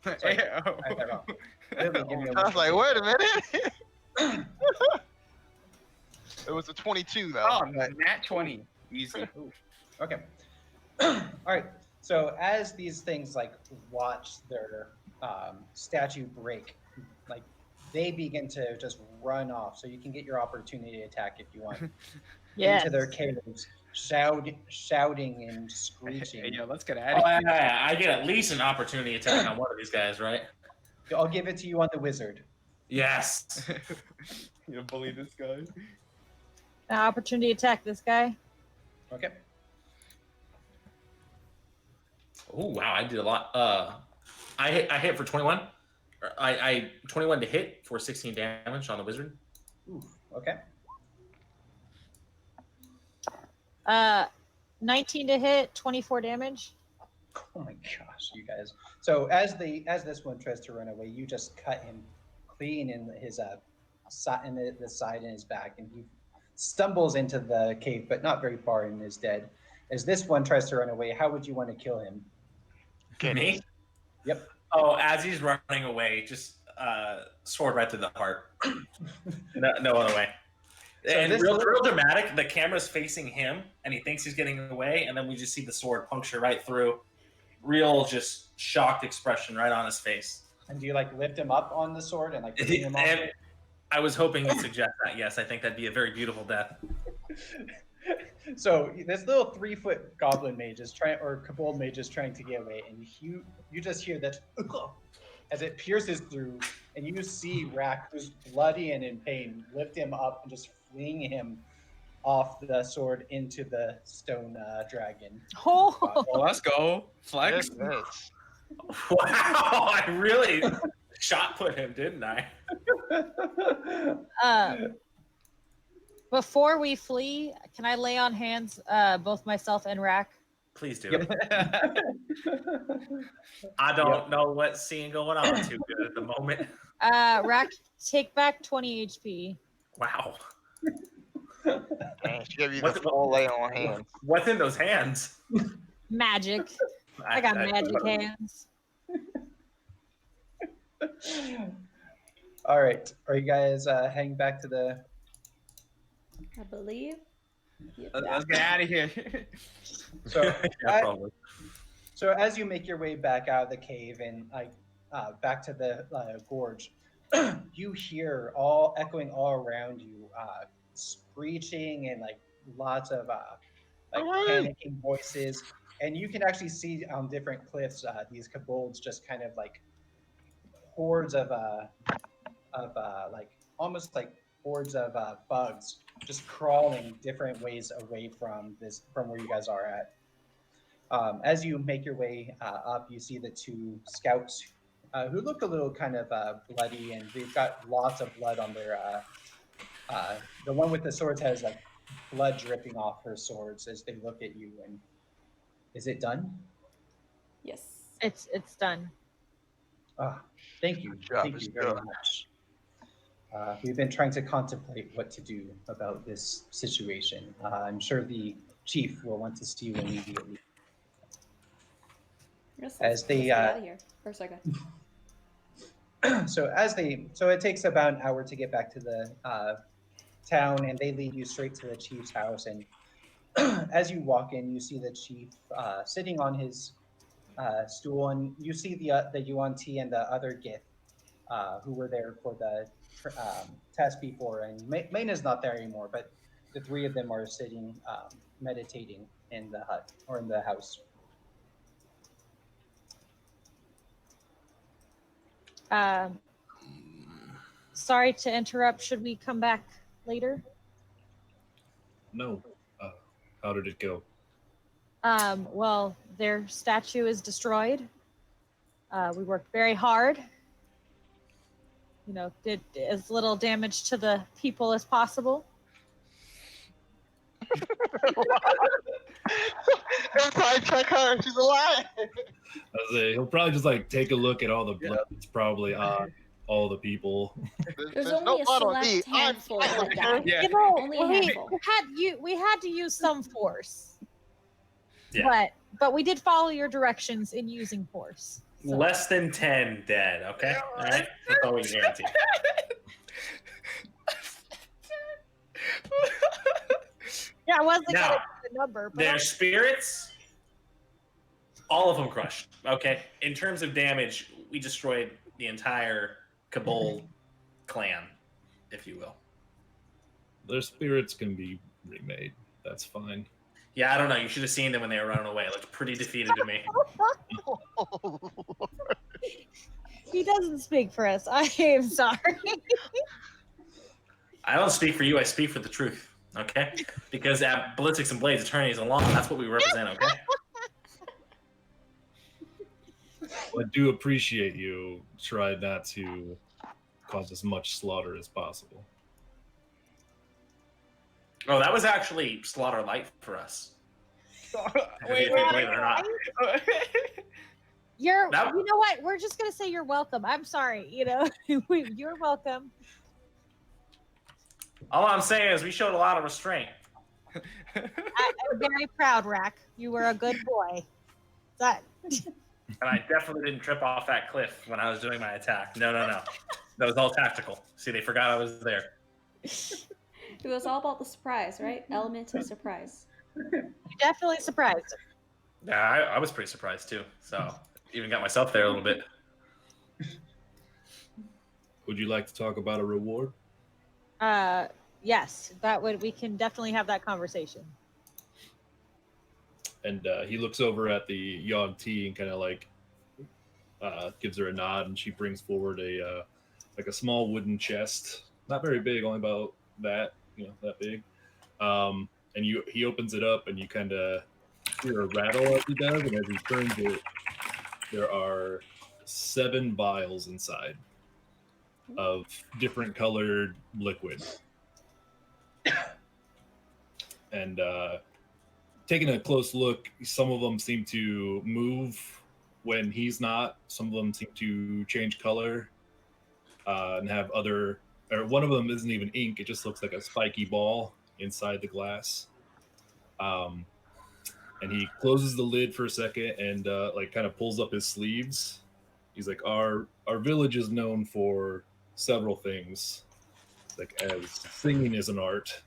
Sorry, I got that wrong. Lily, give me a I was wisdom like, save wait a minute. It was a 22 though. Oh, nat 20. Easy. Ooh, okay. All right. So as these things watch their statue break, they begin to just run off. So you can get your opportunity attack if you want into their caves. shouting and Hey, screeching. yo, let's get Oh, out of here. I get at least an opportunity attack on one of these guys, right? I'll give it to you on the wizard. Yes. You don't bully this guy. Opportunity attack this guy. Okay. Oh wow, I did a lot. I hit for 21. I 21 to hit for 16 damage on the wizard. Ooh, okay. 19 to hit, 24 damage. Oh my gosh, you guys. So as this one tries to run away, you just cut him clean in his the side and his back, and he stumbles into the cave, but not very far, and is dead. As this one tries to run away, how would you want to kill him? Me? Yep. Oh, as he's running away, just sword right through the heart. No other way. So And this real little- dramatic. The camera's facing him, and he thinks he's getting away, and then we just see the sword puncture right through. Real, just shocked expression right on his face. And do you like lift him up on the sword and like bring him off? And I was hoping you'd suggest that. Yes, I think that'd be a very beautiful death. So this little 3-foot goblin mage is trying, or kobold mage is trying to get away, and you just hear that as it pierces through, and you see Rack, who's bloody and in pain, lift him up and just fling him off the sword into the stone dragon. Oh, Well, let's go. Flex. Goodness. Wow, I really shot put him, didn't I? before we flee, can I lay on hands, both myself and Rack? Please do. Yep. I don't know what's scene going on too good at the moment. Rack, take back 20 HP. Wow. Dang, she gave you the What's- full lay on hands. What's in those hands? Magic. I got magic hands. All right, are you guys heading back to the? I believe. Let's get out of here. So Yeah, probably. So as you make your way back out of the cave and back to the gorge, you hear all echoing all around you, screeching and like lots of panicking voices, and you can actually see on different cliffs these kobolds just kind of like hordes of like almost like hordes of bugs just crawling different ways away from where you guys are at. As you make your way up, you see the two scouts who look a little kind of bloody, and they've got lots of blood on their. The one with the swords has like blood dripping off her swords as they look at you. And is it done? Yes. It's done. Thank you. Good job, Thank it's you very done. much. We've been trying to contemplate what to do about this situation. I'm sure the chief will want to see you immediately. Yes, As let's they, get out of here for a second. So it takes about an hour to get back to the town, and they lead you straight to the chief's house. And as you walk in, you see the chief sitting on his stool, and you see the Yuan Ti and the other Gith who were there for the test before. And Mayna's not there anymore, but the three of them are sitting meditating in the hut or in the house. Sorry to interrupt. Should we come back later? No. How did it go? Well, their statue is destroyed. We worked very hard. You know, did as little damage to the people as possible. Every time I check her, she's alive. He'll probably just like take a look at all the blood. It's probably on all the people. There's no only a blood on me. select handful that died. Yeah. You know, Only a we handful. we had to use some force. Yeah. But we did follow your directions in using force. So. Less than 10 dead, okay? All right? That's all we guarantee. Yeah, I wasn't Now, gonna give the number, but Their spirits, all of them crushed, okay? In terms of damage, we destroyed the entire Kabul clan, if you will. Their spirits can be remade. That's fine. Yeah, I don't know. You should have seen them when they were running away. It looked pretty defeated to me. He doesn't speak for us. I am sorry. I don't speak for you. I speak for the truth. Okay? Because at Ballistics and Blades, Attorneys and Law, that's what we represent. Okay? I do appreciate you try not to cause as much slaughter as possible. Oh, that was actually slaughter light for us. Wait, If you believe it or not. You That- know what? We're just gonna say you're welcome. I'm sorry. You know, you're welcome. All I'm saying is we showed a lot of restraint. I'm very proud, Rack. You were a good boy. That. And I definitely didn't trip off that cliff when I was doing my attack. No. That was all tactical. See, they forgot I was there. It was all about the surprise, right? Element of surprise. You definitely surprised. Yeah, I was pretty surprised too. So even got myself there a little bit. Would you like to talk about a reward? Yes, we can definitely have that conversation. And he looks over at the Yog T and kind of like gives her a nod, and she brings forward a like a small wooden chest, not very big, only about that big. And he opens it up, and you kind of hear a rattle as he does, and as he turns it, there are 7 vials inside of different colored liquid. And taking a close look, some of them seem to move when he's not. Some of them seem to change color and have other. Or one of them isn't even ink; it just looks like a spiky ball inside the glass. And he closes the lid for a second and like kind of pulls up his sleeves. He's like, "Our village is known for several things, like as singing is an art.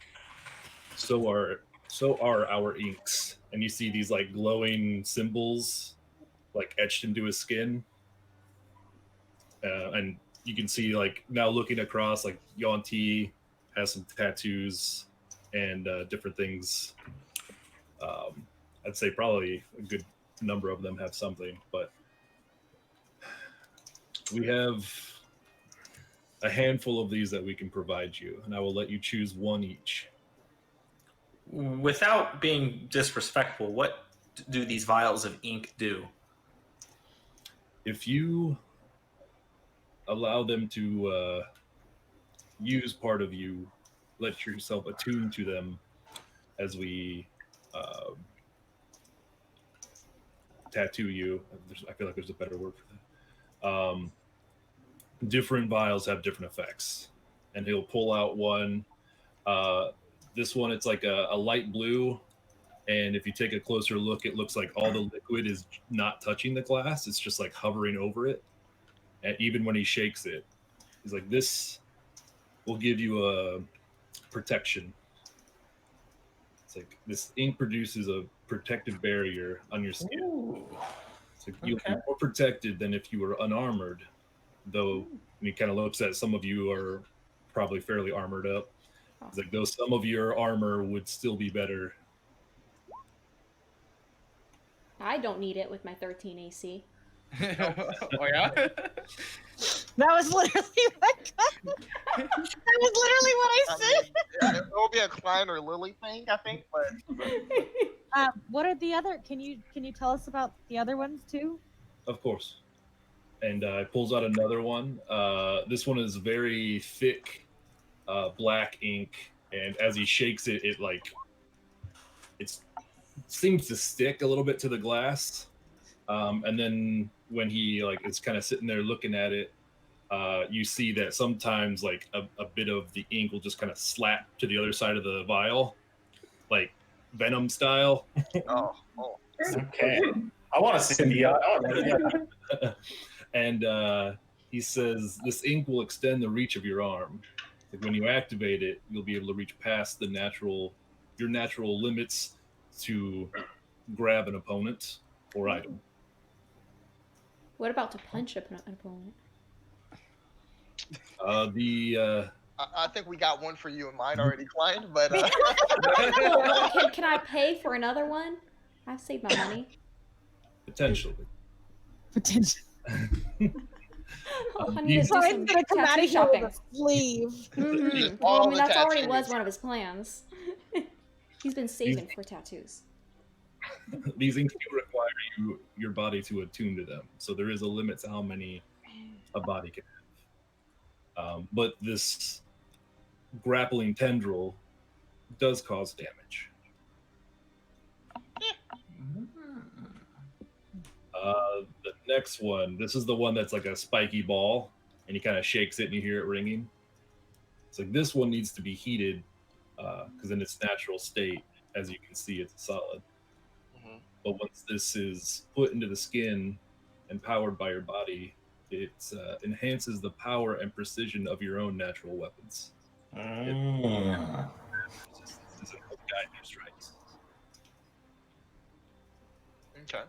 So are our inks." And you see these like glowing symbols like etched into his skin, and you can see like now looking across, like Yonti has some tattoos and different things. I'd say probably a good number of them have something, but we have a handful of these that we can provide you, and I will let you choose one each. Without being disrespectful, what do these vials of ink do? If you allow them to use part of you, let yourself attune to them as we tattoo you. I feel like there's a better word for that. Different vials have different effects, and he'll pull out one. This one, it's like a light blue, and if you take a closer look, it looks like all the liquid is not touching the glass. It's just like hovering over it. And even when he shakes it, he's like, "This will give you a protection." It's like this ink produces a protective barrier on your skin. Ooh. So you'll be more protected than if you were unarmored. Though, and he kind of looks at some of you are probably fairly armored up. It's like, though some of your armor would still be better. I don't need it with my 13 AC. Oh yeah. That was literally that was literally what I said. Yeah, it will be a Klein or Lily thing, I think. But What are the other? Can you tell us about the other ones too? Of course. And pulls out another one. This one is very thick, black ink, and as he shakes it, it seems to stick a little bit to the glass. And then when he is kind of sitting there looking at it, you see that sometimes like a bit of the ink will just kind of slap to the other side of the vial, like Venom style. oh. Okay. I want to see the. And he says this ink will extend the reach of your arm. Like when you activate it, you'll be able to reach past your natural limits to grab an opponent or item. What about to punch an opponent? I think we got one for you and mine already, Klein. But Well, can I pay for another one? I've saved my money. Potentially. Potential. Oh, I need to do Brian's some gonna come out tattoo of here with shopping. a sleeve. Mhm. all Well, I mean, the that's already tattoos. was one of his plans. He's been saving for tattoos. These inks do require your body to attune to them, so there is a limit to how many a body can have. But this grappling tendril does cause damage. The next one, this is the one that's like a spiky ball, and he kind of shakes it and you hear it ringing. It's like this one needs to be heated because in its natural state, as you can see, it's a solid. Mhm. But once this is put into the skin and powered by your body, it enhances the power and precision of your own natural weapons. Mm. This is help guide your strikes. Okay.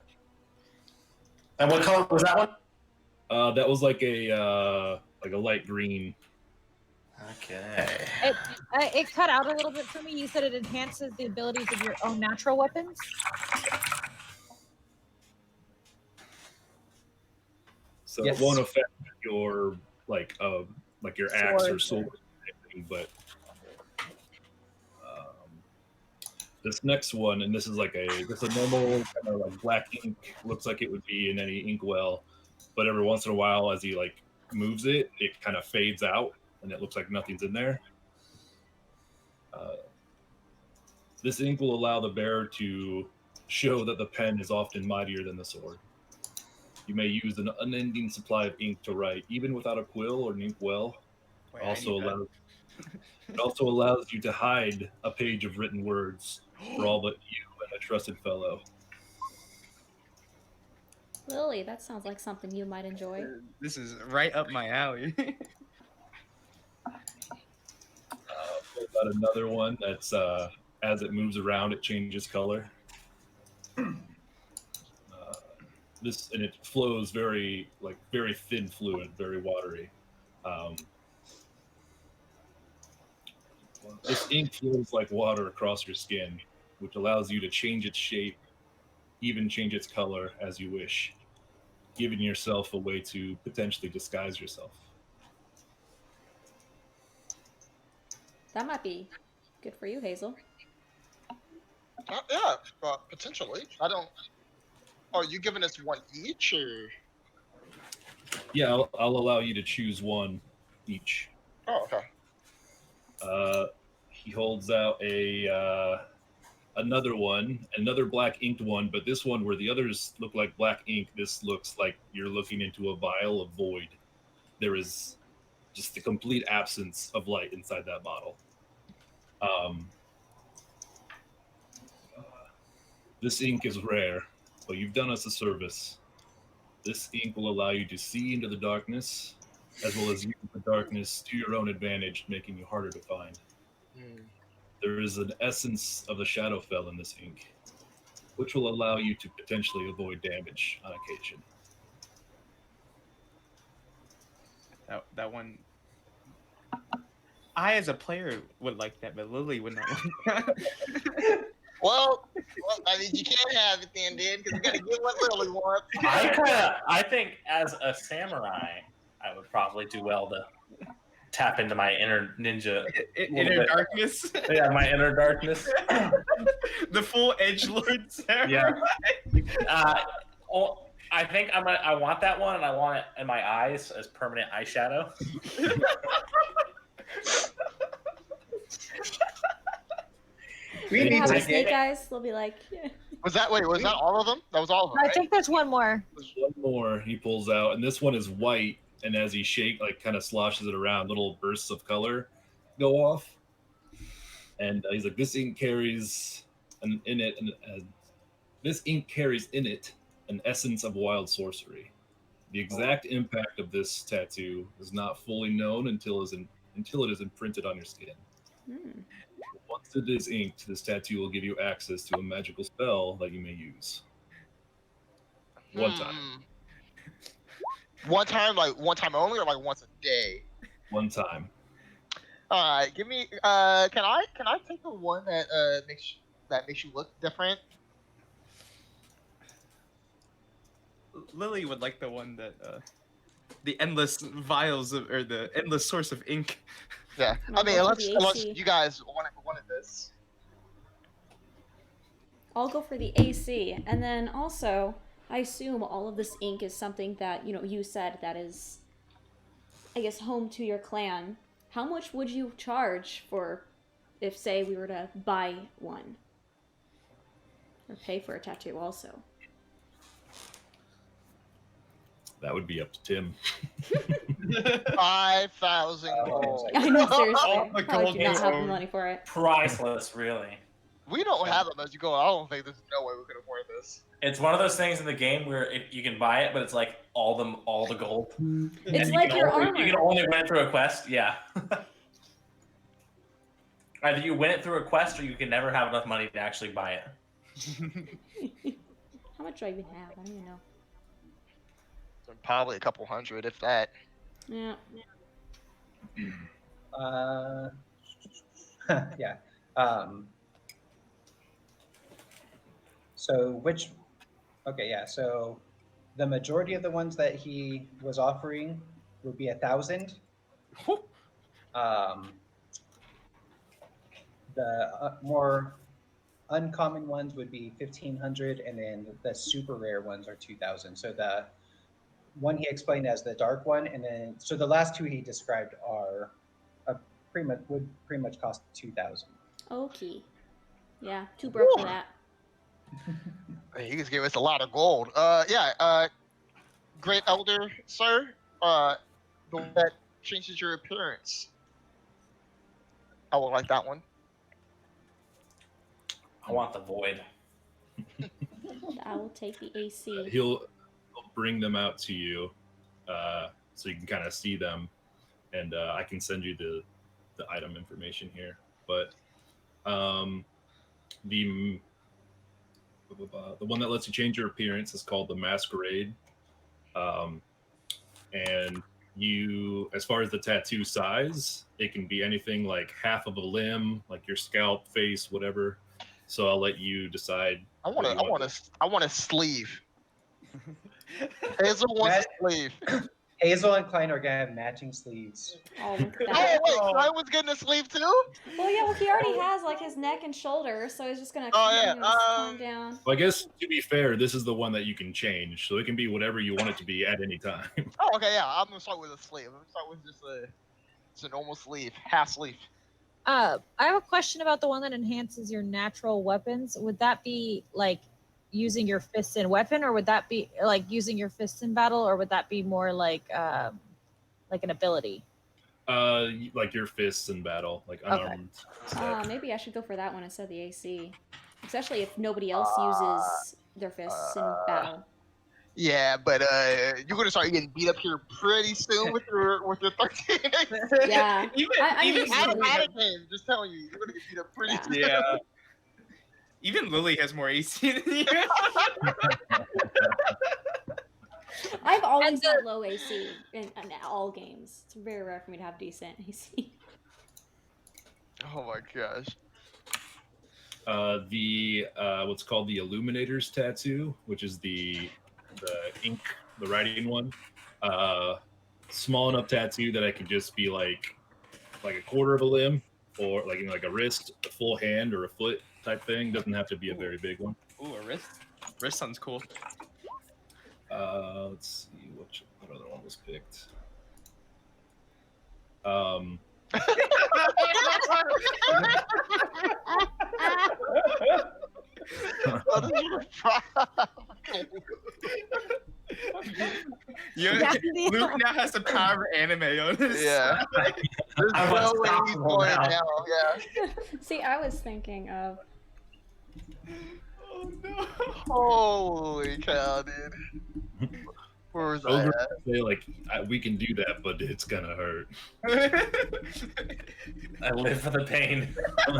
And what color was that one? That was like a light green. Okay. It cut out a little bit for me. You said it enhances the abilities of your own natural weapons. So Yes. it won't affect your like your axe or Sword. sword or anything, but this next one, and this is a normal kind of like black ink, looks like it would be in any inkwell, but every once in a while, as he like moves it, it kind of fades out, and it looks like nothing's in there. This ink will allow the bearer to show that the pen is often mightier than the sword. You may use an unending supply of ink to write, even without a quill or an inkwell. Wait, I need that. It also allows you to hide a page of written words for all but you and a trusted fellow. Lily, that sounds like something you might enjoy. This is right up my alley. We've got another one that's as it moves around, it changes color. This and it flows very thin fluid, very watery. This ink flows like water across your skin, which allows you to change its shape, even change its color as you wish, giving yourself a way to potentially disguise yourself. That might be good for you, Hazel. Yeah, potentially. I don't. Are you giving us one each, or? Yeah, I'll allow you to choose one each. Oh, okay. He holds out another black inked one, but this one where the others look like black ink, this looks like you're looking into a vial of void. There is just the complete absence of light inside that bottle. This ink is rare, but you've done us a service. This ink will allow you to see into the darkness, as well as use the darkness to your own advantage, making you harder to find. There is an essence of the Shadowfell in this ink, which will allow you to potentially avoid damage on occasion. That one. I, as a player, would like that, but Lily would not like that. Well, I mean, you can't have it then, because you got to get what Lily wants. I think as a samurai, I would probably do well to tap into my inner ninja. Inner darkness. Yeah, my inner darkness. The full edgelord samurai. Yeah. I think I want that one, and I want it in my eyes as permanent eyeshadow. We You need have to the get snake eyes, they'll be like, yeah. Was that all of them? That was all of them, I right? think there's one more. There's one more he pulls out, and this one is white, and as he kind of sloshes it around, little bursts of color go off. And he's like, this ink carries this ink carries in it an essence of wild sorcery. The exact impact of this tattoo is not fully known until it is imprinted on your skin. Once it is inked, this tattoo will give you access to a magical spell that you may use. One time. One time, like one time only, or like once a day? One time. All right, give me. Can I take the one that makes you look different? Lily would like the one that the endless vials of, or the endless source of ink. Yeah. I'll I mean, go for the unless AC. you guys wanted this. I'll go for the AC, and then also, I assume all of this ink is something that you said that is, I guess, home to your clan. How much would you charge for, if say we were to buy one, or pay for a tattoo also? That would be up to Tim. 5,000 gold. I know, seriously, All the probably gold do not is have the owed. money for it. Priceless, really. We don't have them as you go. I don't think there's no way we can afford this. It's one of those things in the game where you can buy it, but it's like all the gold. It's And like your you can armor. only win it through a quest. Yeah. Either you win it through a quest, or you can never have enough money to actually buy it. How much do I even have? I don't even know. Probably a couple hundred, if that. Yeah. Yeah. So which? Okay, yeah. So the majority of the ones that he was offering would be 1,000. The more uncommon ones would be 1,500, and then the super rare ones are 2,000. So the one he explained as the dark one, and then so the last two he described are would pretty much cost 2,000. Okay. Yeah, too broke for that. He just gave us a lot of gold. Great Elder, sir. The one that changes your appearance. I would like that one. I want the void. I will take the AC. He'll bring them out to you, so you can kind of see them, and I can send you the item information here. But the one that lets you change your appearance is called the Masquerade, and you, as far as the tattoo size, it can be anything like half of a limb, like your scalp, face, whatever. So I'll let you decide. I want a sleeve. Hazel wants a sleeve. Hazel and Klein are gonna have matching sleeves. Oh, Oh wait, Klein was getting a sleeve too? well, yeah. Well, he already has like his neck and shoulder, so he's just gonna come down. Well, I guess to be fair, this is the one that you can change, so it can be whatever you want it to be at any time. Oh, okay, yeah. I'm gonna start with a sleeve. I'm gonna start with just a normal sleeve, half sleeve. I have a question about the one that enhances your natural weapons. Would that be like using your fists in weapon, or would that be like using your fists in battle, or would that be more like an ability? Like your fists in battle, like unarmed. Maybe I should go for that one instead of the AC, especially if nobody else uses their fists in battle. Yeah, but you're gonna start getting beat up here pretty soon with your 13. Yeah, Even out of Lily, game, just telling you, you're gonna get beat up pretty soon. yeah. Even Lily has more AC than you. I've always had low AC in all games. It's very rare for me to have decent AC. Oh my gosh. The what's called the Illuminator's tattoo, which is the ink, the writing one. Small enough tattoo that I could just be like a quarter of a limb, or like a wrist, a full hand, or a foot type thing. Doesn't have to be a very big one. Ooh, a wrist. Wrist sounds cool. Let's see what other one was picked. Luke now has the power of anime on his Yeah. side. There's I'm no way he's unstoppable going now. down. Yeah. See, I was thinking of. Oh no. Holy cow, dude. Where was I Ogre at? say like we can do that, but it's gonna hurt. I live for the pain. I'm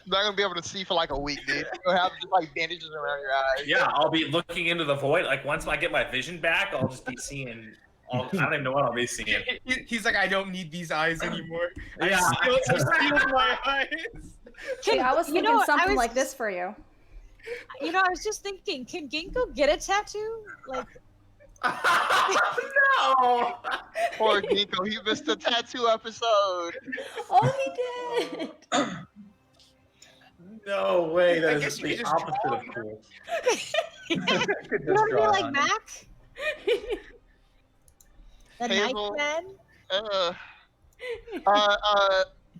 not gonna be able to see for like a week, dude. You're gonna have just like bandages around your eyes. Yeah, I'll be looking into the void. Like once I get my vision back, I'll just be seeing I don't even know what I'll be seeing. He's like, I don't need these eyes anymore. Yeah. I steal my eyes. See, I was thinking something like this for you. You know, I was just thinking, can Ginkgo get a tattoo? Like, No. Poor Ginkgo, he missed the tattoo episode. Oh, he did. No way. I That guess is you the could just opposite draw of cool. you want to be like Mac? The Hazel. Night Man?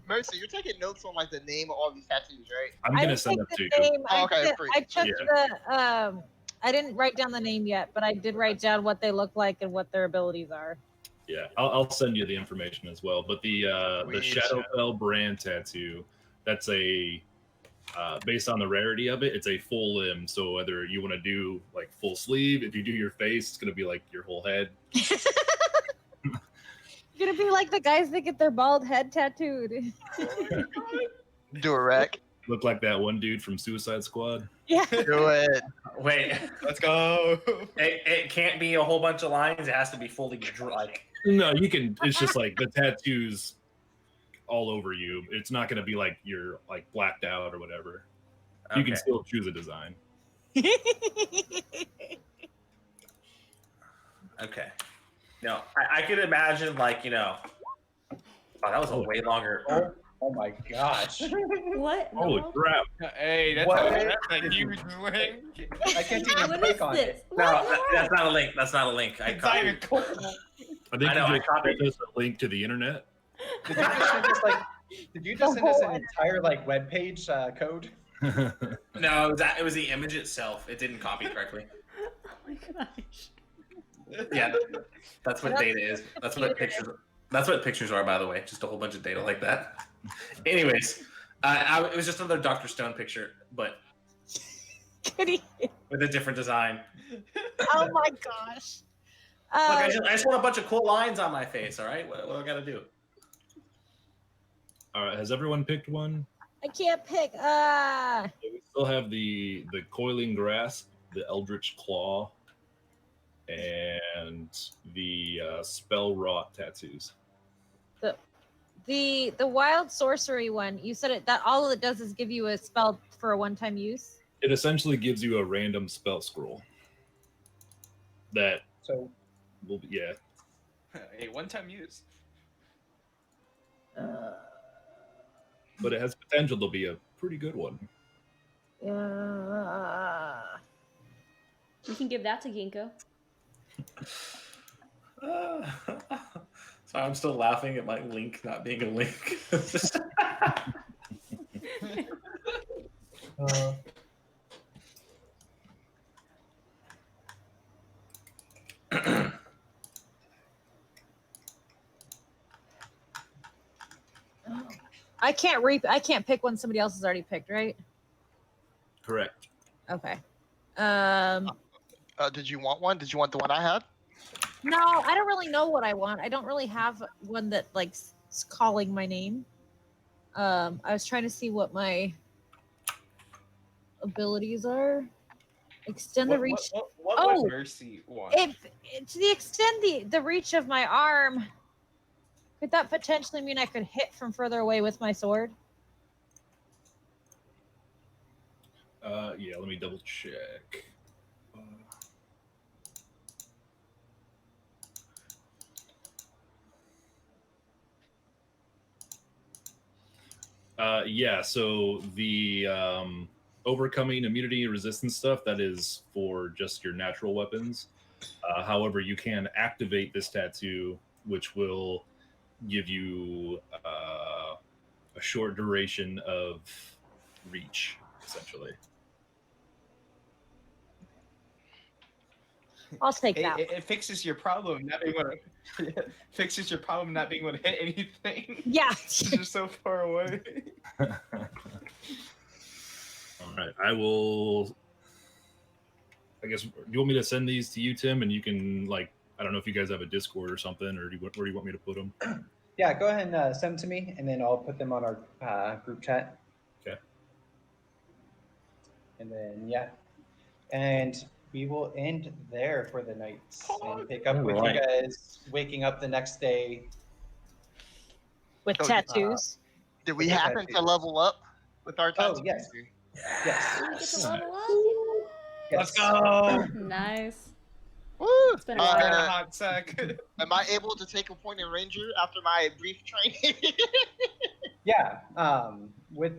Mercy, you're taking notes on like the name of all these tattoos, right? I'm I gonna didn't send take them to the you. name. Oh, okay, free. I took Yeah. the I didn't write down the name yet, but I did write down what they look like and what their abilities are. Yeah, I'll send you the information as well. But the Sweet. Shadowfell brand tattoo, that's a based on the rarity of it, it's a full limb. So whether you want to do like full sleeve, if you do your face, it's gonna be like your whole head. You're gonna be like the guys that get their bald head tattooed. Do a wreck. Look like that one dude from Suicide Squad. Yeah. Do it. Wait. Let's go. It can't be a whole bunch of lines. It has to be fully like. No, you can. It's just like the tattoos all over you. It's not gonna be like you're like blacked out or whatever. You can Okay. still choose a design. Okay. No, I could imagine like oh, that was a way longer. Oh my gosh. What? Holy No. crap! Hey, that's What? a huge link. I can't even What click is on this? it. No, What? that's not a link. That's not a link. I It's not even copied. cool. I think I know, you I just copied. sent us a link to the internet. Did you just send us like? Did you just send us an entire like web page code? No, it was the image itself. It didn't copy correctly. Oh my gosh. Yeah, that's what data is. That's what pictures. That's what pictures are, by the way. Just a whole bunch of data like that. Anyways, it was just another Dr. Stone picture, but Kitty. with a different design. Oh my gosh. Look, I just want a bunch of cool lines on my face. All right, what do I got to do? All right, has everyone picked one? I can't pick. We still have the coiling grasp, the eldritch claw, and the spell wrought tattoos. The wild sorcery one. You said it that all it does is give you a spell for a one-time use. It essentially gives you a random spell scroll. That So will be, yeah. Hey, one-time use. But it has potential to be a pretty good one. You can give that to Ginkgo. So I'm still laughing at my link not being a link. I can't pick one somebody else has already picked, right? Correct. Okay. Did you want one? Did you want the one I had? No, I don't really know what I want. I don't really have one that like is calling my name. I was trying to see what my abilities are. Extend the reach. What Oh! would Mercy want? If to the extend the reach of my arm, could that potentially mean I could hit from further away with my sword? Yeah, let me double check. Yeah, so the overcoming immunity and resistance stuff, that is for just your natural weapons. However, you can activate this tattoo, which will give you a short duration of reach, essentially. I'll take that. It fixes your problem not being able to fixes your problem not being able to hit anything. Yeah. You're so far away. All right, I will. I guess. Do you want me to send these to you, Tim, and you can like? I don't know if you guys have a Discord or something, or where do you want me to put them? yeah, go ahead and send them to me, and then I'll put them on our group chat. Okay. And then yeah, and we will end there for the night and pick up with you Alright. guys waking up the next day. With Oh, tattoos. Did we with the happen to tattoos. level up with our Oh, tattoos? yes. Yes. We get to Nice. level up. Yes. Let's go. Nice. Woo! It's been a while. Hot sack. Am I able to take a point in Ranger after my brief training? Yeah. With